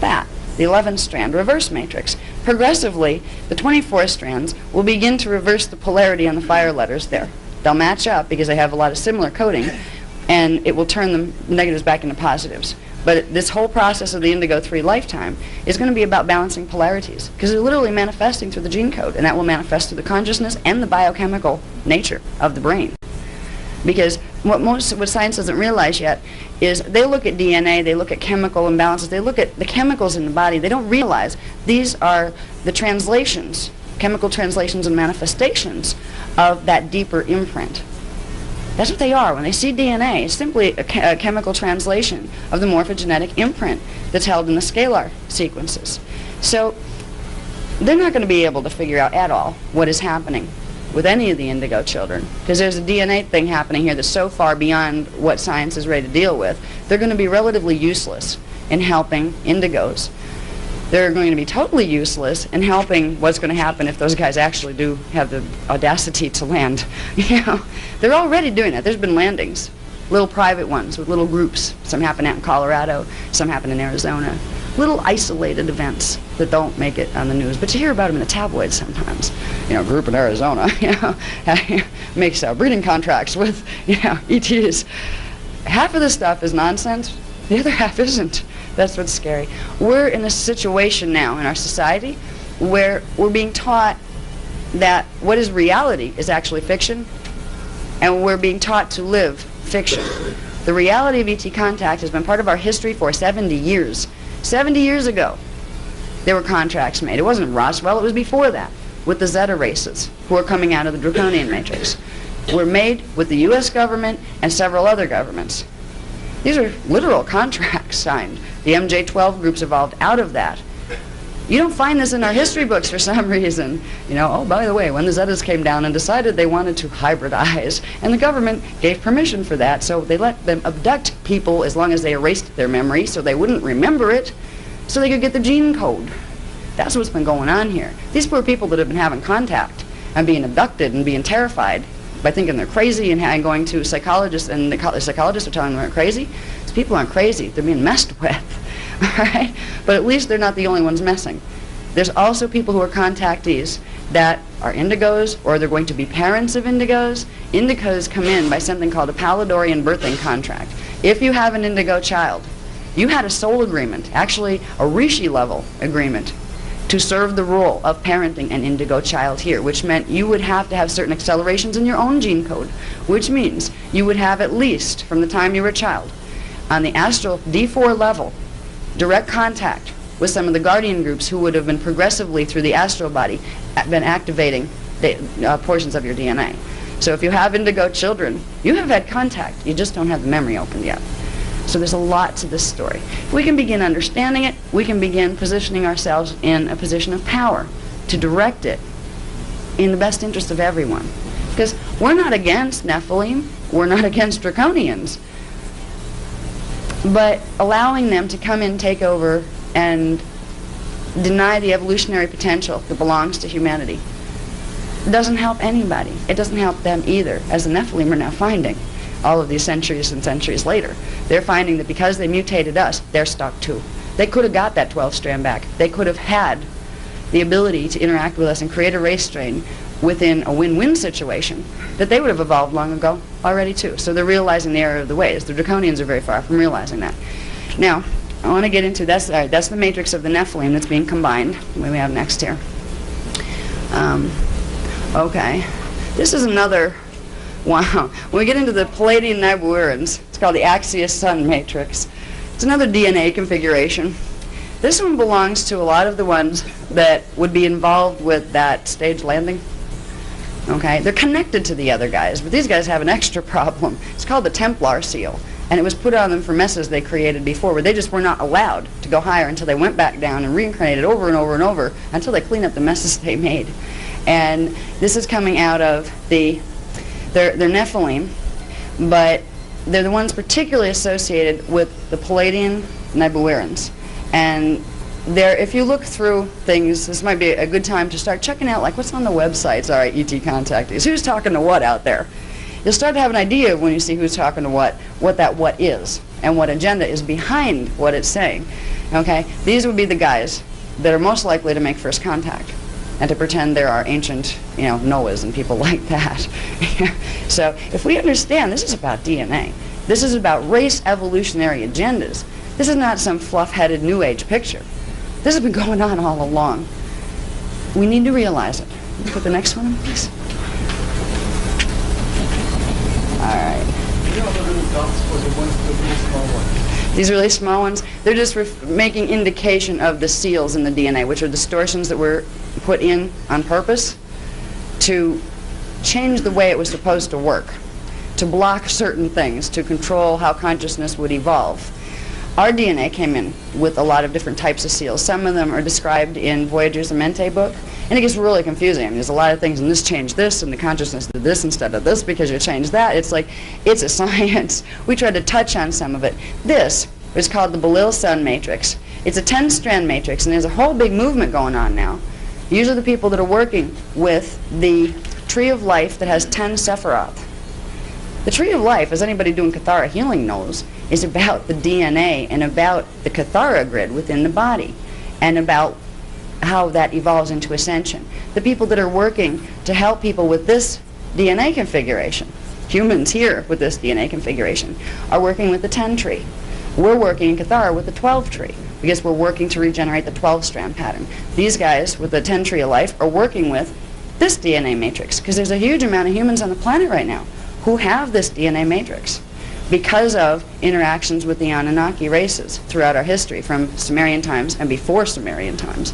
that, the 11 strand reverse matrix. Progressively, the 24 strands will begin to reverse the polarity on the fire letters there. They'll match up because they have a lot of similar coding, and it will turn the negatives back into positives. But this whole process of the Indigo 3 lifetime is going to be about balancing polarities, because they're literally manifesting through the gene code, and that will manifest through the consciousness and the biochemical nature of the brain. Because what science doesn't realize yet is they look at DNA, they look at chemical imbalances, they look at the chemicals in the body. They don't realize these are the translations, chemical translations and manifestations of that deeper imprint. That's what they are. When they see DNA, it's simply a chemical translation of the morphogenetic imprint that's held in the scalar sequences. So they're not going to be able to figure out at all what is happening with any of the indigo children, because there's a DNA thing happening here that's so far beyond what science is ready to deal with. They're going to be relatively useless in helping indigos. They're going to be totally useless in helping what's going to happen if those guys actually do have the audacity to land. You know, they're already doing it. There's been landings, little private ones with little groups. Some happen out in Colorado, some happen in Arizona. Little isolated events that don't make it on the news, but you hear about them in the tabloids sometimes. You know, group in Arizona, you know, makes breeding contracts with, you know, ETs. Half of the stuff is nonsense. The other half isn't. That's what's scary. We're in a situation now in our society where we're being taught that what is reality is actually fiction, and we're being taught to live fiction. The reality of ET contact has been part of our history for 70 years. 70 years ago, there were contracts made. It wasn't Roswell, it was before that, with the Zeta races, who are coming out of the Draconian matrix. Were made with the U.S. government and several other governments. These are literal contracts signed. The MJ-12 groups evolved out of that. You don't find this in our history books for some reason. You know, oh, by the way, when the Zetas came down and decided they wanted to hybridize, and the government gave permission for that, so they let them abduct people as long as they erased their memory so they wouldn't remember it, so they could get the gene code. That's what's been going on here. These poor people that have been having contact and being abducted and being terrified by thinking they're crazy and going to psychologists, and the psychologists are telling them they're crazy. These people aren't crazy. They're being messed with. All right? But at least they're not the only ones messing. There's also people who are contactees that are indigos, or they're going to be parents of indigos. Indigos come in by something called a Palladorian birthing contract. If you have an indigo child, you had a soul agreement, actually a Rishi level agreement, to serve the role of parenting an indigo child here, which meant you would have to have certain accelerations in your own gene code, which means you would have at least, from the time you were a child, on the astral D4 level, direct contact with some of the guardian groups who would have been progressively through the astral body been activating portions of your DNA. So if you have indigo children, you have had contact. You just don't have the memory opened yet. So there's a lot to this story. If we can begin understanding it, we can begin positioning ourselves in a position of power to direct it in the best interest of everyone. Because we're not against Nephilim, we're not against Draconians, but allowing them to come in, take over, and deny the evolutionary potential that belongs to humanity doesn't help anybody. It doesn't help them either, as the Nephilim are now finding all of these centuries and centuries later. They're finding that because they mutated us, they're stuck too. They could have got that 12th strand back. They could have had the ability to interact with us and create a race strain within a win-win situation that they would have evolved long ago already too. So they're realizing the error of the ways. The Draconians are very far from realizing that. Now, I want to get into that's the matrix of the Nephilim that's being combined. What do we have next here? Okay, this is another. Wow. When we get into the Palladian Nibiruans, it's called the Axios Sun matrix. It's another DNA configuration. This one belongs to a lot of the ones that would be involved with that stage landing. Okay, they're connected to the other guys, but these guys have an extra problem. It's called the Templar seal, and it was put on them for messes they created before, where they just were not allowed to go higher until they went back down and reincarnated over and over and over until they clean up the messes they made. And this is coming out of they're Nephilim, but they're the ones particularly associated with the Palladian Nibiruans. And if you look through things, this might be a good time to start checking out, like, what's on the websites, all right, ET contactees, who's talking to what out there. You'll start to have an idea when you see who's talking to what that what is, and what agenda is behind what it's saying. Okay, these would be the guys that are most likely to make first contact, and to pretend there are ancient, Noahs and people like that. So if we understand, this is about DNA. This is about race evolutionary agendas. This is not some fluff-headed New Age picture. This has been going on all along. We need to realize it. Put the next one in, please. All right. These really small ones, they're just making indication of the seals in the DNA, which are distortions that were put in on purpose to change the way it was supposed to work, to block certain things, to control how consciousness would evolve. Our DNA came in with a lot of different types of seals. Some of them are described in Voyager's Amente book, and it gets really confusing. I mean, there's a lot of things, and this changed this, and the consciousness did this instead of this because you changed that. It's like, it's a science. We tried to touch on some of it. This is called the Belil Sun matrix. It's a 10-strand matrix, and there's a whole big movement going on now. Usually the people that are working with the Tree of Life that has 10 Sephiroth. The Tree of Life, as anybody doing Cathara healing knows, is about the DNA and about the Cathara grid within the body and about how that evolves into ascension. The people that are working to help people with this DNA configuration, humans here with this DNA configuration, are working with the 10 tree. We're working in Cathara with the 12 tree because we're working to regenerate the 12-strand pattern. These guys with the 10 tree of life are working with this DNA matrix because there's a huge amount of humans on the planet right now who have this DNA matrix because of interactions with the Anunnaki races throughout our history from Sumerian times and before Sumerian times.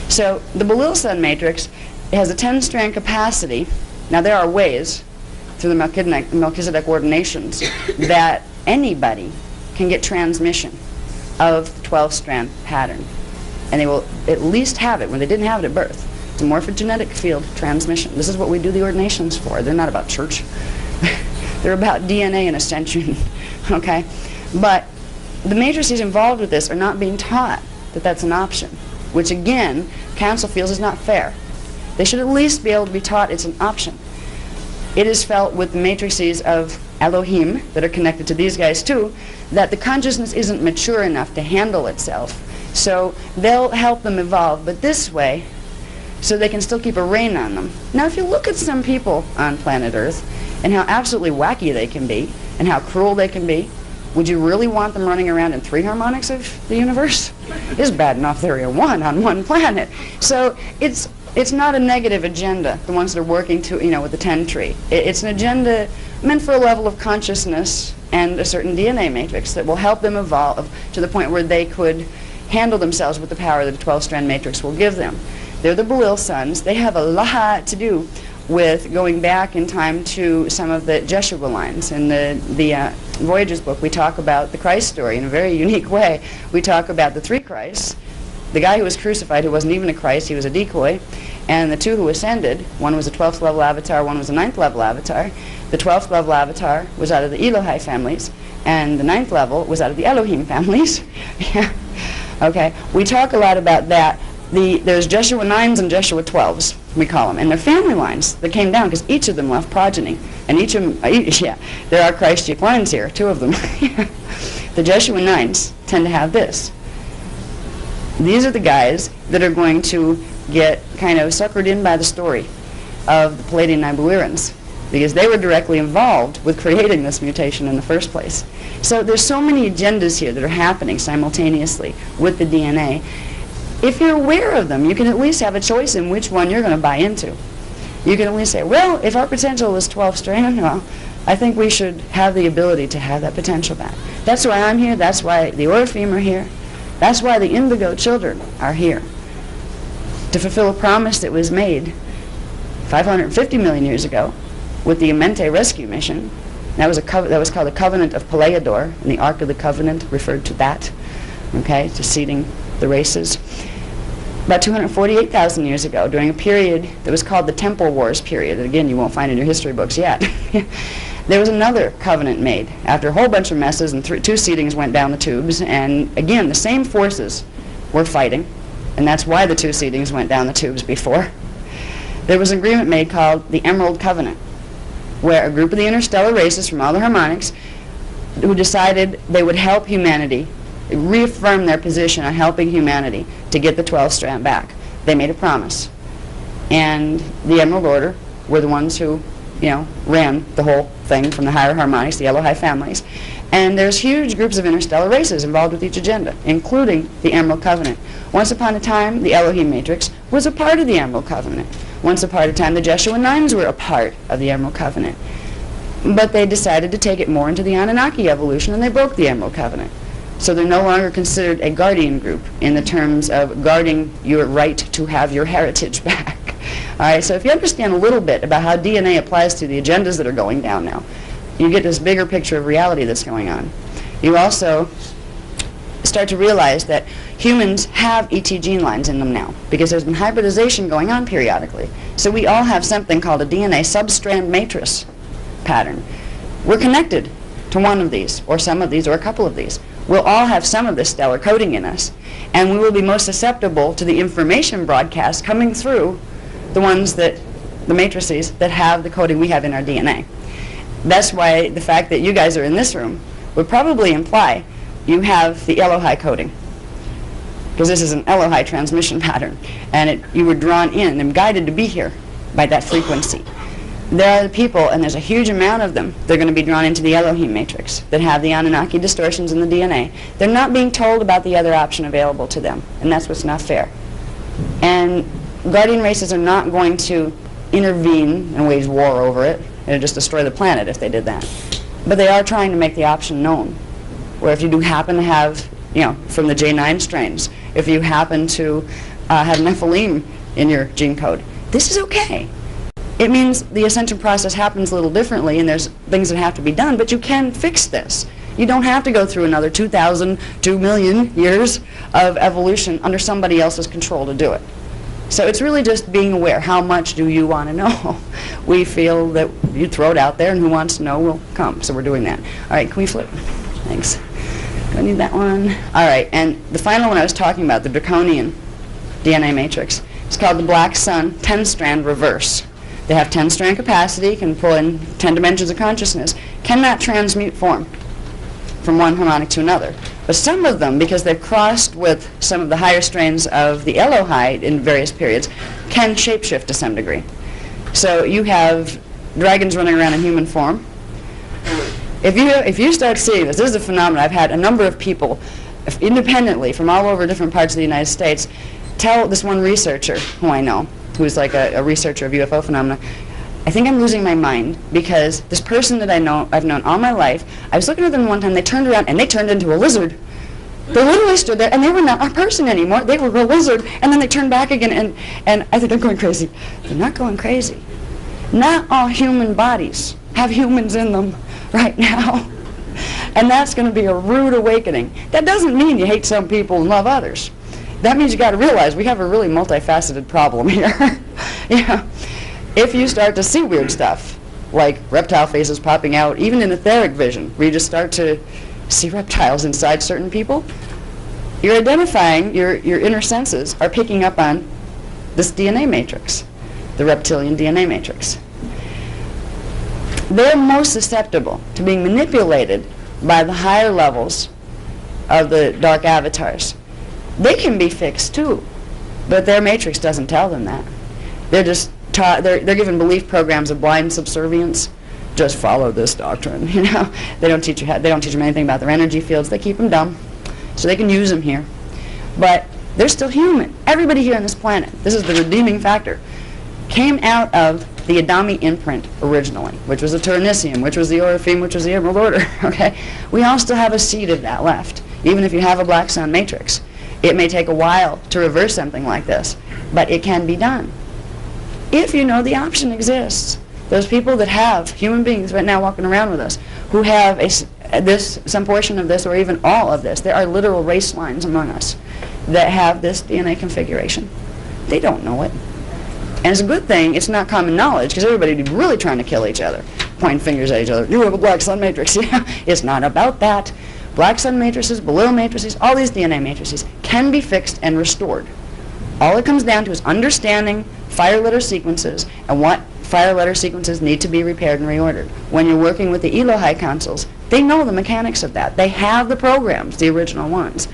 So the Belil Sun matrix has a 10-strand capacity. Now there are ways through the Melchizedek ordinations that anybody can get transmission of the 12-strand pattern. And they will at least have it when they didn't have it at birth. It's a morphogenetic field transmission. This is what we do the ordinations for. They're not about church. They're about DNA and ascension, okay? But the matrices involved with this are not being taught that that's an option, which again, Council feels is not fair. They should at least be able to be taught it's an option. It is felt with the matrices of Elohim that are connected to these guys too, that the consciousness isn't mature enough to handle itself. So they'll help them evolve, but this way, so they can still keep a rein on them. Now if you look at some people on planet Earth, and how absolutely wacky they can be, and how cruel they can be, would you really want them running around in 3 harmonics of the universe? It's bad enough they're in 1 on 1 planet. So it's not a negative agenda, the ones that are working to, with the 10 tree. It's an agenda meant for a level of consciousness and a certain DNA matrix that will help them evolve to the point where they could handle themselves with the power that a 12-strand matrix will give them. They're the Belil sons. They have a lot to do with going back in time to some of the Jeshua lines. In the Voyages book, we talk about the Christ story in a very unique way. We talk about the three Christs, the guy who was crucified who wasn't even a Christ, he was a decoy, and the two who ascended. One was a 12th level avatar, one was a 9th level avatar. The 12th level avatar was out of the Elohai families, and the 9th level was out of the Elohim families. Yeah. Okay, we talk a lot about that. There's Jeshua 9s and Jeshua 12s, we call them, and they're family lines that came down because each of them left progeny, and each of them, yeah, there are Christic lines here, two of them. The Jeshua 9s tend to have this. These are the guys that are going to get kind of suckered in by the story of the Palladian Nibiruans, because they were directly involved with creating this mutation in the first place. So there's so many agendas here that are happening simultaneously with the DNA. If you're aware of them, you can at least have a choice in which one you're going to buy into. You can at least say, well, if our potential is 12-strand, well, I think we should have the ability to have that potential back. That's why I'm here. That's why the Oraphim are here. That's why the Indigo Children are here, to fulfill a promise that was made 550 million years ago with the Amente rescue mission. That was called the Covenant of Peleador, and the Ark of the Covenant referred to that, okay, to seeding the races. About 248,000 years ago, during a period that was called the Temple Wars period, that again you won't find in your history books yet, there was another covenant made after a whole bunch of messes, and two seedings went down the tubes, and again the same forces were fighting, and that's why the two seedings went down the tubes before. There was an agreement made called the Emerald Covenant, where a group of the interstellar races from all the harmonics who decided they would help humanity, reaffirm their position on helping humanity to get the 12-strand back. They made a promise. And the Emerald Order were the ones who, you know, ran the whole thing from the higher harmonics, the Elohai families. And there's huge groups of interstellar races involved with each agenda, including the Emerald Covenant. Once upon a time, the Elohim Matrix was a part of the Emerald Covenant. Once upon a time, the Jeshua 9s were a part of the Emerald Covenant. But they decided to take it more into the Anunnaki evolution, and they broke the Emerald Covenant. So they're no longer considered a guardian group in the terms of guarding your right to have your heritage back. All right, so if you understand a little bit about how DNA applies to the agendas that are going down now, you get this bigger picture of reality that's going on. You also start to realize that humans have ET gene lines in them now, because there's been hybridization going on periodically. So we all have something called a DNA substrand matrix pattern. We're connected to one of these, or some of these, or a couple of these. We'll all have some of this stellar coding in us, and we will be most susceptible to the information broadcast coming through the ones that, the matrices that have the coding we have in our DNA. That's why the fact that you guys are in this room would probably imply you have the Elohai coding, because this is an Elohai transmission pattern, and you were drawn in and guided to be here by that frequency. There are the people, and there's a huge amount of them, they're going to be drawn into the Elohim matrix that have the Anunnaki distortions in the DNA. They're not being told about the other option available to them, and that's what's not fair. And guardian races are not going to intervene and wage war over it. It'll just destroy the planet if they did that. But they are trying to make the option known, where if you do happen to have, you know, from the J9 strains, if you happen to have Nephilim in your gene code, this is okay. It means the ascension process happens a little differently, and there's things that have to be done, but you can fix this. You don't have to go through another 2,000, 2 million years of evolution under somebody else's control to do it. So it's really just being aware. How much do you want to know? We feel that you throw it out there, and who wants to know will come. So we're doing that. All right, can we flip? Thanks. Do I need that one? All right, and the final one I was talking about, the draconian DNA matrix, it's called the Black Sun 10-strand reverse. They have 10-strand capacity, can pull in 10 dimensions of consciousness, cannot transmute form from one harmonic to another. But some of them, because they've crossed with some of the higher strains of the Elohai in various periods, can shapeshift to some degree. So you have dragons running around in human form. If you start seeing this is a phenomenon. I've had a number of people independently from all over different parts of the United States tell this one researcher who I know, who's like a researcher of UFO phenomena, I think I'm losing my mind because this person that I've known all my life, I was looking at them one time, they turned around and they turned into a lizard. They literally stood there and they were not a person anymore. They were a lizard, and then they turned back again, and I think I'm going crazy. They're not going crazy. Not all human bodies have humans in them right now. And that's going to be a rude awakening. That doesn't mean you hate some people and love others. That means you got to realize we have a really multifaceted problem here. Yeah. If you start to see weird stuff, like reptile faces popping out, even in etheric vision, where you just start to see reptiles inside certain people, you're identifying, your inner senses are picking up on this DNA matrix, the reptilian DNA matrix. They're most susceptible to being manipulated by the higher levels of the dark avatars. They can be fixed too, but their matrix doesn't tell them that. They're just taught, they're given belief programs of blind subservience. Just follow this doctrine, you know. They don't teach them anything about their energy fields. They keep them dumb, so they can use them here. But they're still human. Everybody here on this planet, this is the redeeming factor, came out of the Adami imprint originally, which was the Turaneusiam, which was the Oraphim, which was the Emerald Order, okay? We all still have a seed of that left, even if you have a black sun matrix. It may take a while to reverse something like this, but it can be done. If you know the option exists. Those people that have, human beings right now walking around with us, who have some portion of this or even all of this, there are literal race lines among us that have this DNA configuration. They don't know it. And it's a good thing it's not common knowledge, because everybody would be really trying to kill each other, pointing fingers at each other. You have a black sun matrix. Yeah, it's not about that. Black sun matrices, Balil matrices, all these DNA matrices can be fixed and restored. All it comes down to is understanding fire letter sequences and what fire letter sequences need to be repaired and reordered. When you're working with the Elohai councils, they know the mechanics of that. They have the programs, the original ones.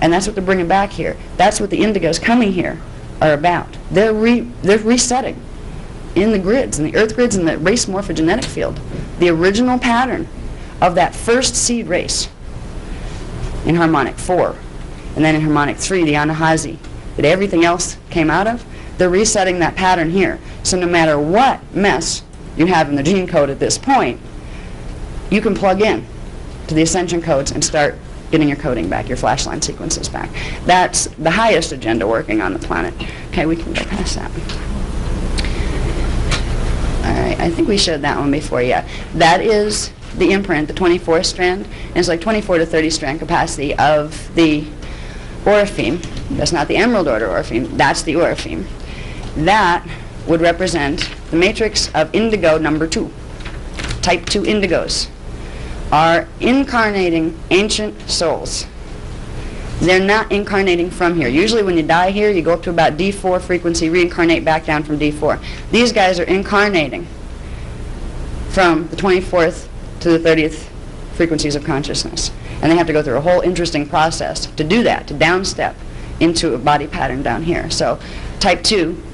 And that's what they're bringing back here. That's what the indigos coming here are about. They're resetting in the grids, in the earth grids, in the race morphogenetic field, the original pattern of that first seed race in harmonic 4, and then in harmonic 3, the Anahazi, that everything else came out of. They're resetting that pattern here. So no matter what mess you have in the gene code at this point, you can plug in to the ascension codes and start getting your coding back, your flashline sequences back. That's the highest agenda working on the planet. Okay, we can go past that. All right, I think we showed that one before, yeah. That is the imprint, the 24th strand, and it's like 24 to 30 strand capacity of the Oraphim. That's not the Emerald Order Oraphim, that's the Oraphim. That would represent the matrix of indigo number 2. Type 2 indigos are incarnating ancient souls. They're not incarnating from here. Usually when you die here, you go up to about D4 frequency, reincarnate back down from D4. These guys are incarnating from the 24th to the 30th frequencies of consciousness. And they have to go through a whole interesting process to do that, to downstep into a body pattern down here. So type 2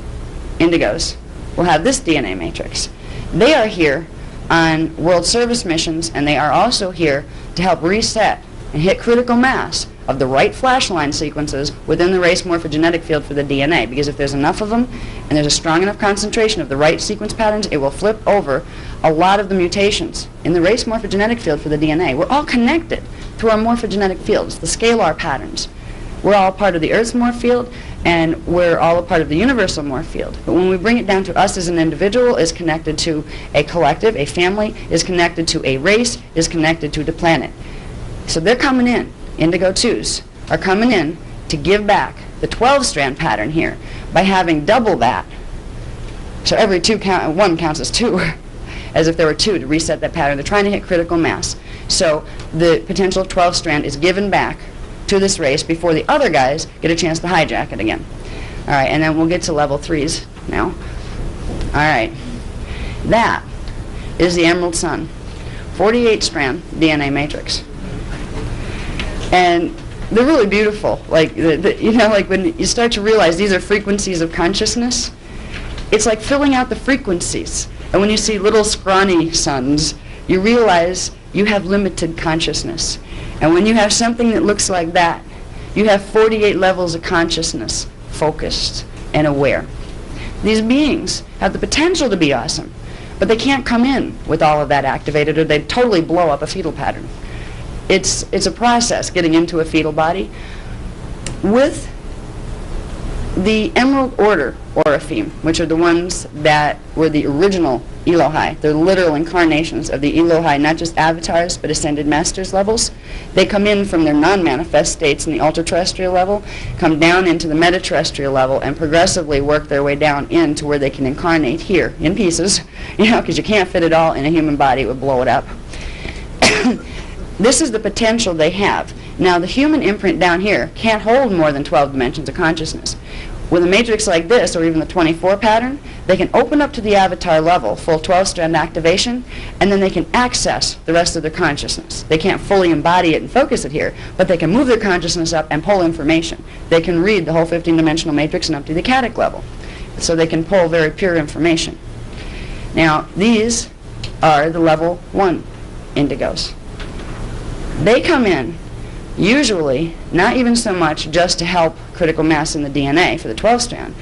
indigos will have this DNA matrix. They are here on world service missions, and they are also here to help reset and hit critical mass of the right flashline sequences within the race morphogenetic field for the DNA, because if there's enough of them and there's a strong enough concentration of the right sequence patterns, it will flip over a lot of the mutations in the race morphogenetic field for the DNA. We're all connected through our morphogenetic fields, the scalar patterns. We're all part of the Earth's morph field, and we're all a part of the universal morph field. But when we bring it down to us as an individual, is connected to a collective, a family, is connected to a race, is connected to the planet. So they're coming in. Indigo 2s are coming in to give back the 12-strand pattern here by having double that. So every one counts as 2, as if there were 2 to reset that pattern. They're trying to hit critical mass. So the potential of 12-strand is given back to this race before the other guys get a chance to hijack it again. All right, and then we'll get to level 3s now. All right, that is the Emerald Sun, 48-strand DNA matrix. And they're really beautiful. Like, you know, like when you start to realize these are frequencies of consciousness, it's like filling out the frequencies. And when you see little scrawny suns, you realize you have limited consciousness. And when you have something that looks like that, you have 48 levels of consciousness, focused and aware. These beings have the potential to be awesome, But they can't come in with all of that activated, or they'd totally blow up a fetal pattern. It's a process getting into a fetal body. With the Emerald Order Oraphim, which are the ones that were the original Elohai, they're literal incarnations of the Elohai, not just avatars, but ascended masters levels. They come in from their non-manifest states in the ultra-terrestrial level, come down into the meta-terrestrial level, and progressively work their way down into where they can incarnate here, in pieces, because you can't fit it all in a human body, it would blow it up. This is the potential they have. Now, the human imprint down here can't hold more than 12 dimensions of consciousness. With a matrix like this, or even the 24 pattern, they can open up to the avatar level, full 12-strand activation, and then they can access the rest of their consciousness. They can't fully embody it and focus it here, but they can move their consciousness up and pull information. They can read the whole 15-dimensional matrix and up to the Katic level. So they can pull very pure information. Now, these are the level 1 indigos. They come in usually not even so much just to help critical mass in the DNA for the 12-strand.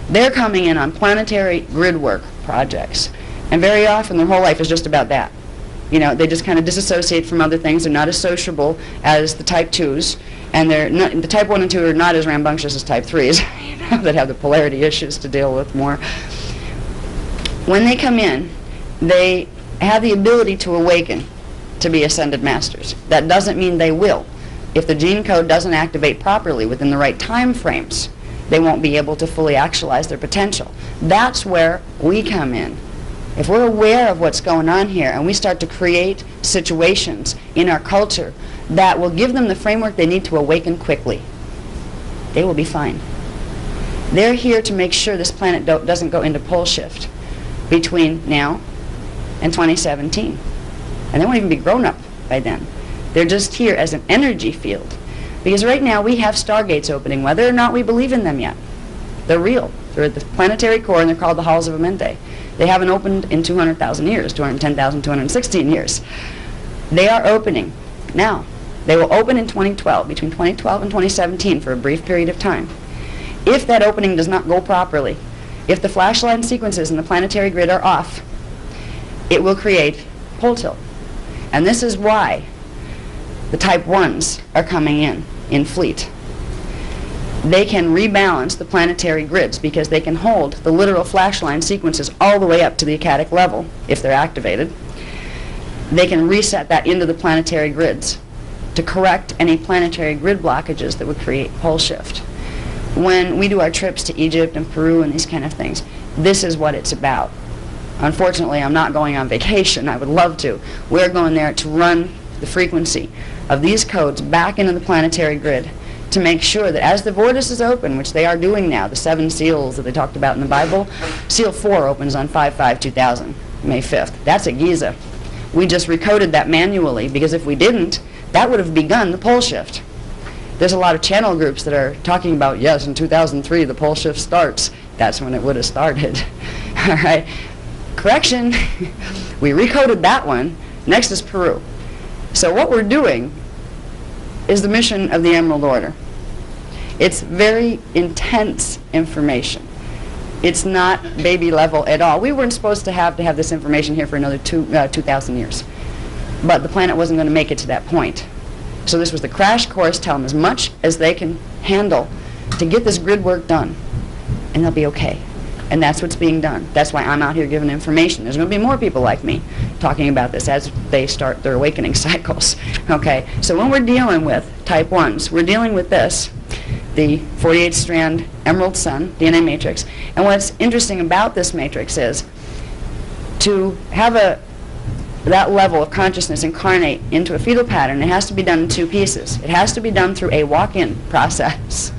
They're coming in on planetary grid work projects. And very often their whole life is just about that. You know, they just kind of disassociate from other things. They're not as sociable as the type 2s. And they're not, the type 1 and 2 are not as rambunctious as type 3s, that have the polarity issues to deal with more. When they come in, they have the ability to awaken to be ascended masters. That doesn't mean they will. If the gene code doesn't activate properly within the right time frames, they won't be able to fully actualize their potential. That's where we come in. If we're aware of what's going on here and we start to create situations in our culture that will give them the framework they need to awaken quickly, they will be fine. They're here to make sure this planet doesn't go into pole shift between now and 2017. And they won't even be grown up by then. They're just here as an energy field. Because right now we have stargates opening, whether or not we believe in them yet. They're real. They're at the planetary core, and they're called the Halls of Amente. They haven't opened in 200,000 years, 210,000, 216 years. They are opening now. They will open in 2012, between 2012 and 2017 for a brief period of time. If that opening does not go properly, if the flashline sequences in the planetary grid are off, it will create pole tilt. And this is why the type 1s are coming in fleet. They can rebalance the planetary grids because they can hold the literal flashline sequences all the way up to the Akatic level if they're activated. They can reset that into the planetary grids to correct any planetary grid blockages that would create pole shift. When we do our trips to Egypt and Peru and these kind of things, this is what it's about. Unfortunately, I'm not going on vacation. I would love to. We're going there to run the frequency of these codes back into the planetary grid to make sure that as the vortice is open, which they are doing now, the 7 seals that they talked about in the Bible, seal 4 opens on 5/5/2000, May 5th. That's at Giza. We just recoded that manually because if we didn't, that would have begun the pole shift. There's a lot of channel groups that are talking about, yes, in 2003 the pole shift starts. That's when it would have started. All right. Correction. We recoded that one. Next is Peru. So what we're doing is the mission of the Emerald Order. It's very intense information. It's not baby level at all. We weren't supposed to have this information here for another 2,000 years. But the planet wasn't going to make it to that point. So this was the crash course, tell them as much as they can handle to get this grid work done. And they'll be okay. And that's what's being done. That's why I'm out here giving information. There's going to be more people like me talking about this as they start their awakening cycles. Okay, so when we're dealing with type 1s, we're dealing with this, the 48-strand Emerald Sun DNA matrix. And what's interesting about this matrix is to have that level of consciousness incarnate into a fetal pattern, it has to be done in 2 pieces. It has to be done through a walk-in process.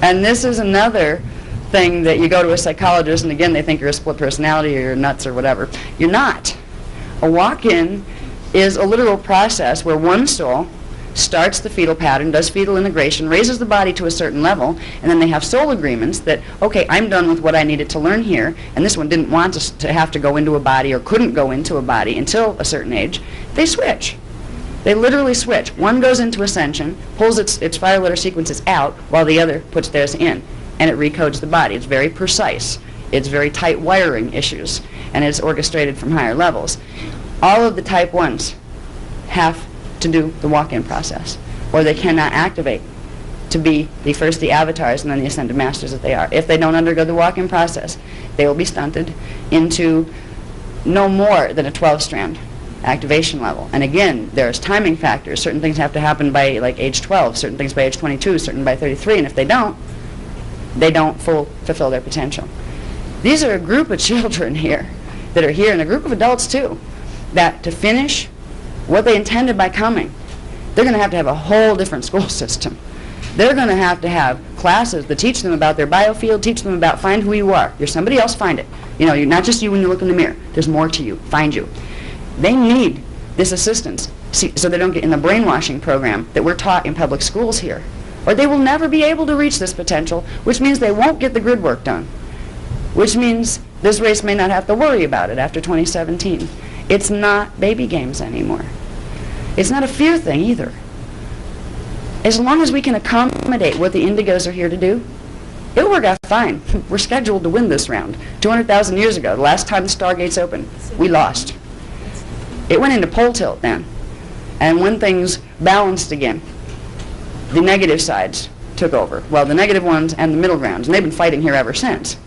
And this is another thing that you go to a psychologist and again they think you're a split personality or you're nuts or whatever. You're not. A walk-in is a literal process where one soul starts the fetal pattern, does fetal integration, raises the body to a certain level, and then they have soul agreements that, okay, I'm done with what I needed to learn here, and this one didn't want to have to go into a body or couldn't go into a body until a certain age. They switch. They literally switch. One goes into ascension, pulls its fire letter sequences out while the other puts theirs in. And it recodes the body. It's very precise. It's very tight wiring issues, and it's orchestrated from higher levels. All of the type 1s have to do the walk-in process, or they cannot activate to be the avatars and then the ascended masters that they are. If they don't undergo the walk-in process, they will be stunted into no more than a 12-strand activation level. And again, there's timing factors. Certain things have to happen by like age 12, certain things by age 22, certain by 33, and if they don't fulfill their potential. These are a group of children here that are here, and a group of adults too, that to finish what they intended by coming, they're going to have a whole different school system. They're going to have classes that teach them about their biofield, teach them about find who you are. You're somebody else, find it. You know, you're not just you when you look in the mirror. There's more to you. Find you. They need this assistance so they don't get in the brainwashing program that we're taught in public schools here. Or they will never be able to reach this potential, which means they won't get the grid work done. Which means this race may not have to worry about it after 2017. It's not baby games anymore. It's not a fear thing either. As long as we can accommodate what the Indigos are here to do, it'll work out fine. We're scheduled to win this round. 200,000 years ago, the last time the stargates opened, we lost. It went into pole tilt then. And when things balanced again, the negative sides took over. Well, the negative ones and the middle grounds, and they've been fighting here ever since.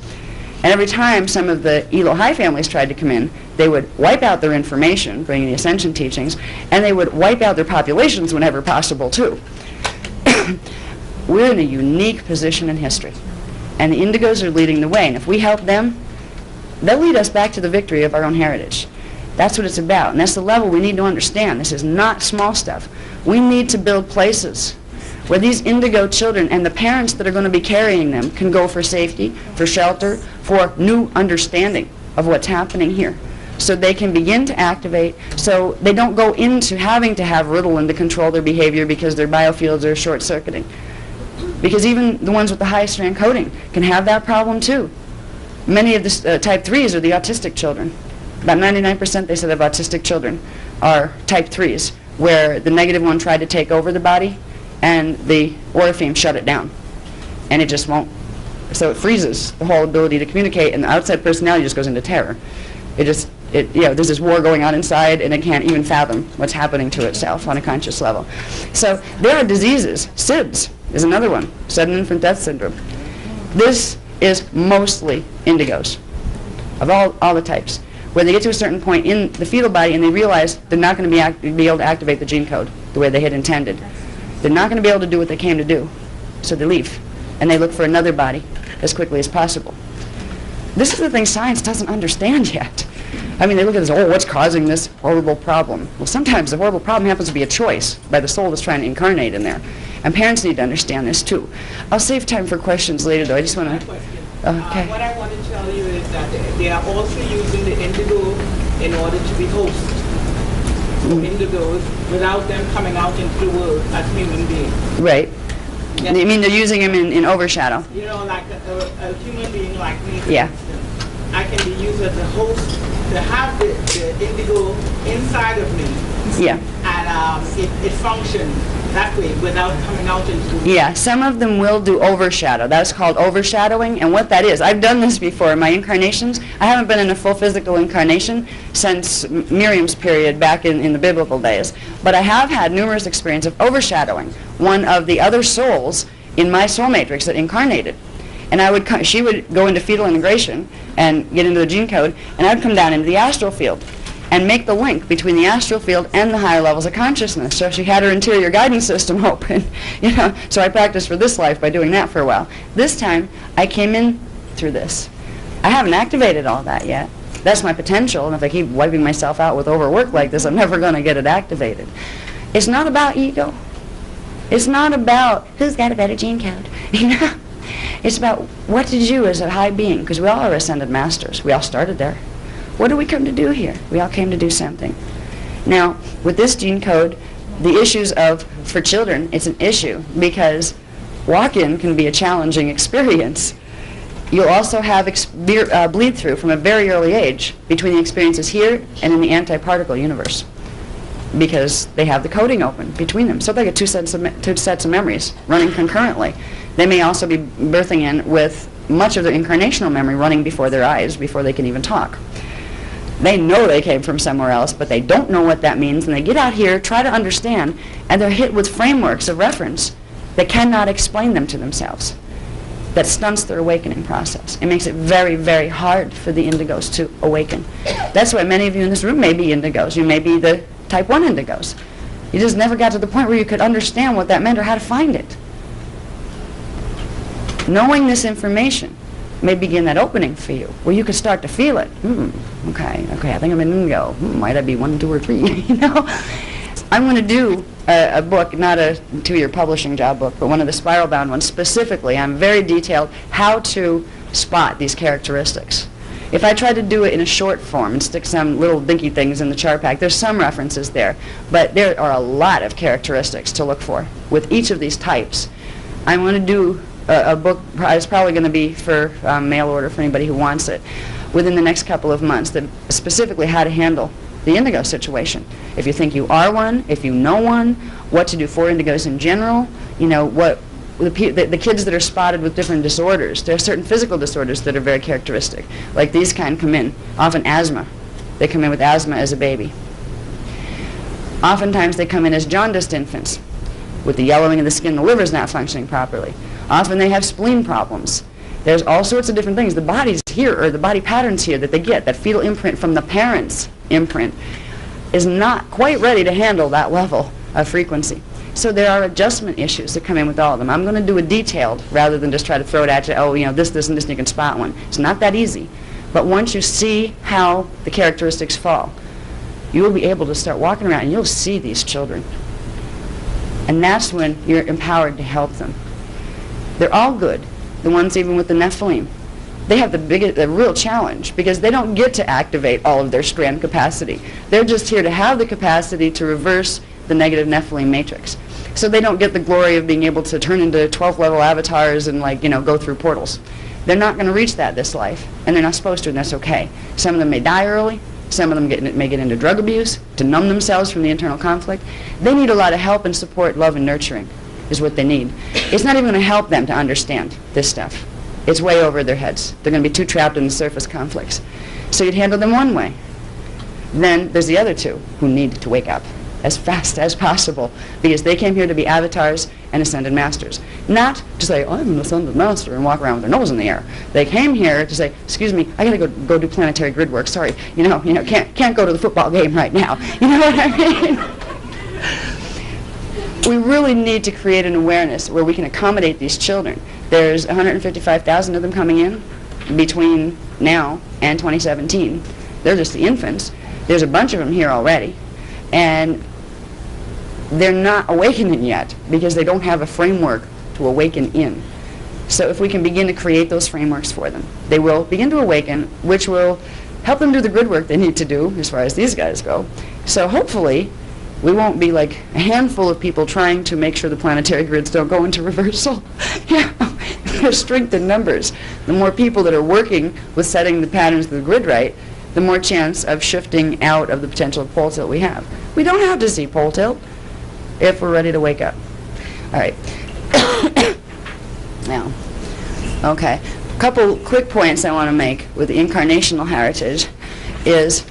And every time some of the Elo High families tried to come in, they would wipe out their information, bringing the ascension teachings, and they would wipe out their populations whenever possible too. We're in a unique position in history, and the Indigos are leading the way, and if we help them, they'll lead us back to the victory of our own heritage. That's what it's about, and that's the level we need to understand. This is not small stuff. We need to build places where these Indigo children and the parents that are going to be carrying them can go for safety, for shelter, for new understanding of what's happening here, so they can begin to activate, so they don't go into having to have Ritalin to control their behavior because their biofields are short-circuiting. Because even the ones with the high strand coding can have that problem too. Many of the type 3s are the autistic children. About 99% they said of autistic children are type 3s, where the negative one tried to take over the body and the Oraphim shut it down. And it just won't. So it freezes the whole ability to communicate, and the outside personality just goes into terror. There's this war going on inside, and it can't even fathom what's happening to itself on a conscious level. So there are diseases. SIDS is another one, sudden infant death syndrome. This is mostly Indigos, of all the types, where they get to a certain point in the fetal body and they realize they're not going to be able to activate the gene code the way they had intended. They're not going to be able to do what they came to do, so they leave, and they look for another body as quickly as possible. This is the thing science doesn't understand yet. I mean, they look at this, oh, what's causing this horrible problem? Well, sometimes the horrible problem happens to be a choice by the soul that's trying to incarnate in there. And parents need to understand this, too. I'll save time for questions later, though. I just want to... Okay. What I want to tell you is that they are also using the indigo in order to be hosts for indigos without them coming out into the world as human beings. Right. Yes. You mean they're using him in overshadow? You know, like a human being like me, for Yeah. instance, I can be used as a host to have the indigo inside of me. Yeah. And it functions that way without coming out into the world. Yeah, some of them will do overshadow. That's called overshadowing, and what that is, I've done this before in my incarnations. I haven't been in a full physical incarnation since Miriam's period back in the biblical days, but I have had numerous experiences of overshadowing one of the other souls in my soul matrix that incarnated. And she would go into fetal integration and get into the gene code, and I'd come down into the astral field and make the link between the astral field and the higher levels of consciousness. So she had her interior guidance system open, So I practiced for this life by doing that for a while. This time, I came in through this. I haven't activated all that yet. That's my potential, and if I keep wiping myself out with overwork like this, I'm never going to get it activated. It's not about ego. It's not about who's got a better gene code. It's about what did you as a high being, because we all are ascended masters. We all started there. What do we come to do here? We all came to do something. Now, with this gene code, the issues for children, it's an issue because walk-in can be a challenging experience. You'll also have bleed-through from a very early age between the experiences here and in the anti-particle universe because they have the coding open between them. So they get two sets of memories running concurrently. They may also be birthing in with much of their incarnational memory running before their eyes before they can even talk. They know they came from somewhere else, but they don't know what that means, and they get out here, try to understand, and they're hit with frameworks of reference that cannot explain them to themselves. That stunts their awakening process. It makes it very, very hard for the indigos to awaken. That's why many of you in this room may be indigos. You may be the type 1 indigos. You just never got to the point where you could understand what that meant or how to find it. Knowing this information may begin that opening for you, where you could start to feel it. Okay, I think I'm an indigo. Might I be 1, 2, or 3? You know, I'm going to do a book, not a 2-year publishing job book, but one of the spiral-bound ones specifically. I'm very detailed how to spot these characteristics. If I try to do it in a short form and stick some little dinky things in the chart pack, there's some references there, but there are a lot of characteristics to look for with each of these types. I'm going to do a book. It's probably going to be for mail order for anybody who wants it within the next couple of months, that specifically how to handle the indigo situation. If you think you are one, if you know one, what to do for indigos in general, you know, what the kids that are spotted with different disorders. There are certain physical disorders that are very characteristic. Like these kind come in, often asthma. They come in with asthma as a baby. Oftentimes they come in as jaundiced infants with the yellowing of the skin, the liver's not functioning properly. Often they have spleen problems. There's all sorts of different things. The bodies here, or the body patterns here that they get, that fetal imprint from the parents' imprint, is not quite ready to handle that level of frequency. So there are adjustment issues that come in with all of them. I'm going to do a detailed rather than just try to throw it at you, oh, you know, this, and this, and you can spot one. It's not that easy. But once you see how the characteristics fall, you will be able to start walking around and you'll see these children. And that's when you're empowered to help them. They're all good. The ones even with the Nephilim. They have the real challenge because they don't get to activate all of their strand capacity. They're just here to have the capacity to reverse the negative Nephilim matrix. So they don't get the glory of being able to turn into 12th level avatars and, like, you know, go through portals. They're not going to reach that this life, and they're not supposed to, and that's okay. Some of them may die early. Some of them may get into drug abuse to numb themselves from the internal conflict. They need a lot of help and support, love, and nurturing is what they need. It's not even going to help them to understand this stuff. It's way over their heads. They're going to be too trapped in the surface conflicts. So you'd handle them one way. Then there's the other two who need to wake up as fast as possible because they came here to be avatars and ascended masters. Not to say, I'm an ascended master and walk around with their nose in the air. They came here to say, excuse me, I got to go do planetary grid work. Sorry, you know, can't go to the football game right now. You know what I mean? We really need to create an awareness where we can accommodate these children. There's 155,000 of them coming in between now and 2017. They're just the infants. There's a bunch of them here already. And they're not awakening yet because they don't have a framework to awaken in. So if we can begin to create those frameworks for them, they will begin to awaken, which will help them do the grid work they need to do as far as these guys go. So hopefully we won't be like a handful of people trying to make sure the planetary grids don't go into reversal. Yeah, there's strength in numbers. The more people that are working with setting the patterns of the grid right, the more chance of shifting out of the potential pole tilt we have. We don't have to see pole tilt if we're ready to wake up. All right. Now, okay, a couple quick points I want to make with the incarnational heritage is,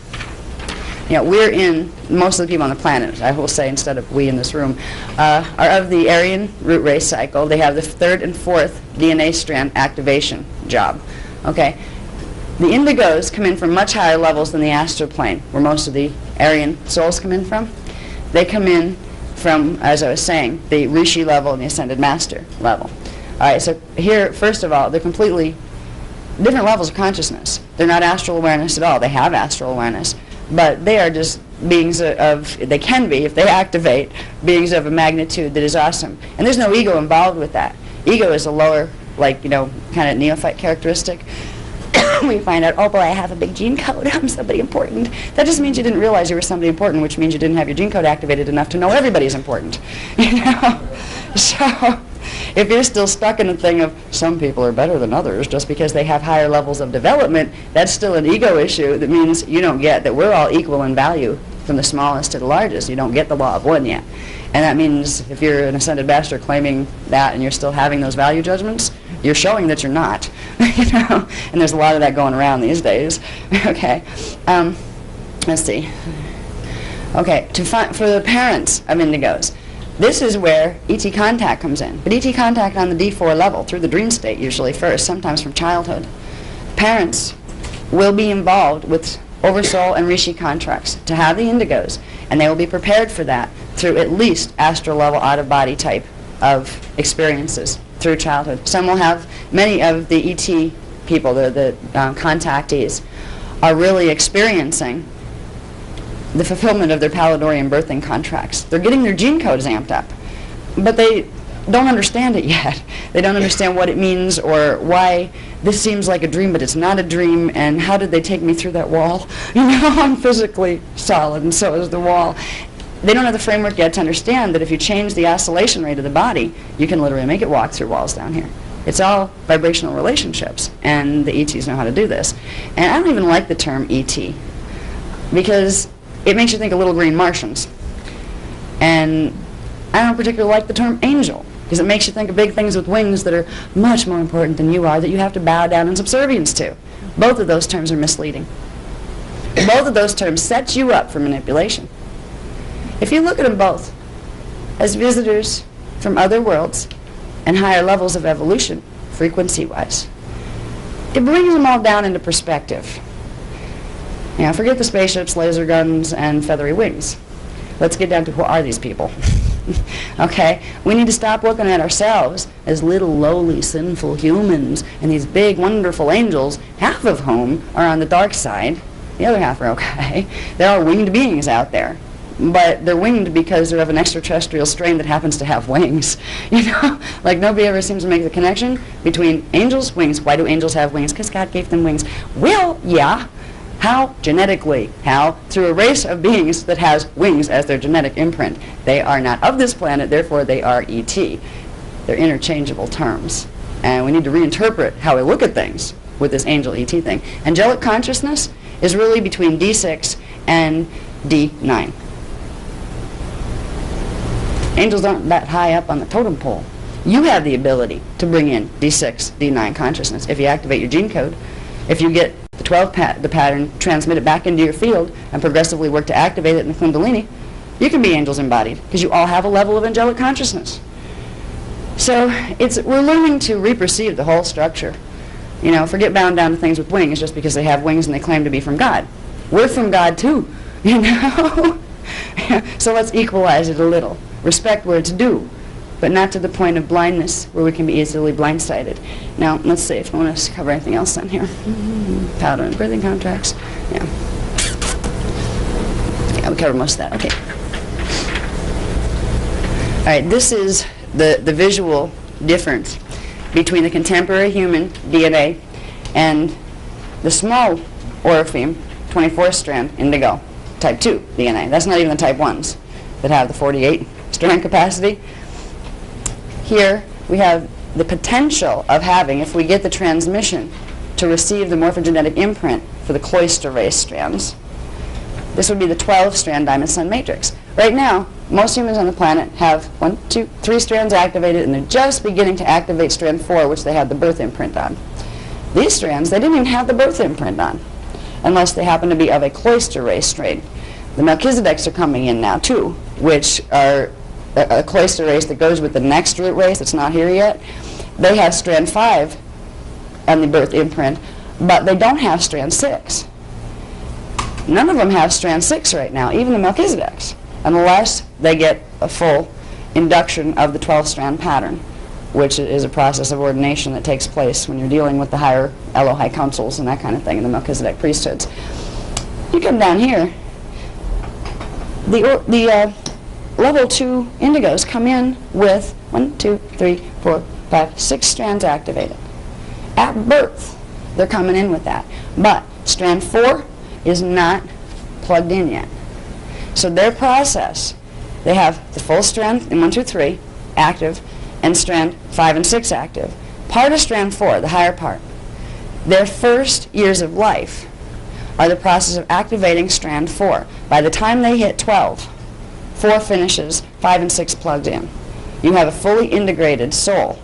you know, we're in, most of the people on the planet, I will say instead of we in this room, are of the Aryan root race cycle. They have the 3rd and 4th DNA strand activation job. Okay. The indigos come in from much higher levels than the astral plane, where most of the Aryan souls come in from. They come in from, as I was saying, the Rishi level and the Ascended Master level. All right, so here, first of all, they're completely different levels of consciousness. They're not astral awareness at all. They have astral awareness, but they are just beings of, they can be, if they activate, beings of a magnitude that is awesome. And there's no ego involved with that. Ego is a lower, like, you know, kind of neophyte characteristic. We find out, oh boy, I have a big gene code, I'm somebody important. That just means you didn't realize you were somebody important, which means you didn't have your gene code activated enough to know everybody's important. You know? So if you're still stuck in a thing of some people are better than others just because they have higher levels of development, that's still an ego issue. That means you don't get that we're all equal in value from the smallest to the largest. You don't get the law of one yet. And that means if you're an ascended master claiming that and you're still having those value judgments, you're showing that you're not. You know? And there's a lot of that going around these days. Okay. Let's see. Okay, for the parents of indigos, this is where ET contact comes in. But ET contact on the D4 level, through the dream state usually first, sometimes from childhood. Parents will be involved with oversoul and rishi contracts to have the indigos, and they will be prepared for that through at least astral level out-of-body type of experiences through childhood. Some will have, many of the ET people, the contactees, are really experiencing the fulfillment of their Palladorian birthing contracts. They're getting their gene codes amped up, but they don't understand it yet. They don't understand what it means or why this seems like a dream, but it's not a dream, and how did they take me through that wall? You know, I'm physically solid, and so is the wall. They don't have the framework yet to understand that if you change the oscillation rate of the body, you can literally make it walk through walls down here. It's all vibrational relationships, and the ETs know how to do this. And I don't even like the term ET, because it makes you think of little green Martians. And I don't particularly like the term angel, because it makes you think of big things with wings that are much more important than you are, that you have to bow down in subservience to. Both of those terms are misleading. Both of those terms set you up for manipulation. If you look at them both as visitors from other worlds and higher levels of evolution, frequency-wise, it brings them all down into perspective. You know, forget the spaceships, laser guns, and feathery wings. Let's get down to who are these people. Okay? We need to stop looking at ourselves as little, lowly, sinful humans and these big, wonderful angels, half of whom are on the dark side. The other half are okay. There are winged beings out there. But they're winged because they're of an extraterrestrial strain that happens to have wings. You know? Like nobody ever seems to make the connection between angels' wings. Why do angels have wings? Because God gave them wings. Well, yeah. How? Genetically. How? Through a race of beings that has wings as their genetic imprint. They are not of this planet, therefore they are ET. They're interchangeable terms. And we need to reinterpret how we look at things with this angel ET thing. Angelic consciousness is really between D6 and D9. Angels aren't that high up on the totem pole. You have the ability to bring in D6, D9 consciousness if you activate your gene code. If you get the 12 the pattern, transmit it back into your field, and progressively work to activate it in the Kundalini, you can be angels embodied, because you all have a level of angelic consciousness. So we're learning to reperceive the whole structure. You know, forget bound down to things with wings just because they have wings and they claim to be from God. We're from God too, you know? So let's equalize it a little. Respect where it's due, but not to the point of blindness where we can be easily blindsided. Now, let's see if I want to cover anything else on here. Powder and birthing contracts. Yeah. Yeah, we covered most of that. Okay. All right, this is the visual difference between the contemporary human DNA and the small Oraphim 24 strand indigo type 2 DNA. That's not even the type 1s that have the 48 strand capacity. Here we have the potential of having, if we get the transmission to receive the morphogenetic imprint for the cloister race strands, this would be the 12-strand diamond sun matrix. Right now, most humans on the planet have 1, 2, 3 strands activated, and they're just beginning to activate strand 4, which they have the birth imprint on. These strands, they didn't even have the birth imprint on, unless they happen to be of a cloister race strain. The Melchizedeks are coming in now, too, which are a cloister race that goes with the next root race that's not here yet. They have strand 5 on the birth imprint, but they don't have strand 6. None of them have strand 6 right now, even the Melchizedeks, unless they get a full induction of the 12-strand pattern, which is a process of ordination that takes place when you're dealing with the higher Elohai councils and that kind of thing in the Melchizedek priesthoods. You come down here, the level 2 indigos come in with 1, 2, 3, 4, 5, 6 strands activated. At birth, they're coming in with that. But strand 4 is not plugged in yet. So their process, they have the full strand in 1, 2, 3 active, and strand 5 and 6 active. Part of strand 4, the higher part, their first years of life are the process of activating strand 4. By the time they hit 12, 4 finishes, 5 and 6 plugged in. You have a fully integrated soul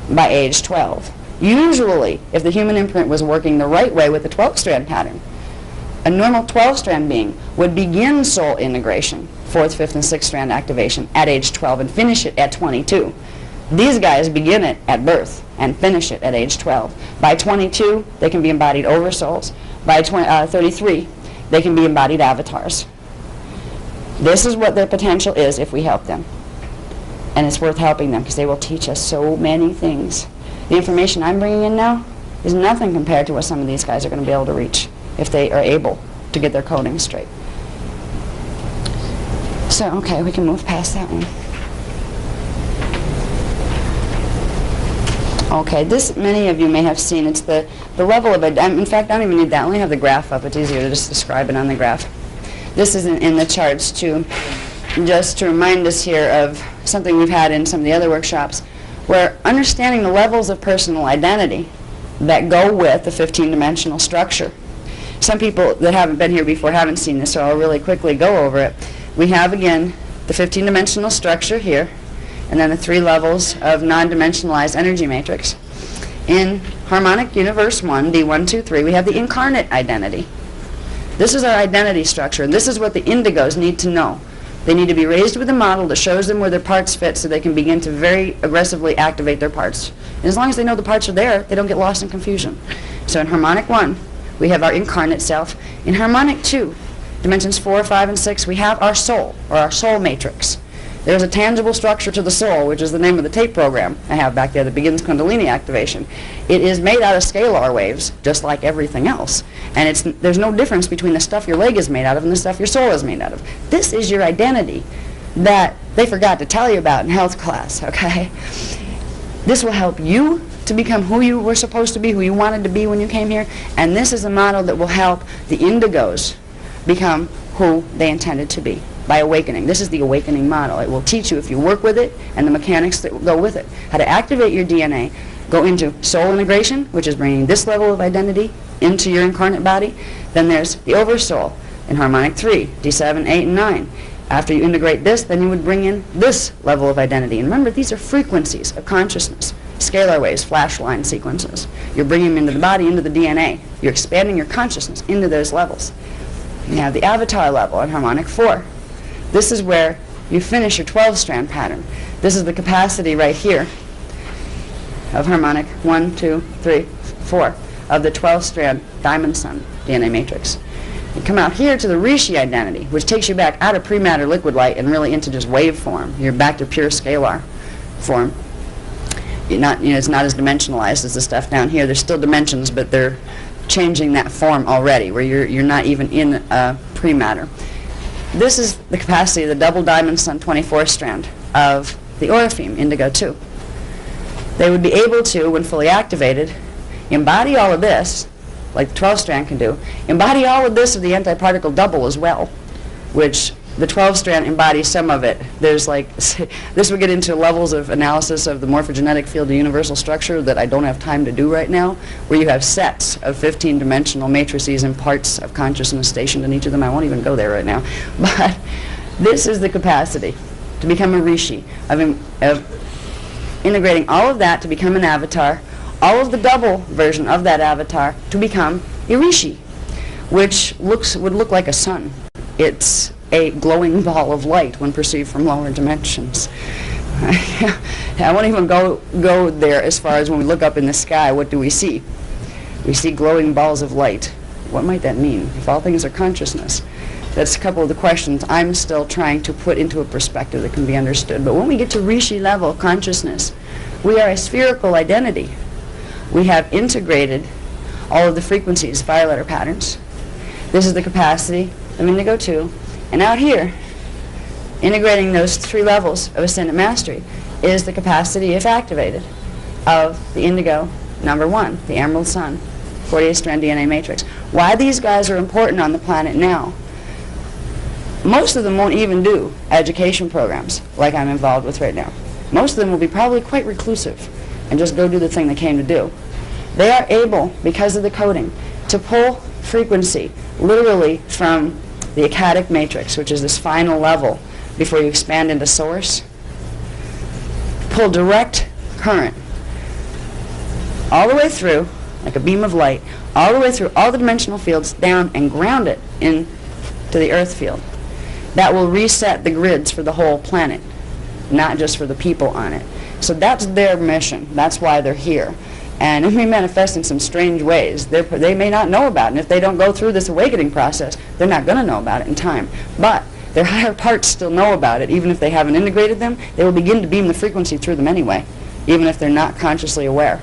by age 12. Usually, if the human imprint was working the right way with the 12-strand pattern, a normal 12-strand being would begin soul integration, 4th, 5th, and 6th strand activation at age 12 and finish it at 22. These guys begin it at birth and finish it at age 12. By 22, they can be embodied oversouls. By 33, they can be embodied avatars. This is what their potential is if we help them. And it's worth helping them because they will teach us so many things. The information I'm bringing in now is nothing compared to what some of these guys are going to be able to reach if they are able to get their coding straight. So, okay, we can move past that one. Okay, this many of you may have seen. It's the level of it. In fact, I don't even need that. I only have the graph up. It's easier to just describe it on the graph. This is in the charts too, just to remind us here of something we've had in some of the other workshops, where understanding the levels of personal identity that go with the 15-dimensional structure. Some people that haven't been here before haven't seen this, so I'll really quickly go over it. We have, again, the 15-dimensional structure here, and then the 3 levels of non-dimensionalized energy matrix. In harmonic universe 1, D1, 2, 3, we have the incarnate identity. This is our identity structure, and this is what the indigos need to know. They need to be raised with a model that shows them where their parts fit so they can begin to very aggressively activate their parts. And as long as they know the parts are there, they don't get lost in confusion. So in harmonic 1, we have our incarnate self. In harmonic 2, dimensions 4, 5, and 6, we have our soul, or our soul matrix. There's a tangible structure to the soul, which is the name of the tape program I have back there that begins Kundalini activation. It is made out of scalar waves, just like everything else. And there's no difference between the stuff your leg is made out of and the stuff your soul is made out of. This is your identity that they forgot to tell you about in health class, okay? This will help you to become who you were supposed to be, who you wanted to be when you came here. And this is a model that will help the indigos become who they intended to be by awakening. This is the awakening model. It will teach you, if you work with it, and the mechanics that go with it, how to activate your DNA, go into soul integration, which is bringing this level of identity into your incarnate body. Then there's the oversoul in harmonic 3, D7, 8, and 9. After you integrate this, then you would bring in this level of identity. And remember, these are frequencies of consciousness, scalar waves, flash line sequences. You're bringing them into the body, into the DNA. You're expanding your consciousness into those levels. You have the avatar level in harmonic 4. This is where you finish your 12-strand pattern. This is the capacity right here of harmonic 1, 2, 3, 4 of the 12-strand diamond sun DNA matrix. You come out here to the Rishi identity, which takes you back out of pre-matter liquid light and really into just wave form. You're back to pure scalar form. You're not, it's not as dimensionalized as the stuff down here. There's still dimensions, but they're changing that form already, where you're not even in pre-matter. This is the capacity of the double diamond sun 24th strand of the Oraphim, Indigo 2. They would be able to, when fully activated, embody all of this, like the 12th strand can do, embody all of this of the antiparticle double as well, which the 12th strand embodies some of it. There's like, this would get into levels of analysis of the morphogenetic field of universal structure that I don't have time to do right now, where you have sets of 15-dimensional matrices and parts of consciousness stationed in each of them. I won't even go there right now. But this is the capacity to become a rishi, of integrating all of that to become an avatar, all of the double version of that avatar to become a rishi, which would look like a sun. It's a glowing ball of light when perceived from lower dimensions. I won't even go there as far as when we look up in the sky, what do we see? We see glowing balls of light. What might that mean? If all things are consciousness. That's a couple of the questions I'm still trying to put into a perspective that can be understood. But when we get to Rishi level consciousness, we are a spherical identity. We have integrated all of the frequencies, fire letter patterns. This is the capacity of Indigo 2. And out here, integrating those 3 levels of ascendant mastery is the capacity, if activated, of the Indigo number 1, the Emerald Sun, 48 strand DNA matrix. Why these guys are important on the planet now? Most of them won't even do education programs like I'm involved with right now. Most of them will be probably quite reclusive and just go do the thing they came to do. They are able, because of the coding, to pull frequency, literally from the Akkadic matrix, which is this final level before you expand into source, pull direct current all the way through, like a beam of light, all the way through all the dimensional fields down and ground it into the earth field. That will reset the grids for the whole planet, not just for the people on it. So that's their mission. That's why they're here. And it may manifest in some strange ways. They may not know about it. And if they don't go through this awakening process, they're not going to know about it in time. But their higher parts still know about it. Even if they haven't integrated them, they will begin to beam the frequency through them anyway, even if they're not consciously aware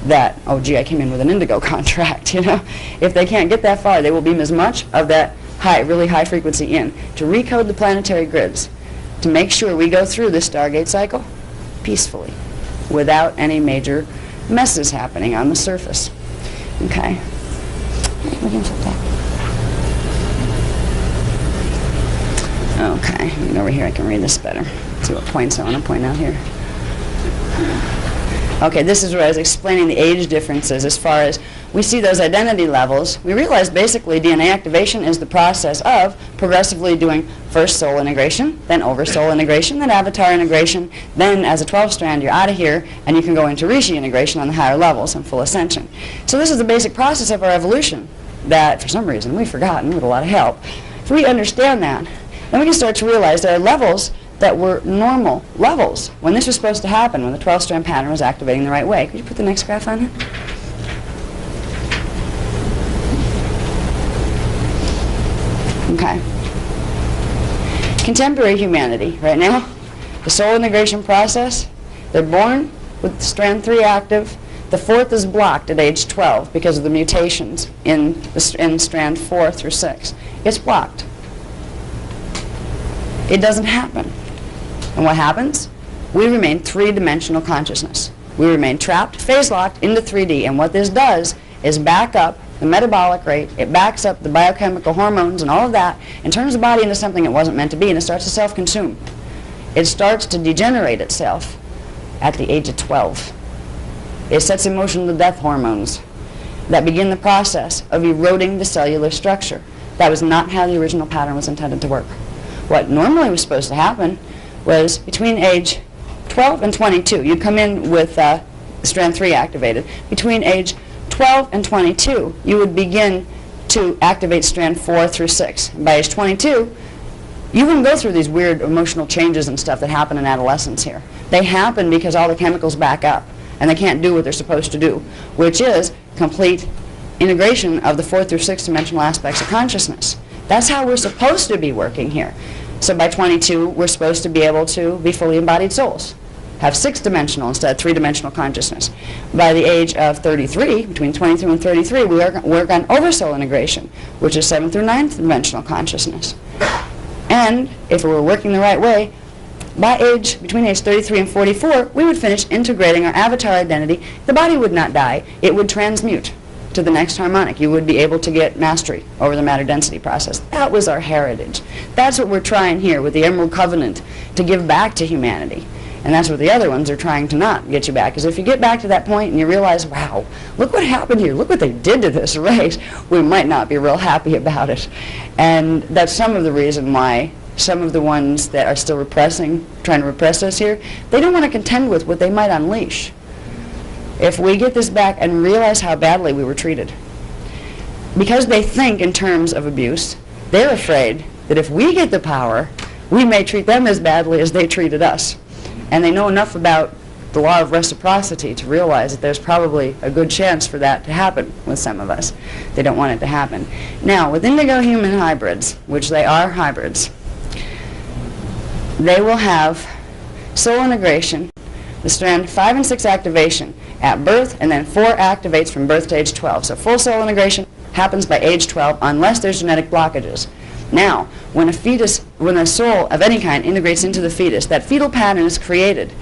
that, oh, gee, I came in with an indigo contract, you know. If they can't get that far, they will beam as much of that really high frequency in to recode the planetary grids, to make sure we go through this Stargate cycle peacefully, without any major messes happening on the surface. Okay. We can flip that. Okay, and over here I can read this better. See what points I want to point out here. Okay, this is where I was explaining the age differences as far as we see those identity levels. We realize basically DNA activation is the process of progressively doing first soul integration, then over soul integration, then avatar integration, then as a 12-strand you're out of here and you can go into Rishi integration on the higher levels and full ascension. So this is the basic process of our evolution that for some reason we've forgotten with a lot of help. If we understand that, then we can start to realize there are levels that were normal levels when this was supposed to happen, when the 12-strand pattern was activating the right way. Could you put the next graph on here? Okay. Contemporary humanity, right now, the soul integration process, they're born with strand 3 active. The 4th is blocked at age 12 because of the mutations in strand 4 through 6. It's blocked. It doesn't happen. And what happens? We remain 3-dimensional consciousness. We remain trapped, phase-locked into 3D. And what this does is back up the metabolic rate, it backs up the biochemical hormones and all of that, and turns the body into something it wasn't meant to be, and it starts to self-consume. It starts to degenerate itself at the age of 12. It sets in motion the death hormones that begin the process of eroding the cellular structure. That was not how the original pattern was intended to work. What normally was supposed to happen was between age 12 and 22. You'd come in with strand 3 activated. Between age 12 and 22, you would begin to activate strand 4 through 6. And by age 22, you wouldn't go through these weird emotional changes and stuff that happen in adolescence here. They happen because all the chemicals back up, and they can't do what they're supposed to do, which is complete integration of the 4th through 6th dimensional aspects of consciousness. That's how we're supposed to be working here. So by 22, we're supposed to be able to be fully embodied souls, have 6-dimensional instead of 3-dimensional consciousness. By the age of 33, between 22 and 33, we work on oversoul integration, which is 7th through 9th dimensional consciousness. And if we were working the right way, by between age 33 and 44, we would finish integrating our avatar identity. The body would not die. It would transmute to the next harmonic. You would be able to get mastery over the matter density process. That was our heritage. That's what we're trying here with the Emerald Covenant to give back to humanity. And that's what the other ones are trying to not get you back. Because if you get back to that point and you realize, wow, look what happened here. Look what they did to this race. We might not be real happy about it. And that's some of the reason why some of the ones that are still repressing, trying to repress us here, they don't want to contend with what they might unleash. If we get this back and realize how badly we were treated, because they think in terms of abuse, they're afraid that if we get the power, we may treat them as badly as they treated us. And they know enough about the law of reciprocity to realize that there's probably a good chance for that to happen with some of us. They don't want it to happen. Now, with indigo human hybrids, which they are hybrids, they will have soul integration, the strand 5 and 6 activation at birth, and then 4 activates from birth to age 12. So full soul integration happens by age 12 unless there's genetic blockages. Now, when a soul of any kind integrates into the fetus, that fetal pattern is created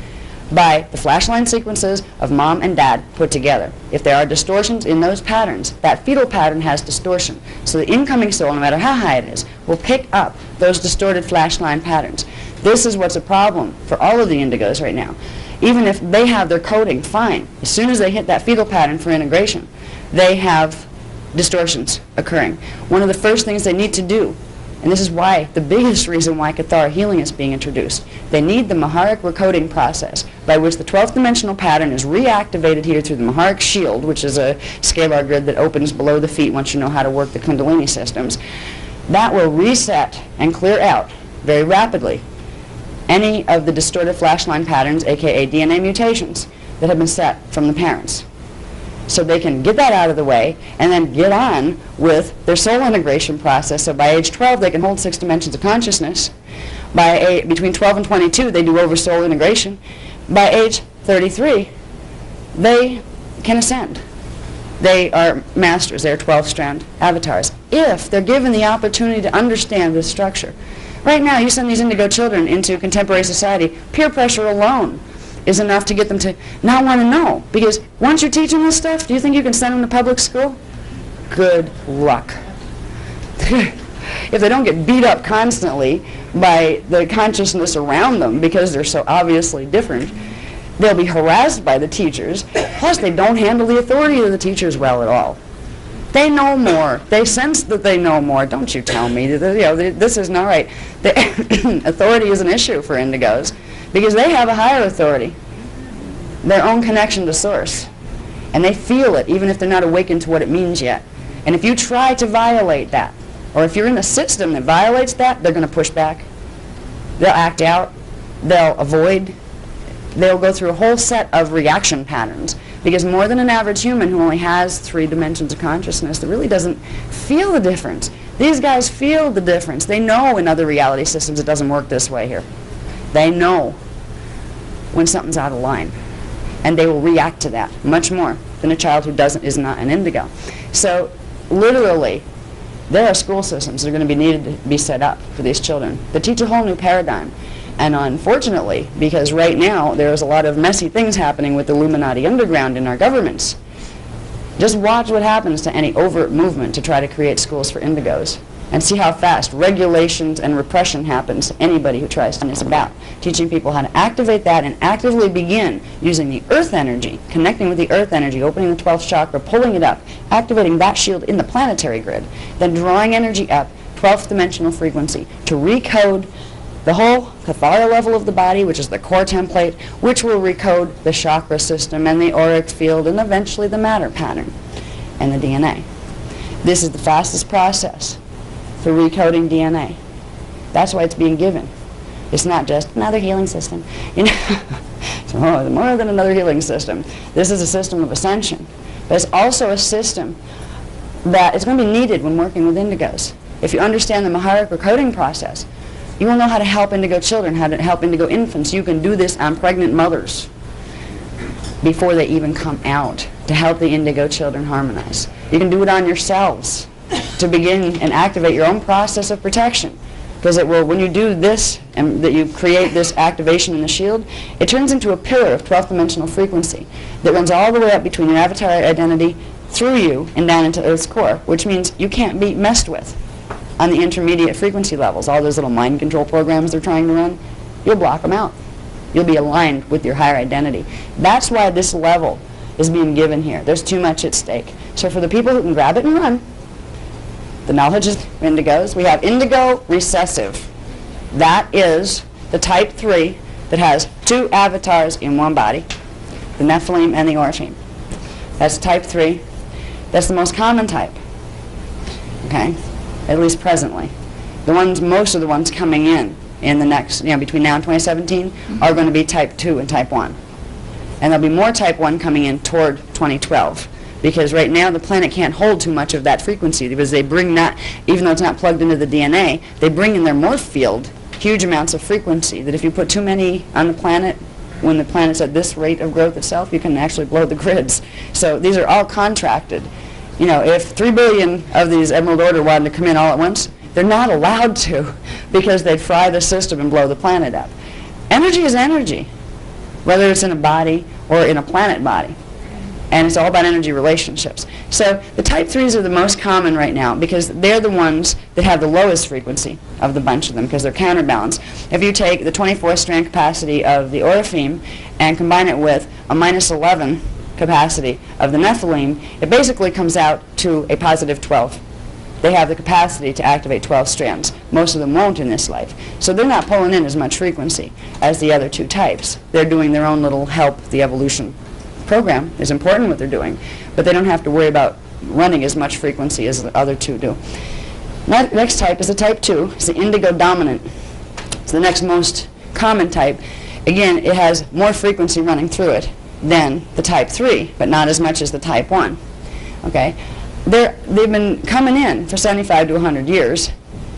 by the flashline sequences of mom and dad put together. If there are distortions in those patterns, that fetal pattern has distortion. So the incoming soul, no matter how high it is, will pick up those distorted flashline patterns. This is what's a problem for all of the indigos right now. Even if they have their coding fine, as soon as they hit that fetal pattern for integration, they have distortions occurring. One of the first things they need to do, and this is why, the biggest reason why Cathara healing is being introduced, they need the Maharic recoding process by which the 12th dimensional pattern is reactivated here through the Maharic shield, which is a scalar grid that opens below the feet once you know how to work the Kundalini systems. That will reset and clear out very rapidly any of the distorted flash line patterns, aka DNA mutations, that have been set from the parents. So they can get that out of the way and then get on with their soul integration process. So by age 12, they can hold 6 dimensions of consciousness. Between 12 and 22, they do over soul integration. By age 33, they can ascend. They are masters. They're 12-strand avatars, if they're given the opportunity to understand this structure. Right now, you send these indigo children into contemporary society, peer pressure alone is enough to get them to not want to know. Because once you're teaching this stuff, do you think you can send them to public school? Good luck. If they don't get beat up constantly by the consciousness around them because they're so obviously different, they'll be harassed by the teachers. Plus, they don't handle the authority of the teachers well at all. They know more. They sense that they know more. Don't you tell me. This isn't all right. The authority is an issue for indigos because they have a higher authority, their own connection to source. And they feel it, even if they're not awakened to what it means yet. And if you try to violate that, or if you're in a system that violates that, they're going to push back. They'll act out. They'll avoid. They'll go through a whole set of reaction patterns. Because more than an average human who only has 3 dimensions of consciousness that really doesn't feel the difference. These guys feel the difference. They know in other reality systems it doesn't work this way here. They know when something's out of line. And they will react to that much more than a child who is not an indigo. So literally, there are school systems that are going to be needed to be set up for these children that teach a whole new paradigm. And unfortunately, because right now there's a lot of messy things happening with the Illuminati underground in our governments, just watch what happens to any overt movement to try to create schools for indigos and see how fast regulations and repression happens to anybody who tries to. And it's about teaching people how to activate that and actively begin using the earth energy, connecting with the earth energy, opening the 12th chakra, pulling it up, activating that shield in the planetary grid, then drawing energy up, 12th dimensional frequency, to recode the whole Cathara level of the body, which is the core template, which will recode the chakra system and the auric field and eventually the matter pattern and the DNA. This is the fastest process for recoding DNA. That's why it's being given. It's not just another healing system. It's more than another healing system. This is a system of ascension. But it's also a system that is going to be needed when working with indigos. If you understand the Maharic recoding process, you will know how to help indigo children, how to help indigo infants. You can do this on pregnant mothers before they even come out to help the indigo children harmonize. You can do it on yourselves to begin and activate your own process of protection. Because it will, when you do this and that you create this activation in the shield, it turns into a pillar of 12th dimensional frequency that runs all the way up between your avatar identity through you and down into Earth's core, which means you can't be messed with on the intermediate frequency levels. All those little mind control programs they're trying to run, you'll block them out. You'll be aligned with your higher identity. That's why this level is being given here. There's too much at stake. So for the people who can grab it and run, the knowledge is indigos. We have indigo recessive. That is the type 3 that has 2 avatars in one body, the Nephilim and the Oraphim. That's type 3. That's the most common type. Okay? At least presently. The ones, most of the ones coming in the next, between now and 2017, are going to be type 2 and type 1. And there'll be more type 1 coming in toward 2012. Because right now the planet can't hold too much of that frequency because they bring that, even though it's not plugged into the DNA, they bring in their morph field huge amounts of frequency that if you put too many on the planet, when the planet's at this rate of growth itself, you can actually blow the grids. So these are all contracted. If 3 billion of these Emerald Order wanted to come in all at once, they're not allowed to because they'd fry the system and blow the planet up. Energy is energy, whether it's in a body or in a planet body. And it's all about energy relationships. So the type 3s are the most common right now because they're the ones that have the lowest frequency of the bunch of them because they're counterbalanced. If you take the 24 strand capacity of the Oraphim and combine it with a -11 capacity of the Nephilim, it basically comes out to a positive 12. They have the capacity to activate 12 strands. Most of them won't in this life. So they're not pulling in as much frequency as the other two types. They're doing their own little help. The evolution program is important what they're doing, but they don't have to worry about running as much frequency as the other two do. Next type is a type 2. It's the indigo dominant. It's the next most common type. Again, it has more frequency running through it than the type 3, but not as much as the type 1. Okay? They've been coming in for 75 to 100 years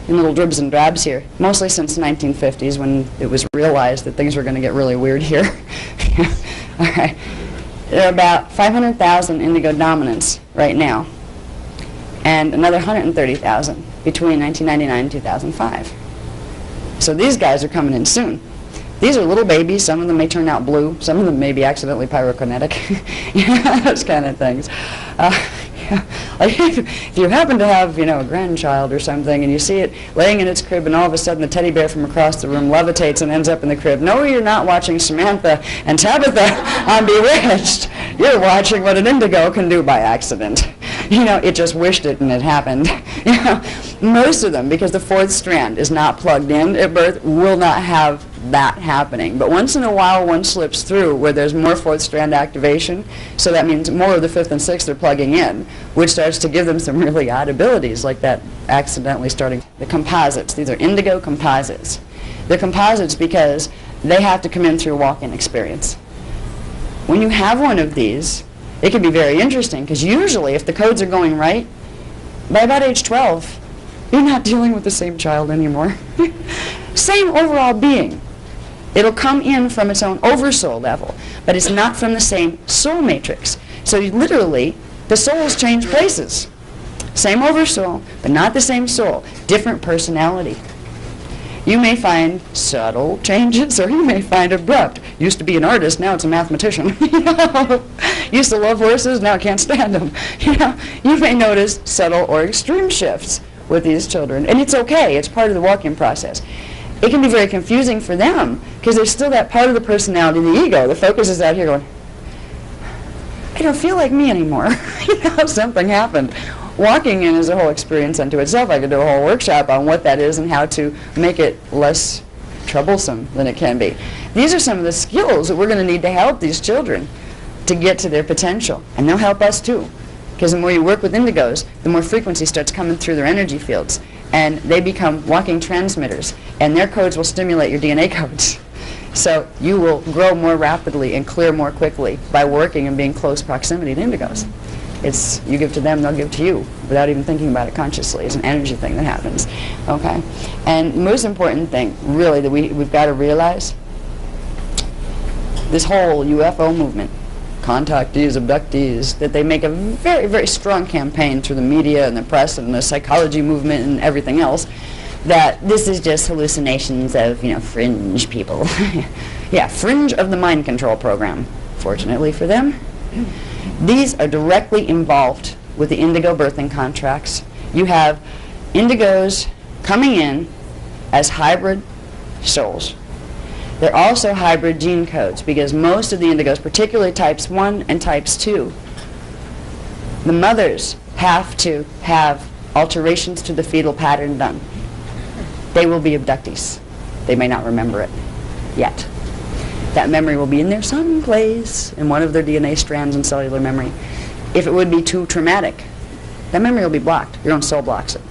in little dribs and drabs here, mostly since the 1950s when it was realized that things were going to get really weird here. All right. There are about 500,000 indigo dominants right now, and another 130,000 between 1999 and 2005. So these guys are coming in soon. These are little babies. Some of them may turn out blue. Some of them may be accidentally pyrokinetic. Those kind of things. Like if you happen to have, a grandchild or something, and you see it laying in its crib, and all of a sudden the teddy bear from across the room levitates and ends up in the crib. No, you're not watching Samantha and Tabitha on Bewitched. You're watching what an indigo can do by accident. It just wished it and it happened. Most of them, because the fourth strand is not plugged in at birth, will not have that happening. But once in a while, one slips through where there's more fourth strand activation, so that means more of the fifth and sixth are plugging in, which starts to give them some really odd abilities, like that accidentally starting. The composites, these are indigo composites. They're composites because they have to come in through a walk-in experience. When you have one of these, it can be very interesting, because usually if the codes are going right, by about age 12, you're not dealing with the same child anymore. Same overall being. It'll come in from its own oversoul level, but it's not from the same soul matrix. So literally, the souls change places. Same oversoul, but not the same soul. Different personality. You may find subtle changes, or you may find abrupt. Used to be an artist, now it's a mathematician. Used to love horses, now can't stand them. You may notice subtle or extreme shifts with these children, and it's okay. It's part of the walk-in process. It can be very confusing for them because there's still that part of the personality, the ego. The focus is out here going, I don't feel like me anymore. Something happened. Walking in is a whole experience unto itself. I could do a whole workshop on what that is and how to make it less troublesome than it can be. These are some of the skills that we're going to need to help these children to get to their potential. And they'll help us too. Because the more you work with indigos, the more frequency starts coming through their energy fields. And they become walking transmitters. And their codes will stimulate your DNA codes. So you will grow more rapidly and clear more quickly by working and being close proximity to indigos. It's you give to them, they'll give to you without even thinking about it consciously. It's an energy thing that happens. Okay? And the most important thing, really, that we've got to realize, this whole UFO movement, contactees, abductees, that they make a very, very strong campaign through the media and the press and the psychology movement and everything else, that this is just hallucinations of, fringe people. Yeah, fringe of the mind control program. Fortunately for them, these are directly involved with the indigo birthing contracts. You have indigos coming in as hybrid souls. They're also hybrid gene codes because most of the indigos, particularly types 1 and types 2, the mothers have to have alterations to the fetal pattern done. They will be abductees. They may not remember it yet. That memory will be in there someplace in one of their DNA strands and cellular memory. If it would be too traumatic, that memory will be blocked. Your own soul blocks it.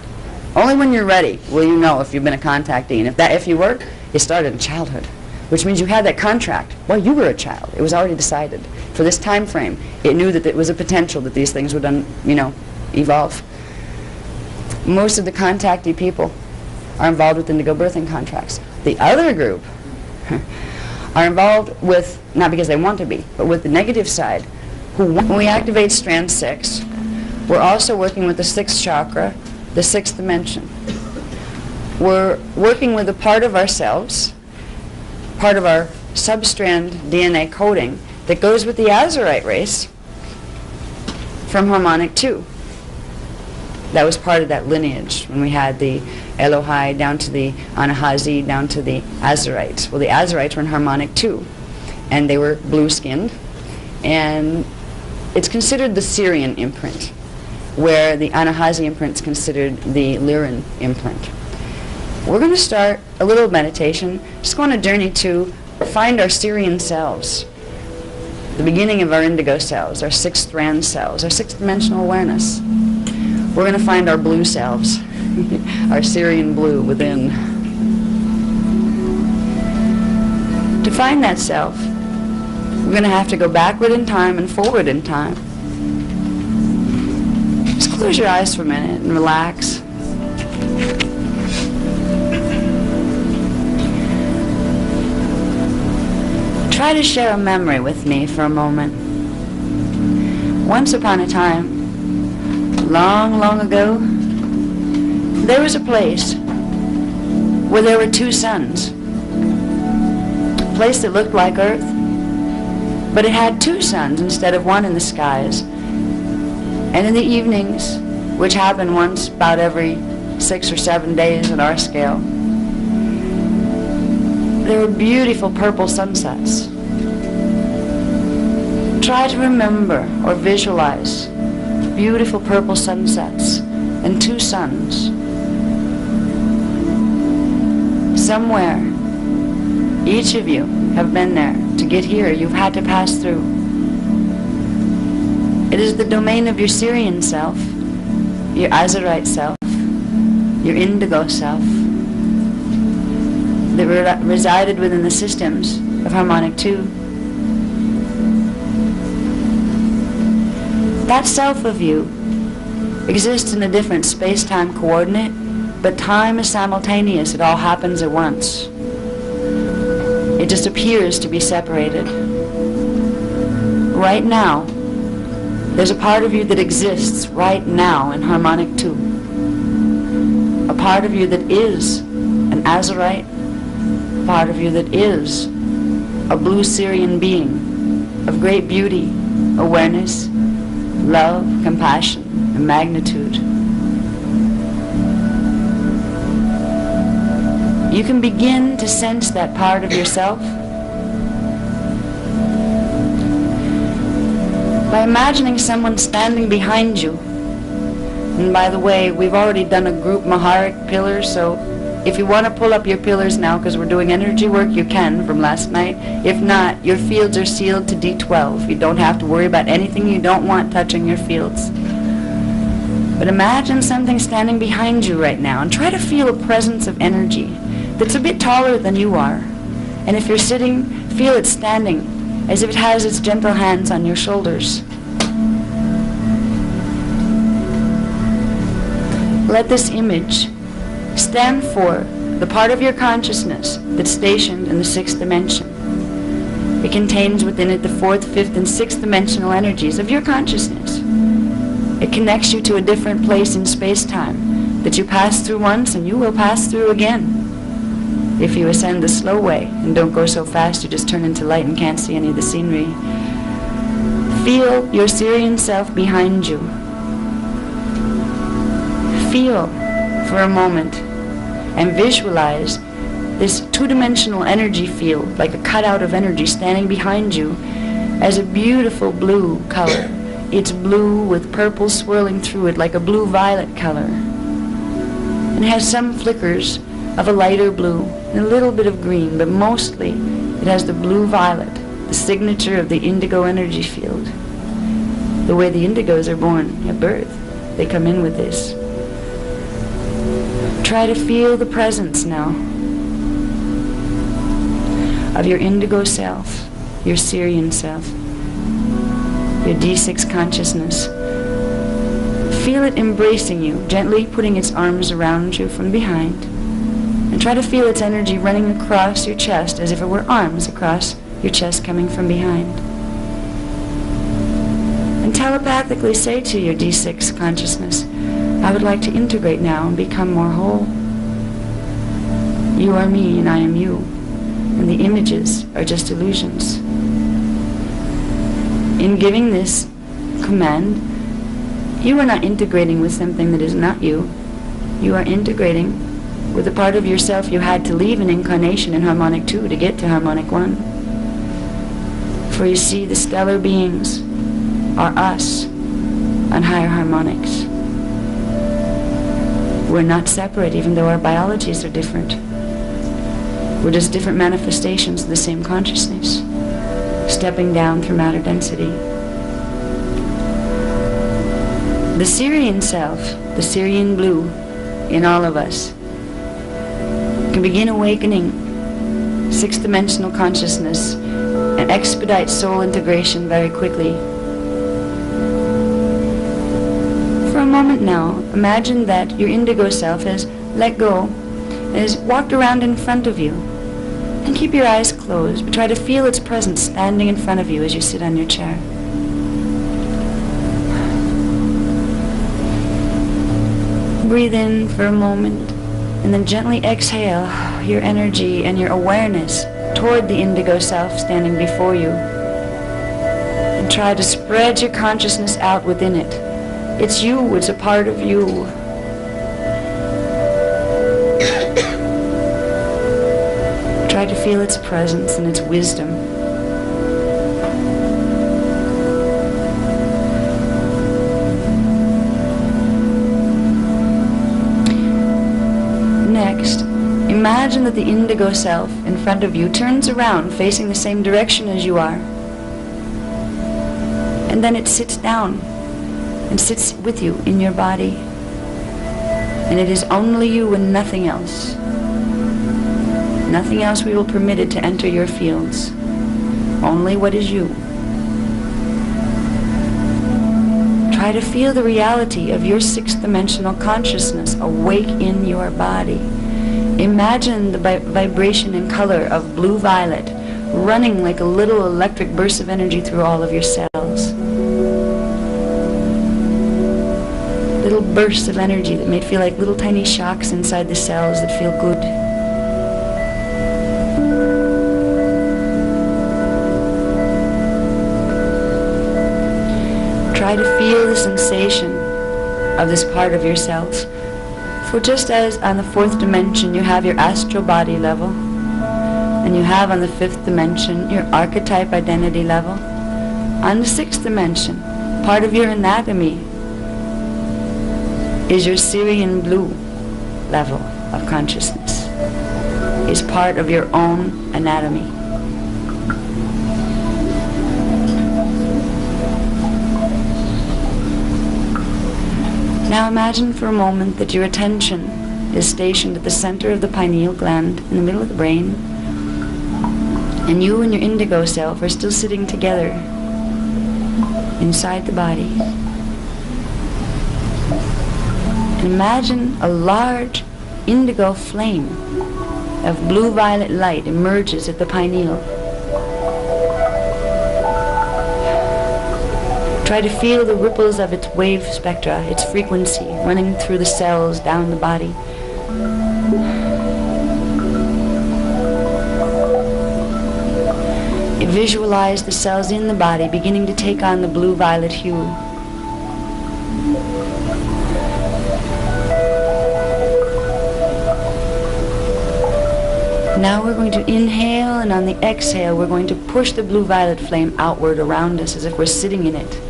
Only when you're ready will you know if you've been a contactee. And if you were, it started in childhood, which means you had that contract while you were a child. It was already decided. For this time frame, it knew that it was a potential that these things would, evolve. Most of the contactee people are involved with indigo birthing contracts. The other group are involved with, not because they want to be, but with the negative side. When we activate strand 6, we're also working with the 6th chakra, the 6th dimension. We're working with a part of ourselves, part of our substrand DNA coding that goes with the Azurite race from harmonic 2. That was part of that lineage when we had the Elohai down to the Anahazi down to the Azurites. Well, the Azurites were in harmonic 2, and they were blue-skinned, and it's considered the Syrian imprint, where the Anahazi imprint is considered the Lyran imprint. We're going to start a little meditation, just go on a journey to find our Syrian selves, the beginning of our indigo selves, our sixth strand selves, our sixth dimensional awareness. We're going to find our blue selves, our Syrian blue within. To find that self, we're going to have to go backward in time and forward in time. Just close your eyes for a minute and relax. Try to share a memory with me for a moment. Once upon a time, long, long ago, there was a place where there were two suns. A place that looked like Earth, but it had two suns instead of one in the skies. And in the evenings, which happened once about every 6 or 7 days at our scale, there were beautiful purple sunsets. Try to remember or visualize beautiful purple sunsets and two suns. Somewhere, each of you have been there. To get here, you've had to pass through. It is the domain of your Syrian self, your Azurite self, your indigo self, that resided within the systems of harmonic 2. That self of you exists in a different space-time coordinate, but time is simultaneous. It all happens at once. It just appears to be separated. Right now, there's a part of you that exists right now in harmonic 2. A part of you that is an Azurite, a part of you that is a blue Syrian being of great beauty, awareness, love, compassion, and magnitude. You can begin to sense that part of yourself by imagining someone standing behind you. And by the way, we've already done a group Maharic pillar, so if you want to pull up your pillars now, because we're doing energy work, you can from last night. If not, your fields are sealed to D12. You don't have to worry about anything you don't want touching your fields. But imagine something standing behind you right now and try to feel a presence of energy that's a bit taller than you are. And if you're sitting, feel it standing as if it has its gentle hands on your shoulders. Let this image stand for the part of your consciousness that's stationed in the sixth dimension. It contains within it the fourth, fifth, and sixth dimensional energies of your consciousness. It connects you to a different place in space-time that you passed through once and you will pass through again. If you ascend the slow way and don't go so fast you just turn into light and can't see any of the scenery. Feel your Syrian self behind you. Feel for a moment and visualize this two-dimensional energy field, like a cutout of energy standing behind you, as a beautiful blue color. It's blue with purple swirling through it like a blue-violet color. And it has some flickers of a lighter blue and a little bit of green, but mostly it has the blue-violet, the signature of the indigo energy field. The way the indigos are born at birth, they come in with this. Try to feel the presence now of your indigo self, your Syrian self, your D6 consciousness. Feel it embracing you, gently putting its arms around you from behind. And try to feel its energy running across your chest as if it were arms across your chest coming from behind. And telepathically say to your D6 consciousness, I would like to integrate now and become more whole. You are me and I am you, and the images are just illusions. In giving this command, you are not integrating with something that is not you. You are integrating with a part of yourself you had to leave an incarnation in harmonic 2 to get to harmonic 1. For you see, the stellar beings are us on higher harmonics. We're not separate, even though our biologies are different. We're just different manifestations of the same consciousness, stepping down through matter density. The Syrian self, the Syrian blue in all of us, can begin awakening sixth-dimensional consciousness and expedite soul integration very quickly. For a moment now, imagine that your indigo self has let go and has walked around in front of you. And keep your eyes closed, but try to feel its presence standing in front of you as you sit on your chair. Breathe in for a moment, and then gently exhale your energy and your awareness toward the indigo self standing before you. And try to spread your consciousness out within it. It's you, it's a part of you. Try to feel its presence and its wisdom. Next, imagine that the indigo self in front of you turns around facing the same direction as you are. And then it sits down and sits with you in your body. And it is only you and nothing else. Nothing else we will permit it to enter your fields. Only what is you. Try to feel the reality of your sixth-dimensional consciousness awake in your body. Imagine the vibration and color of blue-violet running like a little electric burst of energy through all of your cells. Little bursts of energy that may feel like little tiny shocks inside the cells that feel good. Try to feel the sensation of this part of yourself. For just as on the fourth dimension you have your astral body level, and you have on the fifth dimension your archetype identity level, on the sixth dimension, part of your anatomy is your Syrian blue level of consciousness, is part of your own anatomy. Now imagine for a moment that your attention is stationed at the center of the pineal gland in the middle of the brain, and you and your indigo self are still sitting together inside the body. And imagine a large indigo flame of blue-violet light emerges at the pineal. Try to feel the ripples of its wave spectra, its frequency, running through the cells down the body. Visualize the cells in the body beginning to take on the blue-violet hue. Now we're going to inhale, and on the exhale we're going to push the blue-violet flame outward around us as if we're sitting in it.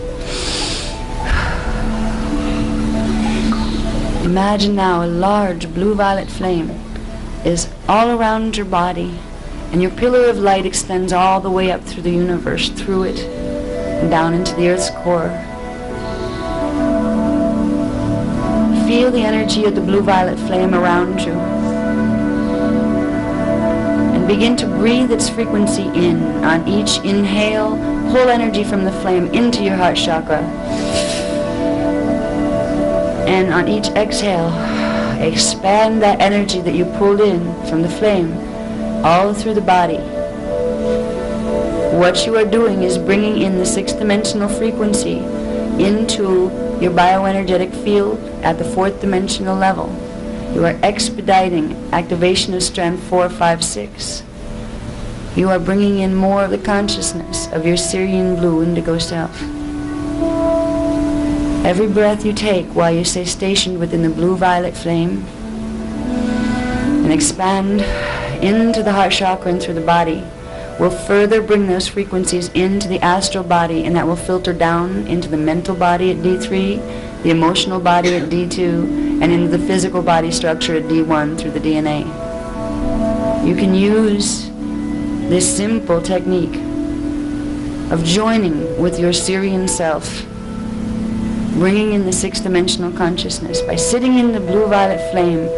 Imagine now a large blue-violet flame is all around your body, and your pillar of light extends all the way up through the universe, through it, and down into the Earth's core. Feel the energy of the blue-violet flame around you. And begin to breathe its frequency in. On each inhale, pull energy from the flame into your heart chakra. And on each exhale, expand that energy that you pulled in from the flame all through the body. What you are doing is bringing in the sixth-dimensional frequency into your bioenergetic field at the fourth dimensional level. You are expediting activation of strand 4, 5, 6. You are bringing in more of the consciousness of your Syrian blue indigo self. Every breath you take while you stay stationed within the blue-violet flame and expand into the heart chakra and through the body will further bring those frequencies into the astral body, and that will filter down into the mental body at D3, the emotional body at D2, and into the physical body structure at D1 through the DNA. You can use this simple technique of joining with your Syrian self, bringing in the sixth-dimensional consciousness by sitting in the blue-violet flame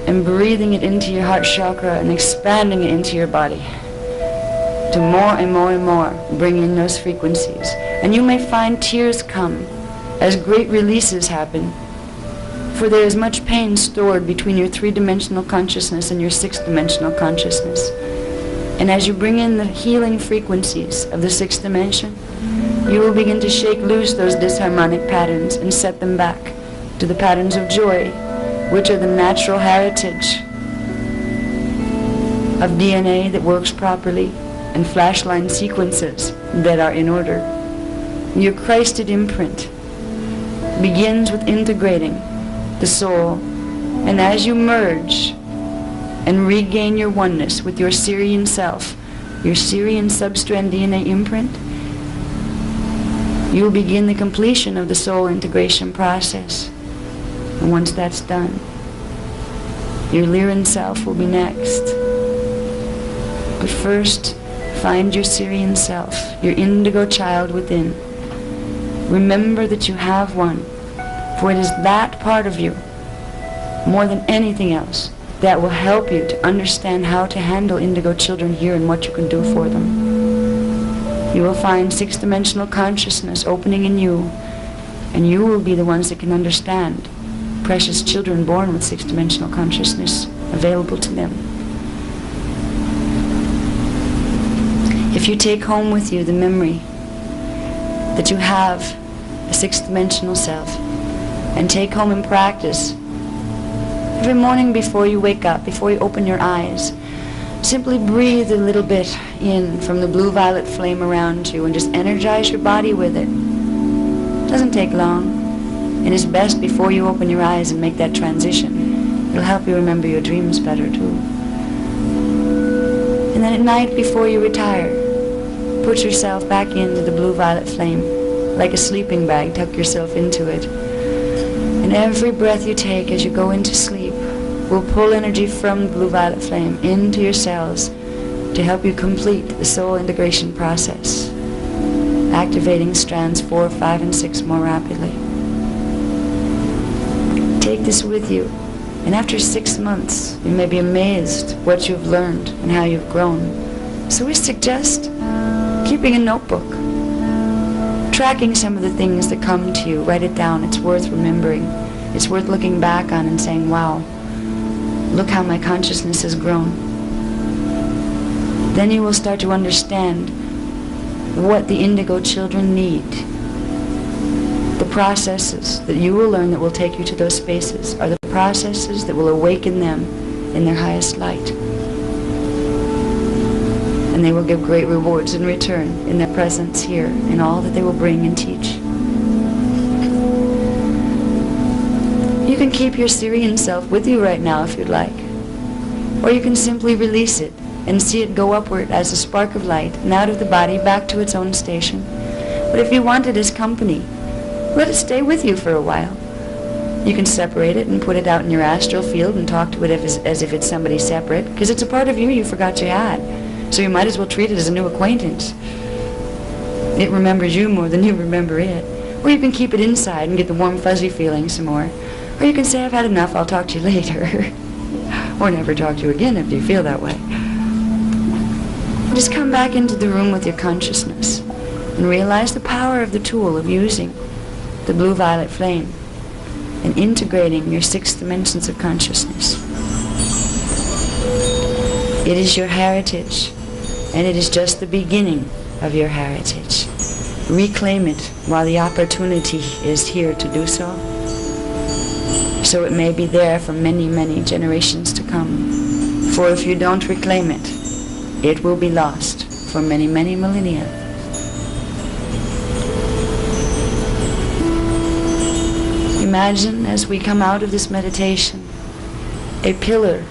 and breathing it into your heart chakra and expanding it into your body to more and more and more bring in those frequencies. And you may find tears come as great releases happen, for there is much pain stored between your three-dimensional consciousness and your sixth-dimensional consciousness. And as you bring in the healing frequencies of the sixth dimension, you will begin to shake loose those disharmonic patterns and set them back to the patterns of joy, which are the natural heritage of DNA that works properly and flashline sequences that are in order. Your Christed imprint begins with integrating the soul, and as you merge and regain your oneness with your Syrian self, your Syrian substrand DNA imprint, you will begin the completion of the soul integration process. And once that's done, your Lyran self will be next. But first, find your Syrian self, your indigo child within. Remember that you have one, for it is that part of you, more than anything else, that will help you to understand how to handle indigo children here and what you can do for them. You will find sixth-dimensional consciousness opening in you, and you will be the ones that can understand precious children born with sixth-dimensional consciousness available to them. If you take home with you the memory that you have a sixth-dimensional self, and take home and practice every morning before you wake up, before you open your eyes, simply breathe a little bit in from the blue-violet flame around you and just energize your body with it. It doesn't take long, and it's best before you open your eyes and make that transition. It'll help you remember your dreams better too. And then at night before you retire, put yourself back into the blue-violet flame like a sleeping bag. Tuck yourself into it. And every breath you take as you go into sleep will pull energy from the blue-violet flame into your cells to help you complete the soul integration process, activating strands 4, 5, and 6 more rapidly. Take this with you, and after 6 months, you may be amazed what you've learned and how you've grown. So we suggest keeping a notebook, tracking some of the things that come to you. Write it down. It's worth remembering. It's worth looking back on and saying, wow, look how my consciousness has grown. Then you will start to understand what the indigo children need. The processes that you will learn that will take you to those spaces are the processes that will awaken them in their highest light. And they will give great rewards in return in their presence here, in all that they will bring and teach. You can keep your Syrian self with you right now if you'd like. Or you can simply release it and see it go upward as a spark of light and out of the body back to its own station. But if you want it as company, let it stay with you for a while. You can separate it and put it out in your astral field and talk to it as if it's somebody separate, because it's a part of you forgot you had. So you might as well treat it as a new acquaintance. It remembers you more than you remember it. Or you can keep it inside and get the warm fuzzy feeling some more. Or you can say, I've had enough, I'll talk to you later. Or never talk to you again if you feel that way. Just come back into the room with your consciousness and realize the power of the tool of using the blue-violet flame and integrating your 6 dimensions of consciousness. It is your heritage, and it is just the beginning of your heritage. Reclaim it while the opportunity is here to do so it may be there for many, many generations to come. For if you don't reclaim it, it will be lost for many, many millennia. Imagine, as we come out of this meditation, a pillar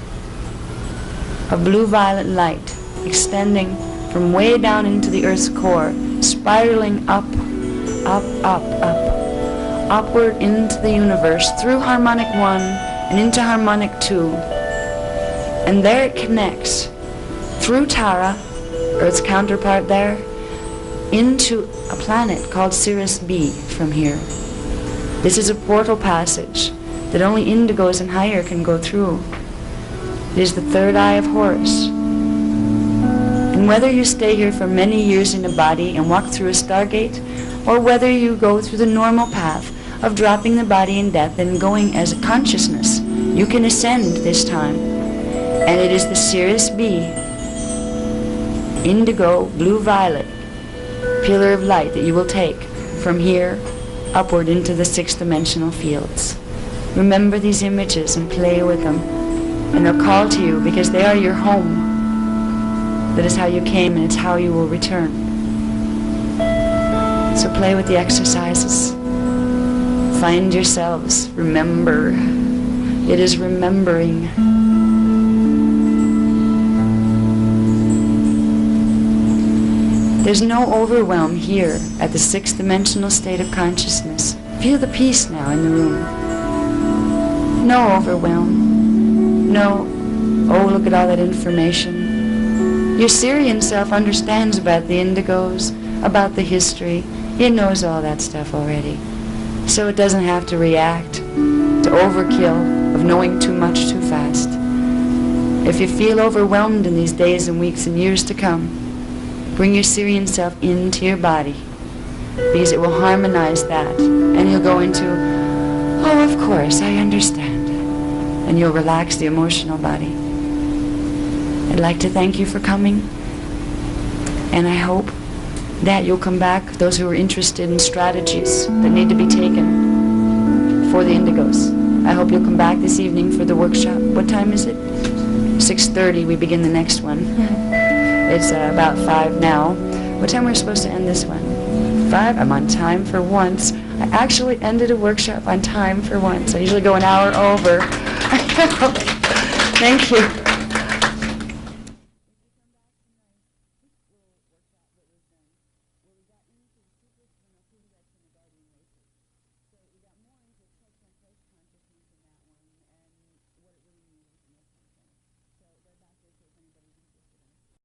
of blue-violet light extending from way down into the Earth's core, spiraling up, up, up, up, upward into the universe, through harmonic 1 and into harmonic 2. And there it connects through Tara, Earth's counterpart there, into a planet called Sirius B from here. This is a portal passage that only indigos and higher can go through. It is the third eye of Horus. And whether you stay here for many years in a body and walk through a stargate, or whether you go through the normal path of dropping the body in death and going as a consciousness, you can ascend this time. And it is the Sirius B, indigo, blue-violet, pillar of light that you will take from here upward into the 6th dimensional fields. Remember these images and play with them, and they'll call to you because they are your home. That is how you came, and it's how you will return. So play with the exercises. Find yourselves. Remember. It is remembering. There's no overwhelm here at the 6th dimensional state of consciousness. Feel the peace now in the room. No overwhelm. No, oh, look at all that information. Your Syrian self understands about the indigos, about the history. It knows all that stuff already. So it doesn't have to react to overkill of knowing too much too fast. If you feel overwhelmed in these days and weeks and years to come, bring your Syrian self into your body, because it will harmonize that, and you'll go into, oh, of course, I understand, and you'll relax the emotional body. I'd like to thank you for coming, and I hope that you'll come back, those who are interested in strategies that need to be taken for the indigos. I hope you'll come back this evening for the workshop. What time is it? 6:30, we begin the next one. It's about 5 now. What time are we supposed to end this one? 5? I'm on time for once. I actually ended a workshop on time for once. I usually go an hour over. Thank you.